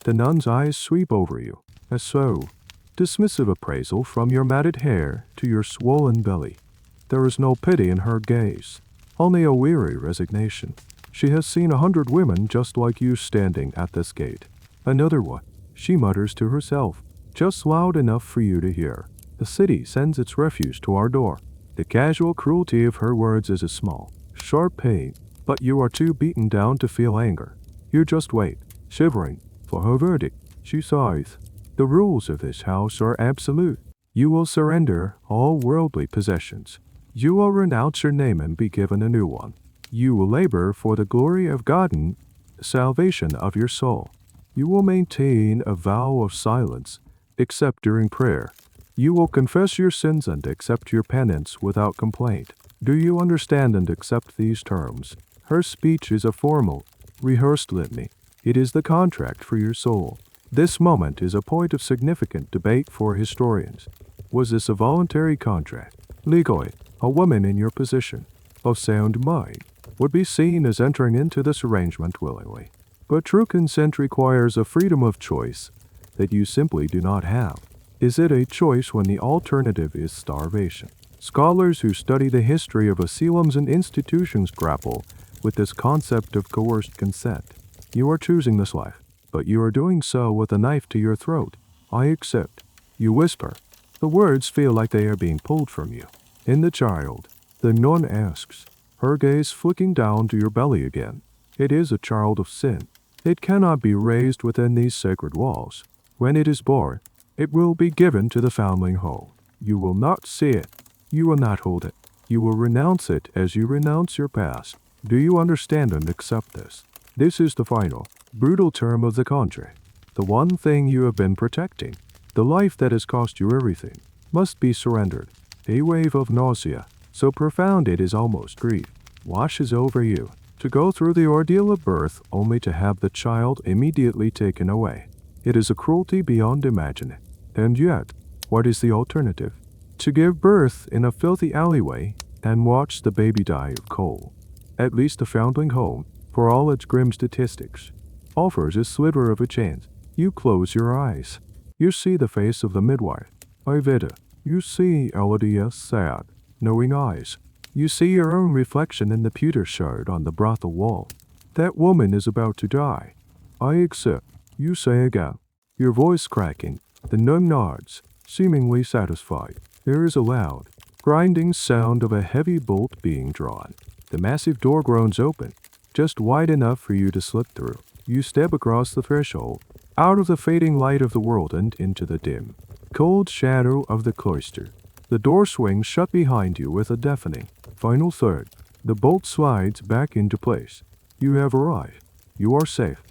The nun's eyes sweep over you, as so, dismissive appraisal from your matted hair to your swollen belly. There is no pity in her gaze, only a weary resignation. She has seen 100 women just like you standing at this gate. Another one, she mutters to herself, just loud enough for you to hear. The city sends its refuse to our door. The casual cruelty of her words is a small, sharp pain, but you are too beaten down to feel anger. You just wait, shivering, for her verdict. She sighs. The rules of this house are absolute. You will surrender all worldly possessions. You will renounce your name and be given a new one. You will labor for the glory of God and salvation of your soul. You will maintain a vow of silence, except during prayer. You will confess your sins and accept your penance without complaint. Do you understand and accept these terms? Her speech is a formal, rehearsed litany. It is the contract for your soul. This moment is a point of significant debate for historians. Was this a voluntary contract? Legally, a woman in your position, of sound mind, would be seen as entering into this arrangement willingly. But true consent requires a freedom of choice that you simply do not have. Is it a choice when the alternative is starvation? Scholars who study the history of asylums and institutions grapple with this concept of coerced consent. You are choosing this life, but you are doing so with a knife to your throat. I accept. You whisper. The words feel like they are being pulled from you. In the child, the nun asks, her gaze flicking down to your belly again. It is a child of sin. It cannot be raised within these sacred walls. When it is born, it will be given to the foundling home. You will not see it. You will not hold it. You will renounce it as you renounce your past. Do you understand and accept this? This is the final, brutal term of the contract. The one thing you have been protecting, the life that has cost you everything, must be surrendered. A wave of nausea, so profound it is almost grief, washes over you. To go through the ordeal of birth only to have the child immediately taken away. It is a cruelty beyond imagining. And yet, what is the alternative? To give birth in a filthy alleyway and watch the baby die of cold. At least the foundling home, for all its grim statistics, offers a sliver of a chance. You close your eyes. You see the face of the midwife. Iveta. You see Elodia's sad, knowing eyes. You see your own reflection in the pewter shard on the brothel wall. That woman is about to die. I accept. You say again, your voice cracking. The nun nods, seemingly satisfied. There is a loud, grinding sound of a heavy bolt being drawn. The massive door groans open, just wide enough for you to slip through. You step across the threshold, out of the fading light of the world and into the dim, cold shadow of the cloister. The door swings shut behind you with a deafening, final thud. The bolt slides back into place. You have arrived. You are safe.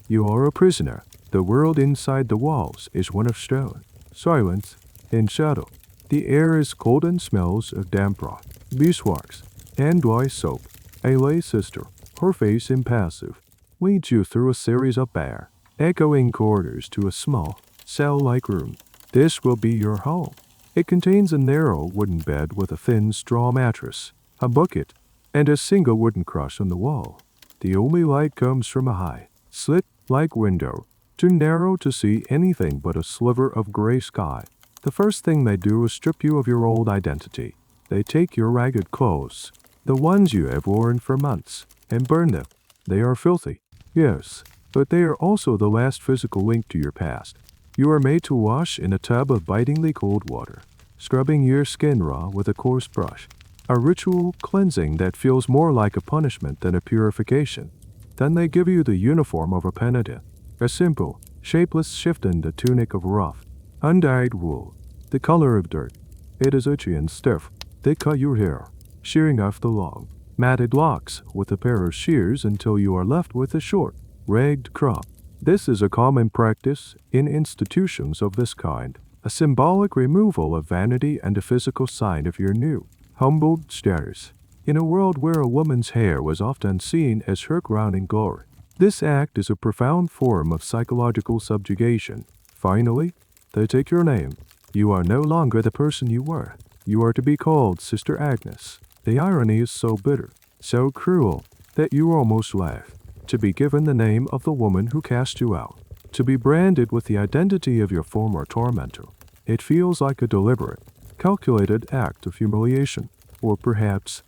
You are a prisoner. The world inside the walls is one of stone, silence, and shadow. The air is cold and smells of damp rot, beeswax, and dry soap. A lay sister, her face impassive, leads you through a series of bare, echoing corridors to a small, cell-like room. This will be your home. It contains a narrow wooden bed with a thin straw mattress, a bucket, and a single wooden cross on the wall. The only light comes from a high, slit-like window, too narrow to see anything but a sliver of gray sky. The first thing they do is strip you of your old identity. They take your ragged clothes, the ones you have worn for months, and burn them. They are filthy, yes, but they are also the last physical link to your past. You are made to wash in a tub of bitingly cold water, scrubbing your skin raw with a coarse brush. A ritual cleansing that feels more like a punishment than a purification. Then they give you the uniform of a penitent, a simple, shapeless shift in the tunic of rough, undyed wool, the color of dirt. It is itchy and stiff. They cut your hair, shearing off the long, matted locks with a pair of shears until you are left with a short, ragged crop. This is a common practice in institutions of this kind, a symbolic removal of vanity and a physical sign of your new, humbled status. In a world where a woman's hair was often seen as her crowning glory, this act is a profound form of psychological subjugation. Finally, they take your name. You are no longer the person you were. You are to be called Sister Agnes. The irony is so bitter, so cruel, that you almost laugh. To be given the name of the woman who cast you out, to be branded with the identity of your former tormentor. It feels like a deliberate, calculated act of humiliation, or perhaps,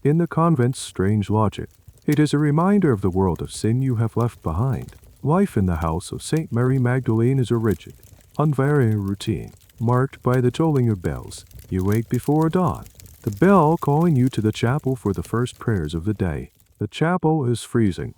in the convent's strange logic, it is a reminder of the world of sin you have left behind. Life in the house of St. Mary Magdalene is a rigid, unvarying routine, marked by the tolling of bells. You wake before dawn, the bell calling you to the chapel for the first prayers of the day. The chapel is freezing.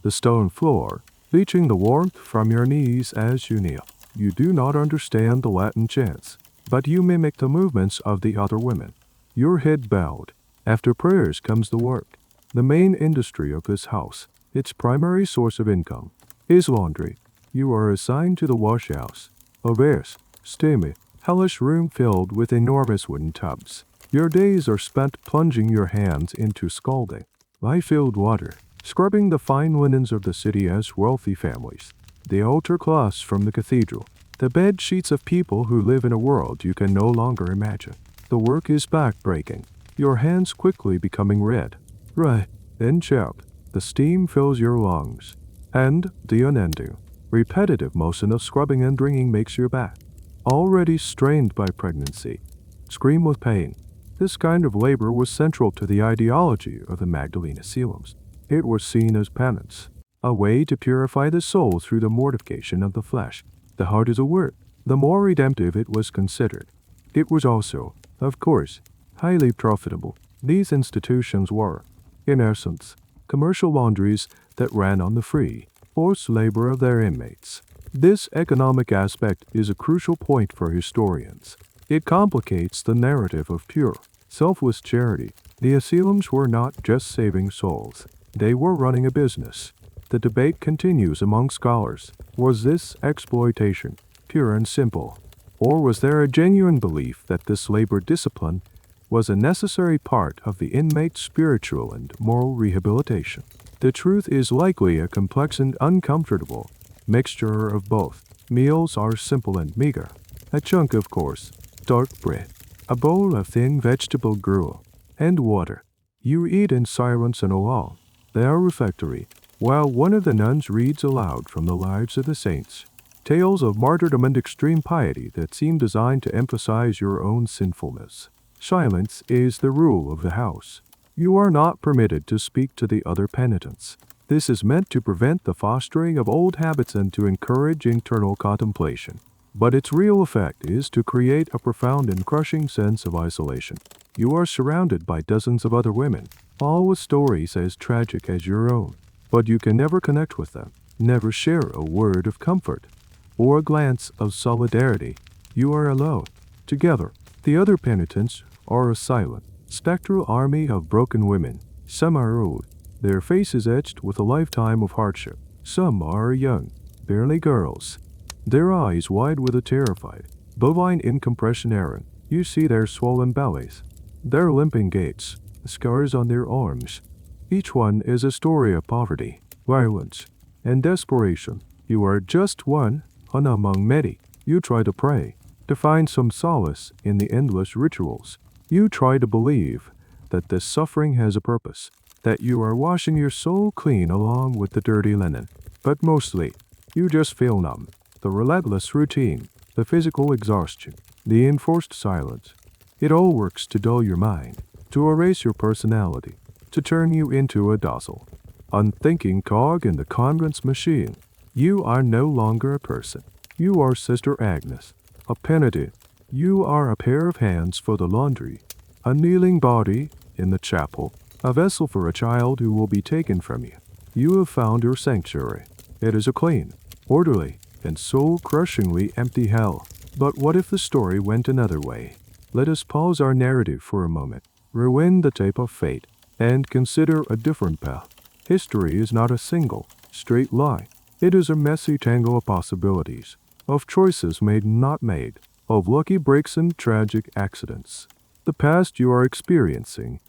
The stone floor, reaching the warmth from your knees as you kneel. You do not understand the Latin chants, but you mimic the movements of the other women. Your head bowed. After prayers comes the work. The main industry of this house, its primary source of income, is laundry. You are assigned to the wash house, a vast, steamy, hellish room filled with enormous wooden tubs. Your days are spent plunging your hands into scalding, lye-filled water, scrubbing the fine linens of the city as wealthy families, the altar cloths from the cathedral, the bed sheets of people who live in a world you can no longer imagine. The work is back-breaking, your hands quickly becoming red, then chapped. The steam fills your lungs, and the unending, repetitive motion of scrubbing and wringing makes your back, already strained by pregnancy, scream with pain. This kind of labor was central to the ideology of the Magdalene Asylums. It was seen as penance, a way to purify the soul through the mortification of the flesh. The harder the work, the more redemptive it was considered. It was also, of course, highly profitable. These institutions were, in essence, commercial laundries that ran on the free, forced labor of their inmates. This economic aspect is a crucial point for historians. It complicates the narrative of pure, selfless charity. The asylums were not just saving souls. They were running a business. The debate continues among scholars. Was this exploitation, pure and simple? Or was there a genuine belief that this labor discipline was a necessary part of the inmate's spiritual and moral rehabilitation? The truth is likely a complex and uncomfortable mixture of both. Meals are simple and meager. A chunk of coarse, dark bread, a bowl of thin vegetable gruel, and water. You eat in silence and alone. They are refectory, while one of the nuns reads aloud from the lives of the saints, tales of martyrdom and extreme piety that seem designed to emphasize your own sinfulness. Silence is the rule of the house. You are not permitted to speak to the other penitents. This is meant to prevent the fostering of old habits and to encourage internal contemplation. But its real effect is to create a profound and crushing sense of isolation. You are surrounded by dozens of other women, all with stories as tragic as your own. But you can never connect with them, never share a word of comfort, or a glance of solidarity. You are alone. Together, the other penitents are a silent, spectral army of broken women. Some are old, their faces etched with a lifetime of hardship. Some are young, barely girls, their eyes wide with a terrified, bovine incompression errand. You see their swollen bellies, their limping gaits, the scars on their arms. Each one is a story of poverty, violence, and desperation. You are just one among many. You try to pray, to find some solace in the endless rituals. You try to believe that this suffering has a purpose, that you are washing your soul clean along with the dirty linen. But mostly, you just feel numb. The relentless routine, the physical exhaustion, the enforced silence. It all works to dull your mind, to erase your personality, to turn you into a docile, unthinking cog in the convent's machine. You are no longer a person. You are Sister Agnes, a penitent. You are a pair of hands for the laundry, a kneeling body in the chapel, a vessel for a child who will be taken from you. You have found your sanctuary. It is a clean, orderly, and soul-crushingly empty hell. But what if the story went another way? Let us pause our narrative for a moment, rewind the tape of fate, and consider a different path. History is not a single, straight line. It is a messy tangle of possibilities, of choices made and not made, of lucky breaks and tragic accidents. The past you are experiencing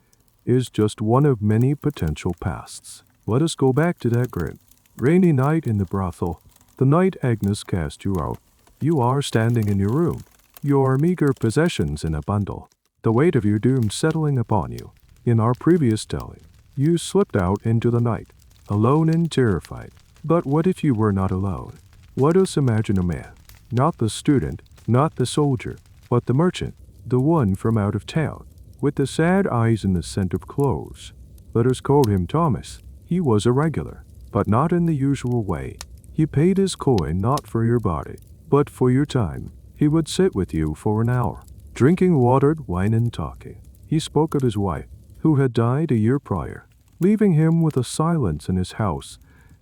is just one of many potential pasts. Let us go back to that grim, rainy night in the brothel, the night Agnes cast you out. You are standing in your room, your meager possessions in a bundle, the weight of your doom settling upon you. In our previous telling, you slipped out into the night, alone and terrified. But what if you were not alone? Let us imagine a man, not the student, not the soldier, but the merchant, the one from out of town, with the sad eyes and the scent of clothes. Let us call him Thomas. He was a regular, but not in the usual way. He paid his coin not for your body, but for your time. He would sit with you for an hour, drinking watered wine and talking. He spoke of his wife, who had died a year prior, leaving him with a silence in his house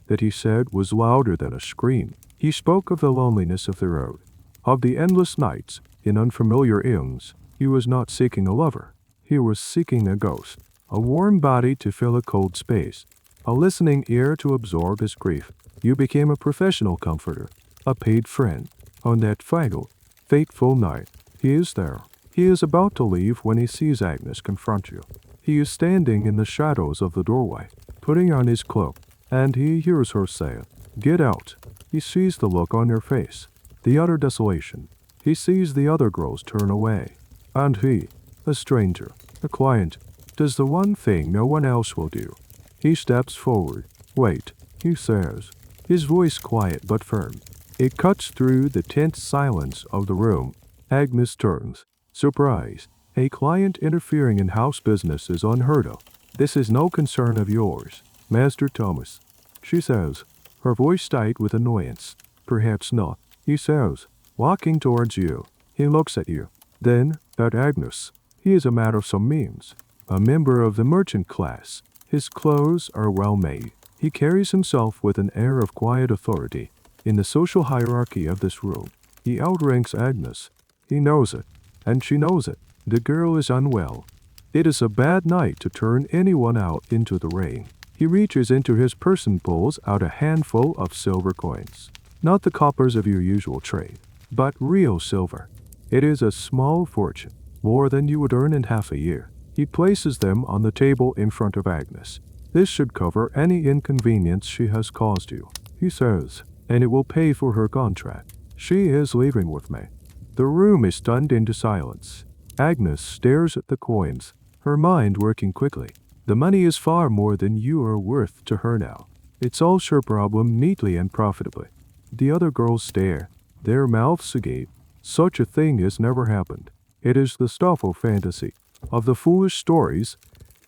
that he said was louder than a scream. He spoke of the loneliness of the road, of the endless nights in unfamiliar inns. He was not seeking a lover. He was seeking a ghost, a warm body to fill a cold space, a listening ear to absorb his grief. You became a professional comforter, a paid friend. On that fateful night, he is there. He is about to leave when he sees Agnes confront you. He is standing in the shadows of the doorway, putting on his cloak, and he hears her say, "Get out." He sees the look on your face, the utter desolation. He sees the other girls turn away. And he, a stranger, a client, does the one thing no one else will do. He steps forward. "Wait," he says, his voice quiet but firm. It cuts through the tense silence of the room. Agnes turns, surprised. A client interfering in house business is unheard of. "This is no concern of yours, Master Thomas," she says, her voice tight with annoyance. "Perhaps not," he says, walking towards you. He looks at you, then at Agnes. He is a man of some means, a member of the merchant class. His clothes are well made. He carries himself with an air of quiet authority. In the social hierarchy of this room, he outranks Agnes. He knows it, and she knows it. The girl is unwell. It is a bad night to turn anyone out into the rain. He reaches into his purse and pulls out a handful of silver coins. Not the coppers of your usual trade, but real silver. It is a small fortune, more than you would earn in half a year. He places them on the table in front of Agnes. "This should cover any inconvenience she has caused you," he says, "and it will pay for her contract. She is leaving with me." The room is stunned into silence. Agnes stares at the coins, her mind working quickly. The money is far more than you are worth to her now. It solves her problem neatly and profitably. The other girls stare, their mouths agape. Such a thing has never happened. It is the stuff of fantasy, of the foolish stories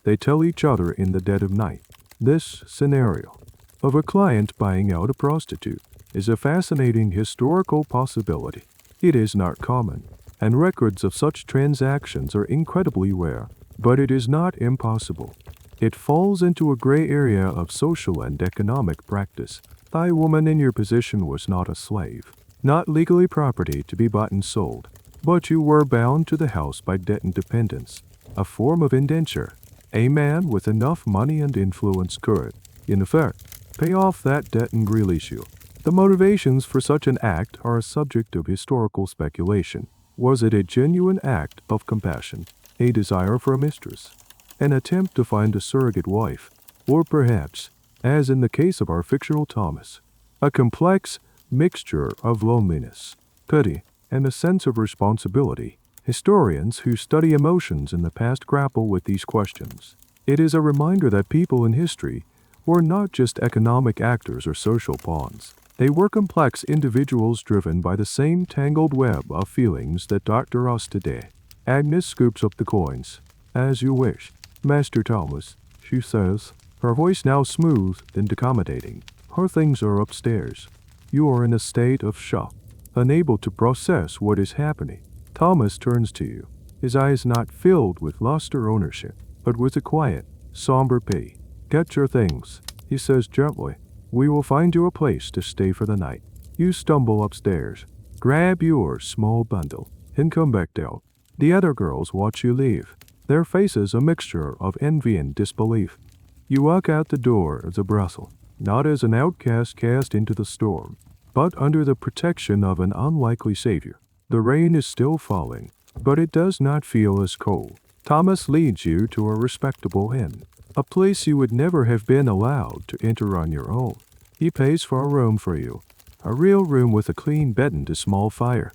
they tell each other in the dead of night. This scenario of a client buying out a prostitute is a fascinating historical possibility. It is not common, and records of such transactions are incredibly rare, but it is not impossible. It falls into a gray area of social and economic practice. Thy woman in your position was not a slave, not legally property to be bought and sold, but you were bound to the house by debt and dependence, a form of indenture. A man with enough money and influence could, in effect, pay off that debt and release you. The motivations for such an act are a subject of historical speculation. Was it a genuine act of compassion, a desire for a mistress, an attempt to find a surrogate wife, or perhaps, as in the case of our fictional Thomas, a complex mixture of loneliness, pity, and a sense of responsibility? Historians who study emotions in the past grapple with these questions. It is a reminder that people in history were not just economic actors or social pawns. They were complex individuals driven by the same tangled web of feelings that doctor us today. Agnes scoops up the coins. As you wish, Master Thomas, she says, her voice now smooth and accommodating. Her things are upstairs. You are in a state of shock, unable to process what is happening. Thomas turns to you, his eyes not filled with lust or ownership, but with a quiet, somber pity. Get your things, he says gently. We will find you a place to stay for the night. You stumble upstairs, grab your small bundle, and come back down. The other girls watch you leave, their faces a mixture of envy and disbelief. You walk out the door of the brothel, not as an outcast cast into the storm, but under the protection of an unlikely savior. The rain is still falling, but it does not feel as cold. Thomas leads you to a respectable inn, a place you would never have been allowed to enter on your own. He pays for a room for you, a real room with a clean bed and a small fire.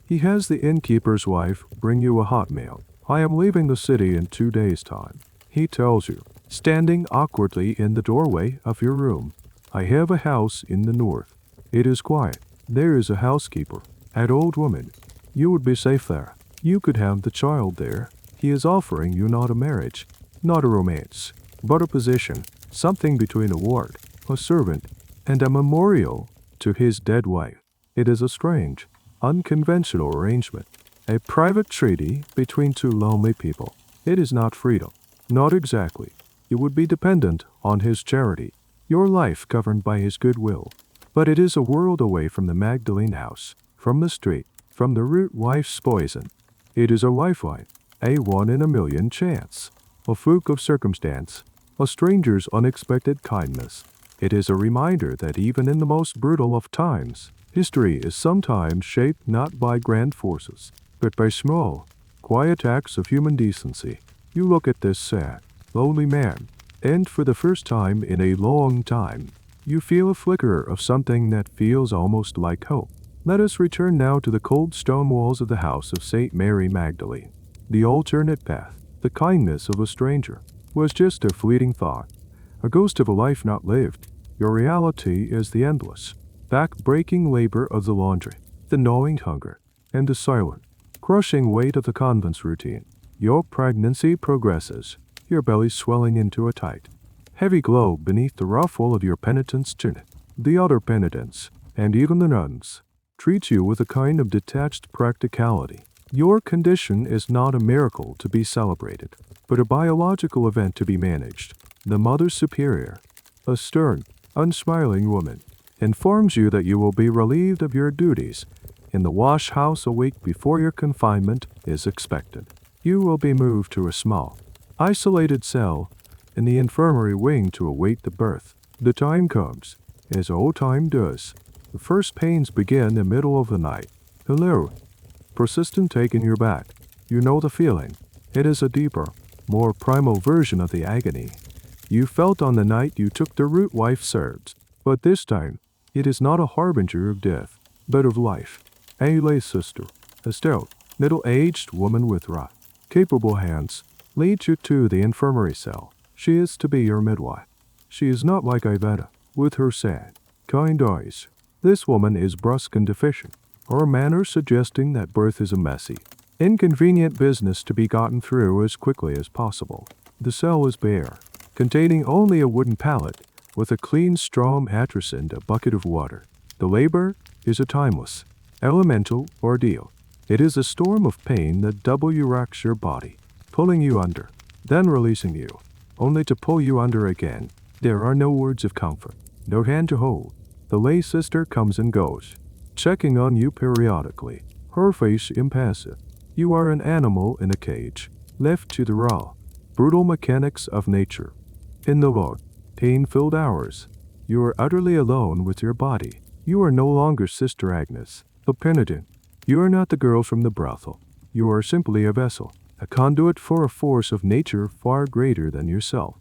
He has the innkeeper's wife bring you a hot meal. I am leaving the city in 2 days' time, he tells you, standing awkwardly in the doorway of your room. I have a house in the north. It is quiet. There is a housekeeper, an old woman. You would be safe there. You could have the child there. He is offering you not a marriage, not a romance, but a position, something between a ward, a servant, and a memorial to his dead wife. It is a strange, unconventional arrangement, a private treaty between two lonely people. It is not freedom, not exactly. You would be dependent on his charity, your life governed by his goodwill. But it is a world away from the Magdalene house, from the street, from the root wife's poison. It is a lifeline, a 1 in a million chance, a fluke of circumstance, a stranger's unexpected kindness. It is a reminder that even in the most brutal of times, history is sometimes shaped not by grand forces, but by small, quiet acts of human decency. You look at this sad, lonely man, and for the first time in a long time, you feel a flicker of something that feels almost like hope. Let us return now to the cold stone walls of the house of St. Mary Magdalene. The alternate path, the kindness of a stranger, was just a fleeting thought, a ghost of a life not lived. Your reality is the endless, back-breaking labor of the laundry, the gnawing hunger, and the silent, crushing weight of the convent's routine. Your pregnancy progresses, your belly swelling into a tight, heavy globe beneath the ruffle of your penitent's tunic. The other penitents, and even the nuns, treat you with a kind of detached practicality. Your condition is not a miracle to be celebrated, but a biological event to be managed. The Mother Superior, a stern, unsmiling woman, informs you that you will be relieved of your duties in the wash house a week before your confinement is expected. You will be moved to a small, isolated cell in the infirmary wing to await the birth. The time comes, as old time does. The first pains begin in the middle of the night. Hello. Persistent take in your back. You know the feeling. It is a deeper, more primal version of the agony you felt on the night you took the root wife's herbs. But this time, it is not a harbinger of death, but of life. A lay sister, a stout, middle-aged woman with rough, capable hands, leads you to the infirmary cell. She is to be your midwife. She is not like Iveta, with her sad, kind eyes. This woman is brusque and deficient, her manner suggesting that birth is a messy, inconvenient business to be gotten through as quickly as possible. The cell is bare, containing only a wooden pallet with a clean straw mattress and a bucket of water. The labor is a timeless, elemental ordeal. It is a storm of pain that racks your body, pulling you under, then releasing you, only to pull you under again. There are no words of comfort, no hand to hold. The lay sister comes and goes, checking on you periodically, her face impassive. You are an animal in a cage, left to the raw, brutal mechanics of nature. In the long, pain-filled hours, you are utterly alone with your body. You are no longer Sister Agnes, a penitent. You are not the girl from the brothel. You are simply a vessel, a conduit for a force of nature far greater than yourself.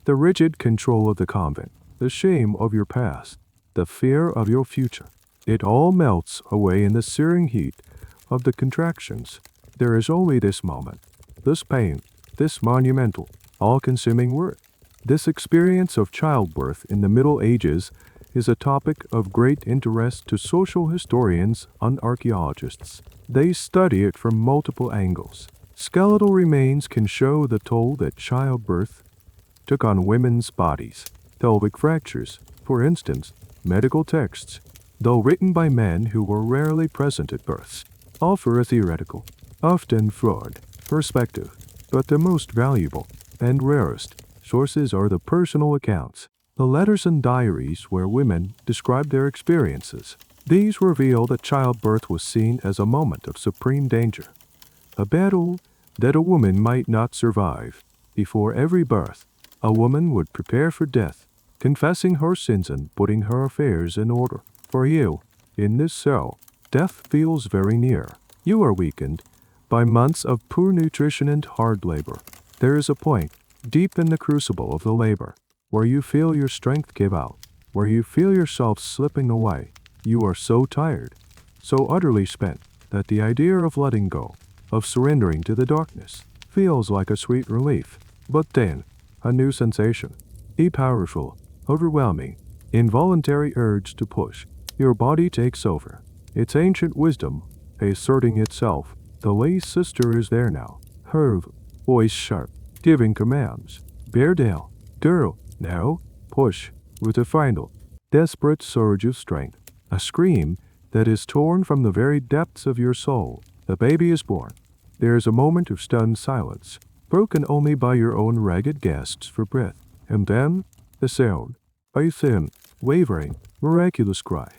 The rigid control of the convent, the shame of your past, the fear of your future, it all melts away in the searing heat of the contractions. There is only this moment, this pain, this monumental, all-consuming work. This experience of childbirth in the Middle Ages is a topic of great interest to social historians and archaeologists. They study it from multiple angles. Skeletal remains can show the toll that childbirth took on women's bodies. Pelvic fractures, for instance, medical texts, though written by men who were rarely present at births, offer a theoretical, often flawed, perspective, but the most valuable and rarest sources are the personal accounts, the letters and diaries where women describe their experiences. These reveal that childbirth was seen as a moment of supreme danger, a battle that a woman might not survive. Before every birth, a woman would prepare for death, confessing her sins and putting her affairs in order. For you, in this cell, death feels very near. You are weakened by months of poor nutrition and hard labor. There is a point, deep in the crucible of the labor, where you feel your strength give out, where you feel yourself slipping away. You are so tired, so utterly spent, that the idea of letting go, of surrendering to the darkness, feels like a sweet relief. But then, a new sensation, a powerful, overwhelming, involuntary urge to push. Your body takes over, its ancient wisdom asserting itself. The lay sister is there now, her voice sharp, giving commands. Bear down, girl, now, push, with a final, desperate surge of strength. A scream that is torn from the very depths of your soul. The baby is born. There is a moment of stunned silence, broken only by your own ragged gasps for breath. And then, the sound, a thin, wavering, miraculous cry.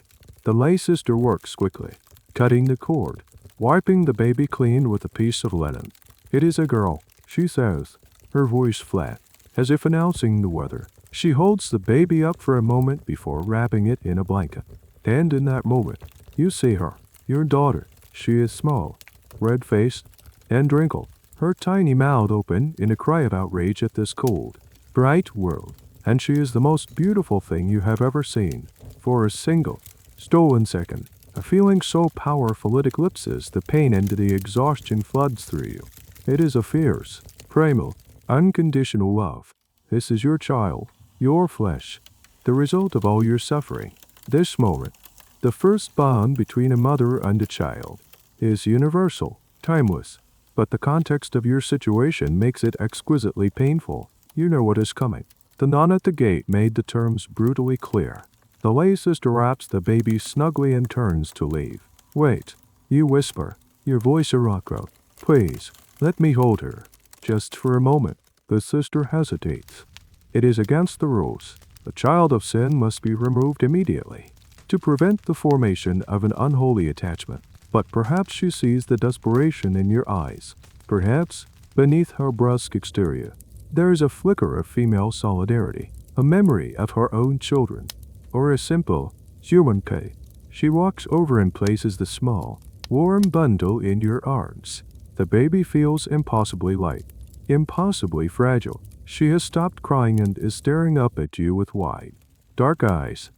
The lay sister works quickly, cutting the cord, wiping the baby clean with a piece of linen. It is a girl, she says, her voice flat, as if announcing the weather. She holds the baby up for a moment before wrapping it in a blanket. And in that moment, you see her, your daughter. She is small, red-faced, and wrinkled, her tiny mouth open in a cry of outrage at this cold, bright world. And she is the most beautiful thing you have ever seen. For a single, stolen second, a feeling so powerful it eclipses the pain and the exhaustion floods through you. It is a fierce, primal, unconditional love. This is your child, your flesh, the result of all your suffering. This moment, the first bond between a mother and a child, is universal, timeless, but the context of your situation makes it exquisitely painful. You know what is coming. The nun at the gate made the terms brutally clear. The lay sister wraps the baby snugly and turns to leave. Wait, you whisper, your voice a rock out. Please, let me hold her. Just for a moment. The sister hesitates. It is against the rules. The child of sin must be removed immediately to prevent the formation of an unholy attachment. But perhaps she sees the desperation in your eyes. Perhaps, beneath her brusque exterior, there is a flicker of female solidarity, a memory of her own children, or a simple, human play. She walks over and places the small, warm bundle in your arms. The baby feels impossibly light, impossibly fragile. She has stopped crying and is staring up at you with wide, dark eyes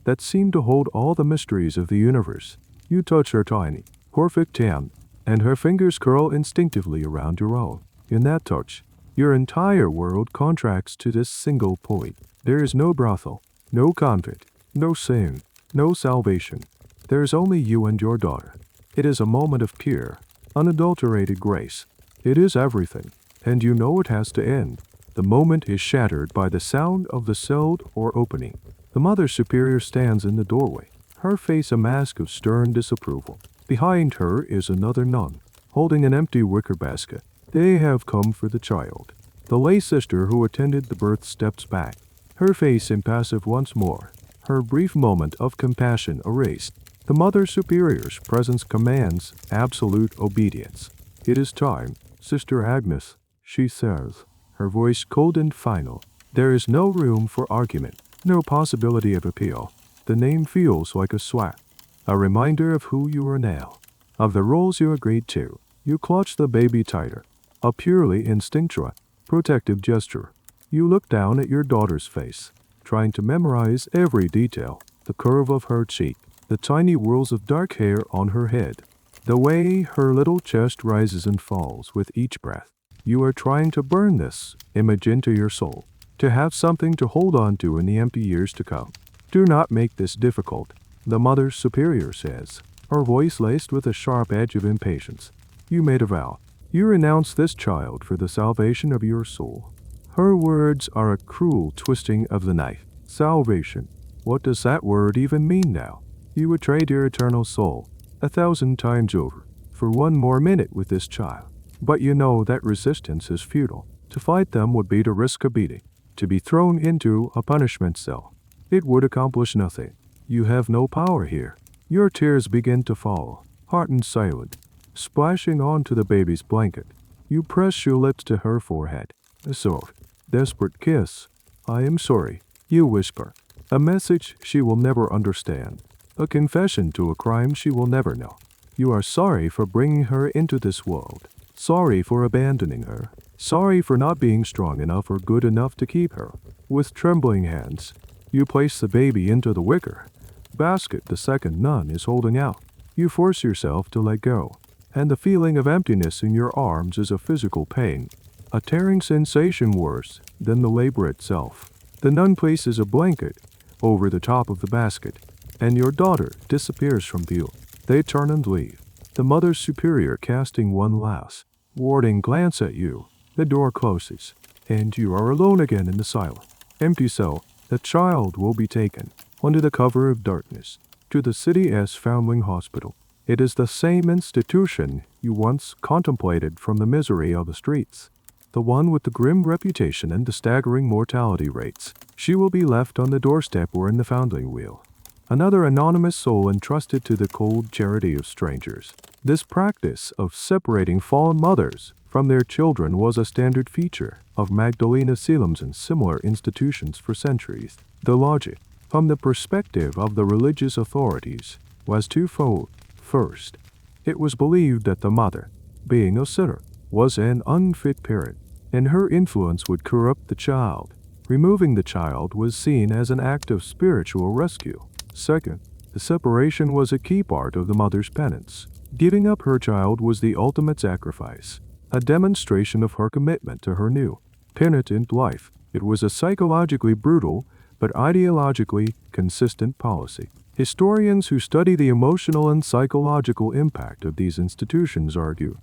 that seem to hold all the mysteries of the universe. You touch her tiny, perfect hand, and her fingers curl instinctively around your own. In that touch, your entire world contracts to this single point. There is no brothel, No convent, no sin, no salvation. There is only you and your daughter. It is a moment of pure, unadulterated grace. It is everything, and you know it has to end. The moment is shattered by the sound of the cell door opening. The Mother Superior stands in the doorway, her face a mask of stern disapproval. Behind her is another nun, holding an empty wicker basket. They have come for the child. The lay sister who attended the birth steps back, her face impassive once more, her brief moment of compassion erased. The Mother Superior's presence commands absolute obedience. It is time, Sister Agnes, she says, her voice cold and final. There is no room for argument, no possibility of appeal. The name feels like a swap, a reminder of who you are now, of the roles you agreed to. You clutch the baby tighter, a purely instinctual, protective gesture. You look down at your daughter's face, trying to memorize every detail, the curve of her cheek, the tiny whirls of dark hair on her head, the way her little chest rises and falls with each breath. You are trying to burn this image into your soul, to have something to hold on to in the empty years to come. Do not make this difficult, the Mother Superior says, her voice laced with a sharp edge of impatience. You made a vow. You renounce this child for the salvation of your soul. Her words are a cruel twisting of the knife. Salvation. What does that word even mean now? You betrayed your eternal soul 1,000 times over for one more minute with this child. But you know that resistance is futile. To fight them would be to risk a beating, to be thrown into a punishment cell. It would accomplish nothing. You have no power here. Your tears begin to fall, hard and silent, splashing onto the baby's blanket. You press your lips to her forehead. A soft, desperate kiss. I am sorry, you whisper. A message she will never understand. A confession to a crime she will never know. You are sorry for bringing her into this world. Sorry for abandoning her. Sorry for not being strong enough or good enough to keep her. With trembling hands, you place the baby into the wicker basket the second nun is holding out. You force yourself to let go, and the feeling of emptiness in your arms is a physical pain, a tearing sensation worse than the labor itself. The nun places a blanket over the top of the basket, and your daughter disappears from view. They turn and leave, the Mother Superior casting one last, warning glance at you. The door closes, and you are alone again in the silent, empty cell. The child will be taken, under the cover of darkness, to the city's foundling hospital. It is the same institution you once contemplated from the misery of the streets, the one with the grim reputation and the staggering mortality rates. She will be left on the doorstep or in the foundling wheel, another anonymous soul entrusted to the cold charity of strangers. This practice of separating fallen mothers from their children was a standard feature of Magdalena asylums and similar institutions for centuries. The logic, from the perspective of the religious authorities, was twofold. First, it was believed that the mother, being a sinner, was an unfit parent, and her influence would corrupt the child. Removing the child was seen as an act of spiritual rescue. Second, the separation was a key part of the mother's penance. Giving up her child was the ultimate sacrifice, a demonstration of her commitment to her new, penitent life. It was a psychologically brutal but ideologically consistent policy. Historians who study the emotional and psychological impact of these institutions argue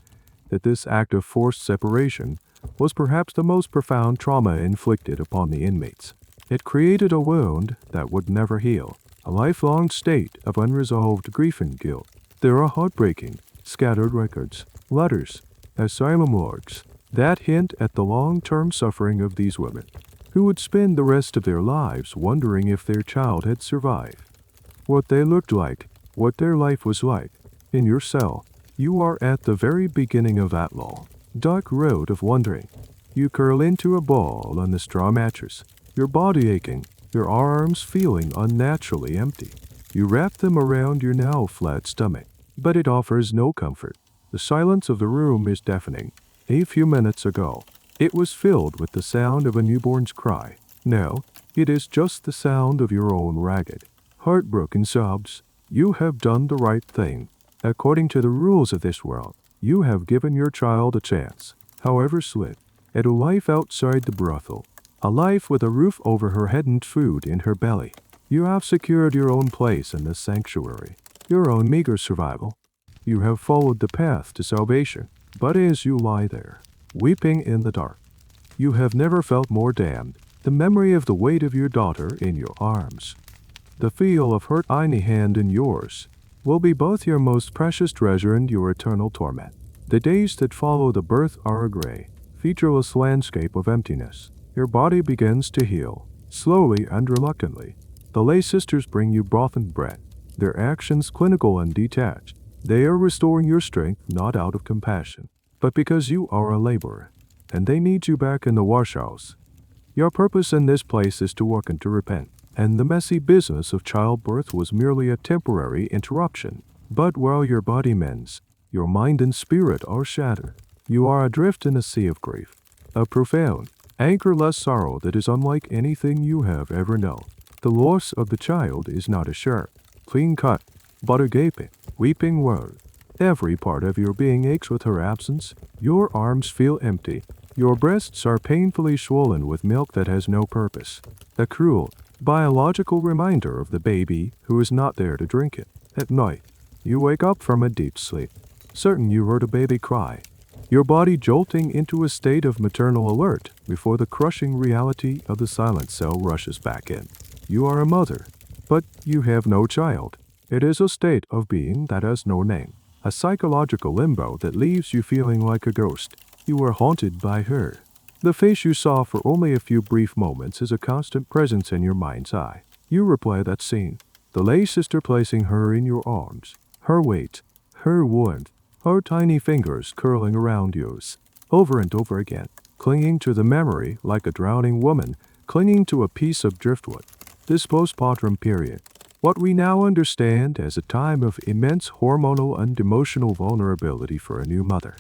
that this act of forced separation was perhaps the most profound trauma inflicted upon the inmates. It created a wound that would never heal, a lifelong state of unresolved grief and guilt. There are heartbreaking, scattered records, letters, asylum logs that hint at the long-term suffering of these women, who would spend the rest of their lives wondering if their child had survived, what they looked like, what their life was like. In your cell, you are at the very beginning of that long, dark road of wondering. You curl into a ball on the straw mattress, your body aching, your arms feeling unnaturally empty. You wrap them around your now flat stomach, but it offers no comfort. The silence of the room is deafening. A few minutes ago, it was filled with the sound of a newborn's cry. Now, it is just the sound of your own ragged, heartbroken sobs. You have done the right thing. According to the rules of this world, you have given your child a chance, however slim, at a life outside the brothel. a life with a roof over her head and food in her belly. You have secured your own place in this sanctuary, your own meager survival. You have followed the path to salvation, but as you lie there, weeping in the dark, you have never felt more damned. The memory of the weight of your daughter in your arms, the feel of her tiny hand in yours, will be both your most precious treasure and your eternal torment. The days that follow the birth are a gray, featureless landscape of emptiness. Your body begins to heal, slowly and reluctantly. The lay sisters bring you broth and bread, their actions clinical and detached. They are restoring your strength not out of compassion, but because you are a laborer, and they need you back in the washhouse. Your purpose in this place is to work and to repent, and the messy business of childbirth was merely a temporary interruption. But while your body mends, your mind and spirit are shattered. You are adrift in a sea of grief, a profound, anchorless sorrow that is unlike anything you have ever known. The loss of the child is not a sharp, clean-cut, but a gaping, weeping wound. Every part of your being aches with her absence. Your arms feel empty. Your breasts are painfully swollen with milk that has no purpose. A cruel, biological reminder of the baby who is not there to drink it. At night, you wake up from a deep sleep, certain you heard a baby cry, your body jolting into a state of maternal alert before the crushing reality of the silent cell rushes back in. You are a mother, but you have no child. It is a state of being that has no name, a psychological limbo that leaves you feeling like a ghost. You are haunted by her. The face you saw for only a few brief moments is a constant presence in your mind's eye. You replay that scene, the lay sister placing her in your arms, her weight, her warmth, her tiny fingers curling around yours, over and over again, clinging to the memory like a drowning woman clinging to a piece of driftwood. This postpartum period, what we now understand as a time of immense hormonal and emotional vulnerability for a new mother,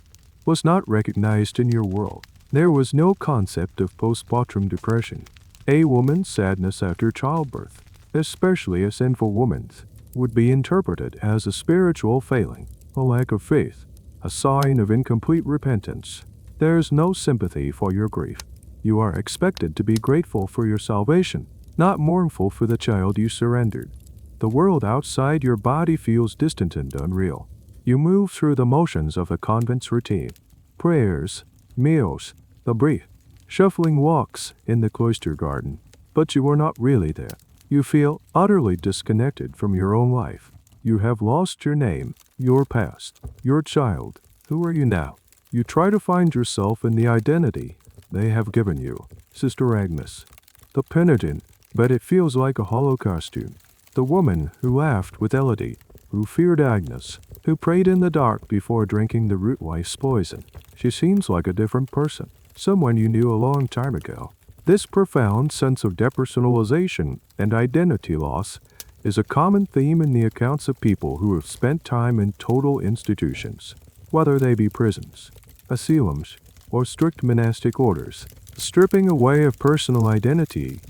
was not recognized in your world. There was no concept of postpartum depression, a woman's sadness after childbirth, especially a sinful woman's, would be interpreted as a spiritual failing, a lack of faith, a sign of incomplete repentance. There is no sympathy for your grief. You are expected to be grateful for your salvation, not mournful for the child you surrendered. The world outside your body feels distant and unreal. You move through the motions of a convent's routine, prayers, meals, the brief, shuffling walks in the cloister garden, but you are not really there. You feel utterly disconnected from your own life. You have lost your name, your past, your child. Who are you now? You try to find yourself in the identity they have given you. Sister Agnes, the penitent, but it feels like a hollow costume. The woman who laughed with Elodie, who feared Agnes, who prayed in the dark before drinking the root wife's poison. She seems like a different person, someone you knew a long time ago. This profound sense of depersonalization and identity loss is a common theme in the accounts of people who have spent time in total institutions, whether they be prisons, asylums, or strict monastic orders. Stripping away of personal identity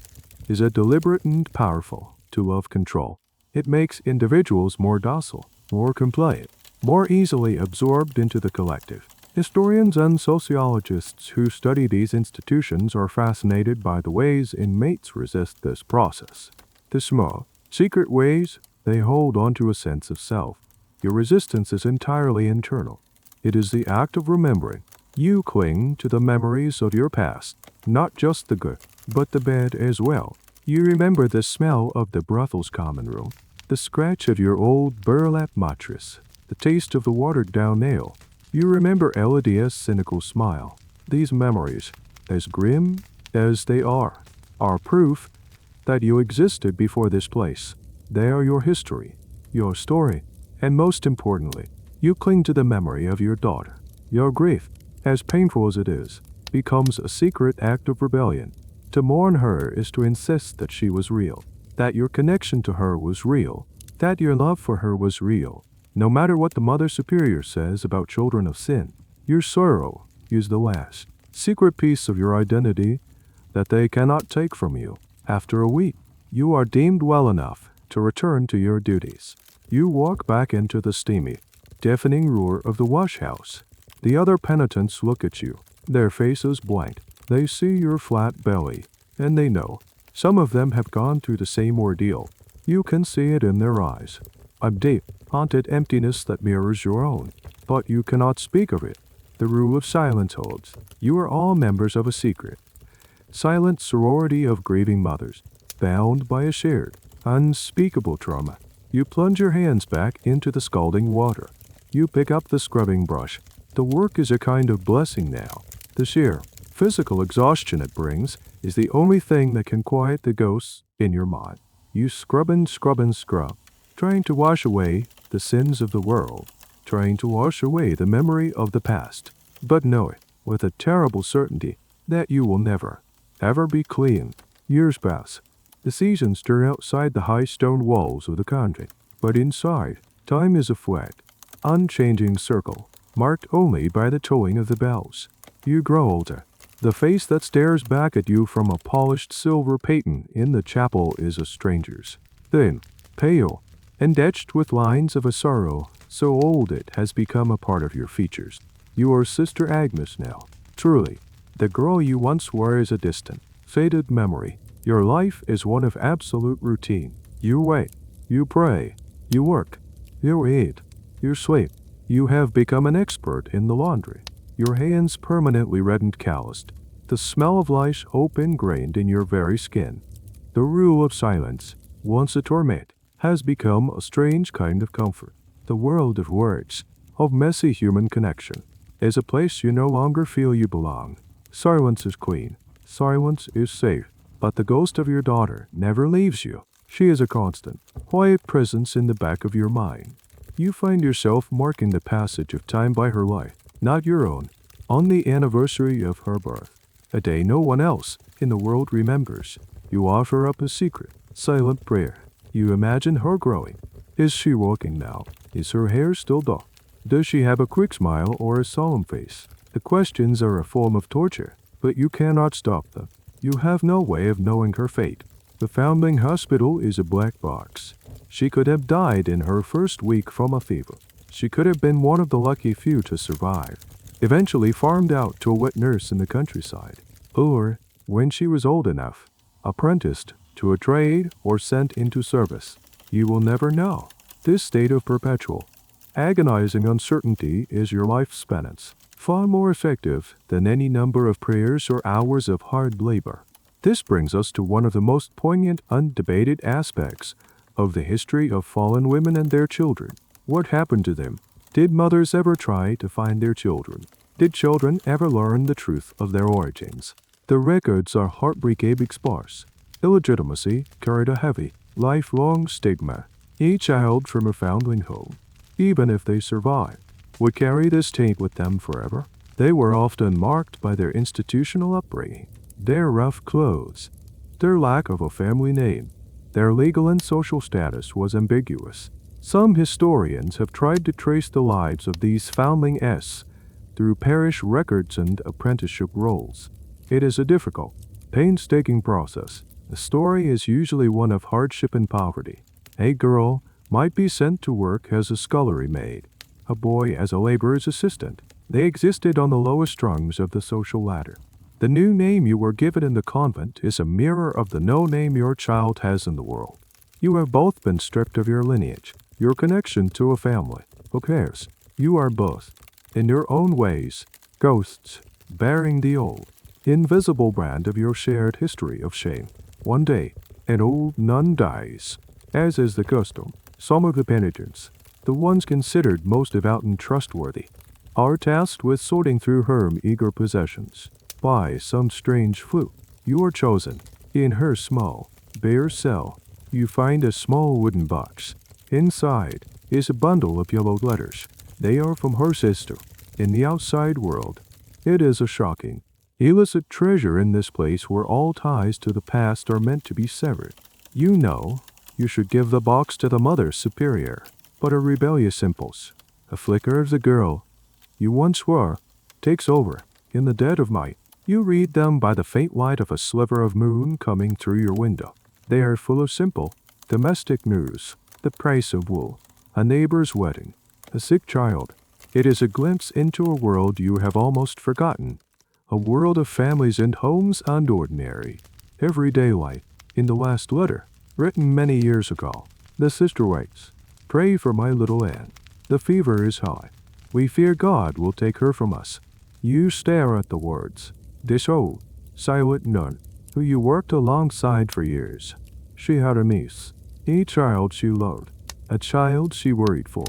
is a deliberate and powerful tool of control. It makes individuals more docile, more compliant, more easily absorbed into the collective. Historians and sociologists who study these institutions are fascinated by the ways inmates resist this process. The small, secret ways they hold onto a sense of self. Your resistance is entirely internal. It is the act of remembering. You cling to the memories of your past, not just the good, but the bad as well. You remember the smell of the brothel's common room, the scratch of your old burlap mattress, the taste of the watered-down nail. You remember Elodia's cynical smile. These memories, as grim as they are proof that you existed before this place. They are your history, your story, and most importantly, you cling to the memory of your daughter. Your grief, as painful as it is, becomes a secret act of rebellion. To mourn her is to insist that she was real, that your connection to her was real, that your love for her was real. No matter what the Mother Superior says about children of sin, your sorrow is the last, secret piece of your identity that they cannot take from you. After a week, you are deemed well enough to return to your duties. You walk back into the steamy, deafening roar of the washhouse. The other penitents look at you, their faces blank. They see your flat belly, and they know. Some of them have gone through the same ordeal. You can see it in their eyes. A deep, haunted emptiness that mirrors your own. But you cannot speak of it. The rule of silence holds. You are all members of a secret, silent sorority of grieving mothers, bound by a shared, unspeakable trauma. You plunge your hands back into the scalding water. You pick up the scrubbing brush. The work is a kind of blessing now. The sheer, physical exhaustion it brings is the only thing that can quiet the ghosts in your mind. You scrub and scrub and scrub, trying to wash away the sins of the world, trying to wash away the memory of the past, but know it with a terrible certainty that you will never, ever be clean. Years pass. The seasons turn outside the high stone walls of the country, but inside, time is a flat, unchanging circle, marked only by the tolling of the bells. You grow older. The face that stares back at you from a polished silver paten in the chapel is a stranger's. Thin, pale, and etched with lines of a sorrow so old it has become a part of your features. You are Sister Agnes now. Truly, the girl you once were is a distant, faded memory. Your life is one of absolute routine. You wait, you pray, you work, you eat, you sleep. You have become an expert in the laundry. Your hands permanently red and calloused. The smell of lice hope ingrained in your very skin. The rule of silence, once a torment, has become a strange kind of comfort. The world of words, of messy human connection, is a place you no longer feel you belong. Silence is queen. Silence is safe. But the ghost of your daughter never leaves you. She is a constant, quiet presence in the back of your mind. You find yourself marking the passage of time by her life, not your own, on the anniversary of her birth, a day no one else in the world remembers. You offer up a secret, silent prayer. You imagine her growing. Is she walking now? Is her hair still dark? Does she have a quick smile or a solemn face? The questions are a form of torture, but you cannot stop them. You have no way of knowing her fate. The Foundling Hospital is a black box. She could have died in her first week from a fever. She could have been one of the lucky few to survive, eventually farmed out to a wet nurse in the countryside, or, when she was old enough, apprenticed to a trade or sent into service. You will never know. This state of perpetual, agonizing uncertainty is your life's penance, far more effective than any number of prayers or hours of hard labor. This brings us to one of the most poignant, undebated aspects of the history of fallen women and their children. What happened to them? Did mothers ever try to find their children? Did children ever learn the truth of their origins? The records are heartbreakingly sparse. Illegitimacy carried a heavy, lifelong stigma. Each child from a foundling home, even if they survived, would carry this taint with them forever. They were often marked by their institutional upbringing, their rough clothes, their lack of a family name. Their legal and social status was ambiguous. Some historians have tried to trace the lives of these foundlings through parish records and apprenticeship rolls. It is a difficult, painstaking process. The story is usually one of hardship and poverty. A girl might be sent to work as a scullery maid, a boy as a laborer's assistant. They existed on the lowest rungs of the social ladder. The new name you were given in the convent is a mirror of the no name your child has in the world. You have both been stripped of your lineage, your connection to a family. Who cares? You are both, in your own ways, ghosts, bearing the old, invisible brand of your shared history of shame. One day, an old nun dies, as is the custom. Some of the penitents, the ones considered most devout and trustworthy, are tasked with sorting through her meager possessions. By some strange fluke, you are chosen. In her small, bare cell, you find a small wooden box. Inside is a bundle of yellowed letters. They are from her sister. In the outside world, it is a shocking, illicit treasure in this place where all ties to the past are meant to be severed. You know you should give the box to the Mother Superior, but a rebellious impulse, a flicker of the girl you once were, takes over. In the dead of night, you read them by the faint light of a sliver of moon coming through your window. They are full of simple, domestic news, the price of wool, a neighbor's wedding, a sick child. It is a glimpse into a world you have almost forgotten, a world of families and homes unordinary. everyday life. In the last letter, written many years ago, the sister writes, "Pray for my little Anne. The fever is high. We fear God will take her from us." You stare at the words. This old, silent nun, who you worked alongside for years. She had a niece, a child she loved, a child she worried for.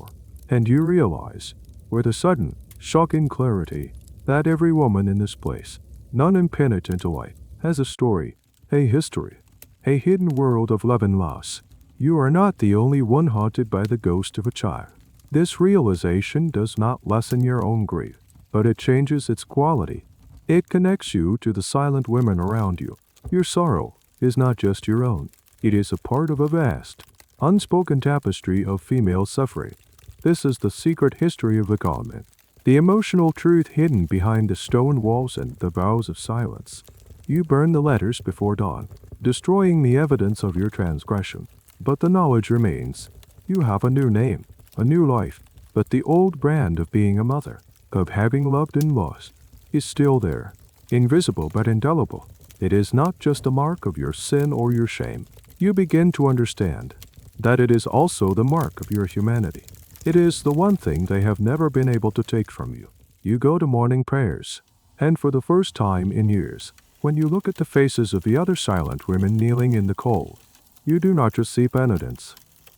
And you realize, with a sudden, shocking clarity, that every woman in this place, none impenitent alike, has a story, a history, a hidden world of love and loss. You are not the only one haunted by the ghost of a child. This realization does not lessen your own grief, but it changes its quality. It connects you to the silent women around you. Your sorrow is not just your own. It is a part of a vast, unspoken tapestry of female suffering. This is the secret history of the convent, the emotional truth hidden behind the stone walls and the vows of silence. You burn the letters before dawn, destroying the evidence of your transgression. But the knowledge remains. You have a new name, a new life, but the old brand of being a mother, of having loved and lost, is still there, invisible but indelible. It is not just a mark of your sin or your shame. You begin to understand that it is also the mark of your humanity. It is the one thing they have never been able to take from you. You go to morning prayers, and for the first time in years, when you look at the faces of the other silent women kneeling in the cold, you do not just see penitents.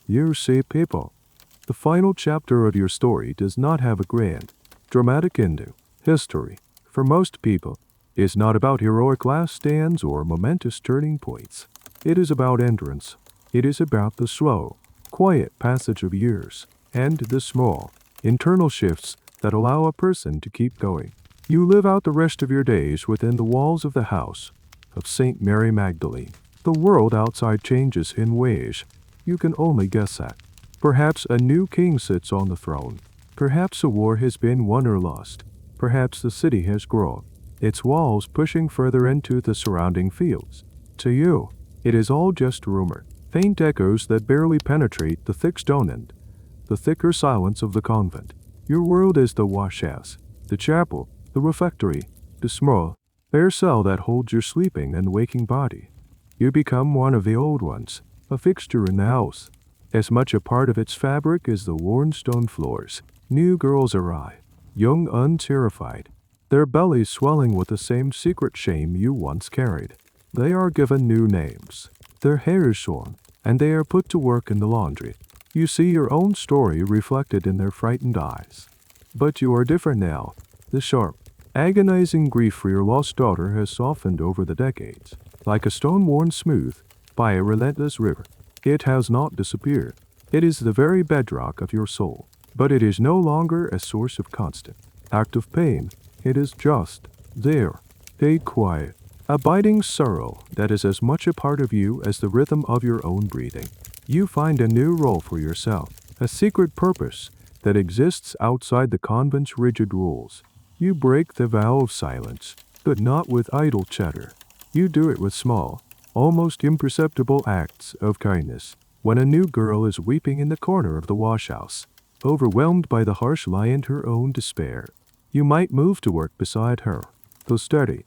You see people. The final chapter of your story does not have a grand, dramatic ending. History, for most people, is not about heroic last stands or momentous turning points. It is about endurance. It is about the slow, quiet passage of years, and the small, internal shifts that allow a person to keep going. You live out the rest of your days within the walls of the house of St. Mary Magdalene. The world outside changes in ways you can only guess at. Perhaps a new king sits on the throne. Perhaps a war has been won or lost. Perhaps the city has grown, its walls pushing further into the surrounding fields. To you, it is all just rumor, faint echoes that barely penetrate the thick stone and the thicker silence of the convent. Your world is the washhouse, the chapel, the refectory, the small, bare cell that holds your sleeping and waking body. You become one of the old ones, a fixture in the house, as much a part of its fabric as the worn stone floors. New girls arrive, young unterrified, their bellies swelling with the same secret shame you once carried. They are given new names, their hair is shorn, and they are put to work in the laundry. You see your own story reflected in their frightened eyes. But you are different now. The sharp, agonizing grief for your lost daughter has softened over the decades. Like a stone worn smooth by a relentless river, it has not disappeared. It is the very bedrock of your soul. But it is no longer a source of constant, active pain. It is just there, a quiet, abiding sorrow that is as much a part of you as the rhythm of your own breathing. You find a new role for yourself, a secret purpose that exists outside the convent's rigid rules. You break the vow of silence, but not with idle chatter. You do it with small, almost imperceptible acts of kindness. When a new girl is weeping in the corner of the washhouse, overwhelmed by the harsh lie and her own despair, you might move to work beside her. The steady,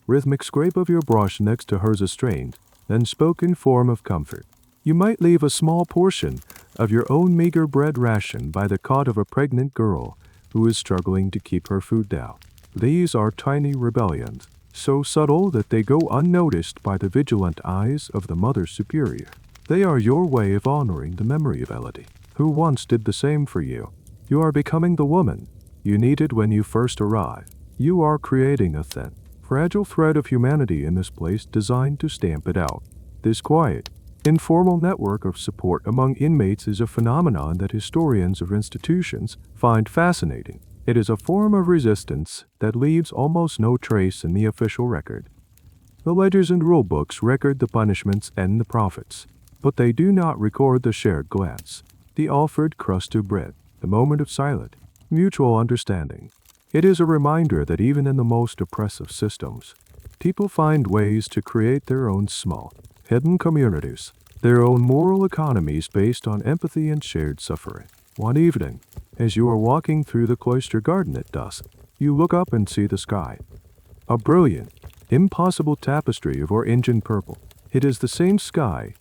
rhythmic scrape of your brush next to hers a strained, unspoken form of comfort. You might leave a small portion of your own meager bread ration by the cot of a pregnant girl who is struggling to keep her food down. These are tiny rebellions, so subtle that they go unnoticed by the vigilant eyes of the Mother Superior. They are your way of honoring the memory of Elodie, who once did the same for you. You are becoming the woman you needed when you first arrived. You are creating a thin, fragile thread of humanity in this place designed to stamp it out. This quiet, informal network of support among inmates is a phenomenon that historians of institutions find fascinating. It is a form of resistance that leaves almost no trace in the official record. The ledgers and rule books record the punishments and the profits, but they do not record the shared glance, the offered crust of bread, the moment of silent, mutual understanding. It is a reminder that even in the most oppressive systems, people find ways to create their own small, hidden communities, their own moral economies based on empathy and shared suffering. One evening, as you are walking through the cloister garden at dusk, you look up and see the sky. A brilliant, impossible tapestry of orange purple. It is the same sky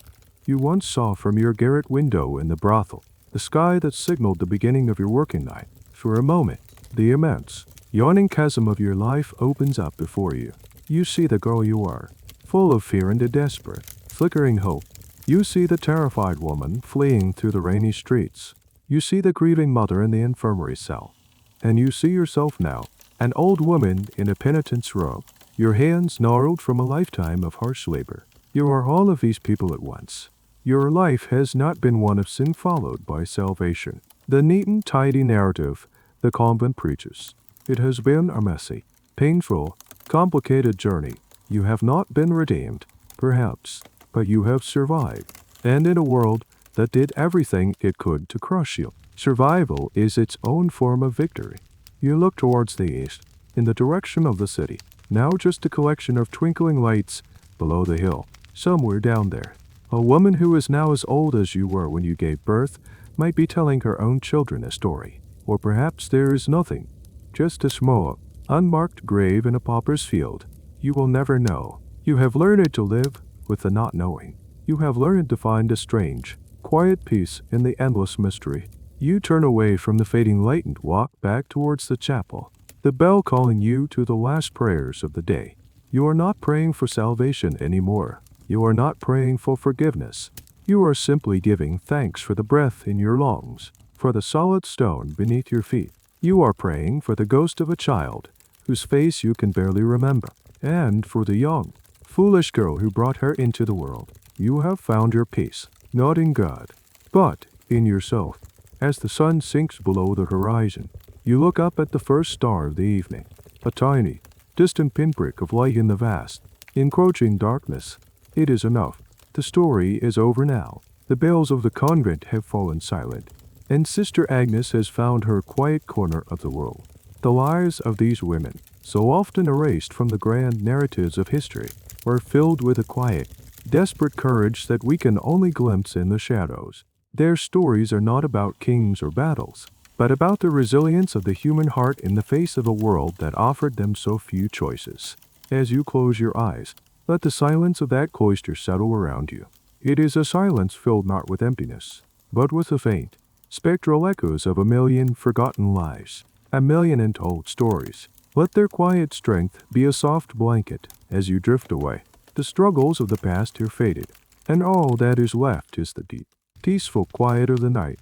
you once saw from your garret window in the brothel, the sky that signaled the beginning of your working night. For a moment, the immense, yawning chasm of your life opens up before you. You see the girl you are, full of fear and a desperate, flickering hope. You see the terrified woman fleeing through the rainy streets. You see the grieving mother in the infirmary cell. And you see yourself now, an old woman in a penitent's robe, your hands gnarled from a lifetime of harsh labor. You are all of these people at once. Your life has not been one of sin followed by salvation. The neat and tidy narrative the convent preaches. It has been a messy, painful, complicated journey. You have not been redeemed, perhaps, but you have survived. And in a world that did everything it could to crush you, survival is its own form of victory. You look towards the east, in the direction of the city, now just a collection of twinkling lights below the hill. Somewhere down there, a woman who is now as old as you were when you gave birth might be telling her own children a story. Or perhaps there is nothing, just a small, unmarked grave in a pauper's field. You will never know. You have learned to live with the not knowing. You have learned to find a strange, quiet peace in the endless mystery. You turn away from the fading light and walk back towards the chapel, the bell calling you to the last prayers of the day. You are not praying for salvation anymore. You are not praying for forgiveness. You are simply giving thanks for the breath in your lungs, for the solid stone beneath your feet. You are praying for the ghost of a child whose face you can barely remember, and for the young, foolish girl who brought her into the world. You have found your peace, not in God, but in yourself. As the sun sinks below the horizon, you look up at the first star of the evening, a tiny, distant pinprick of light in the vast, encroaching darkness. It is enough. The story is over now. The bells of the convent have fallen silent, and Sister Agnes has found her quiet corner of the world. The lives of these women, so often erased from the grand narratives of history, were filled with a quiet, desperate courage that we can only glimpse in the shadows. Their stories are not about kings or battles, but about the resilience of the human heart in the face of a world that offered them so few choices. As you close your eyes, let the silence of that cloister settle around you. It is a silence filled not with emptiness, but with the faint, spectral echoes of a million forgotten lives, a million untold stories. Let their quiet strength be a soft blanket as you drift away. The struggles of the past are faded, and all that is left is the deep, peaceful quiet of the night.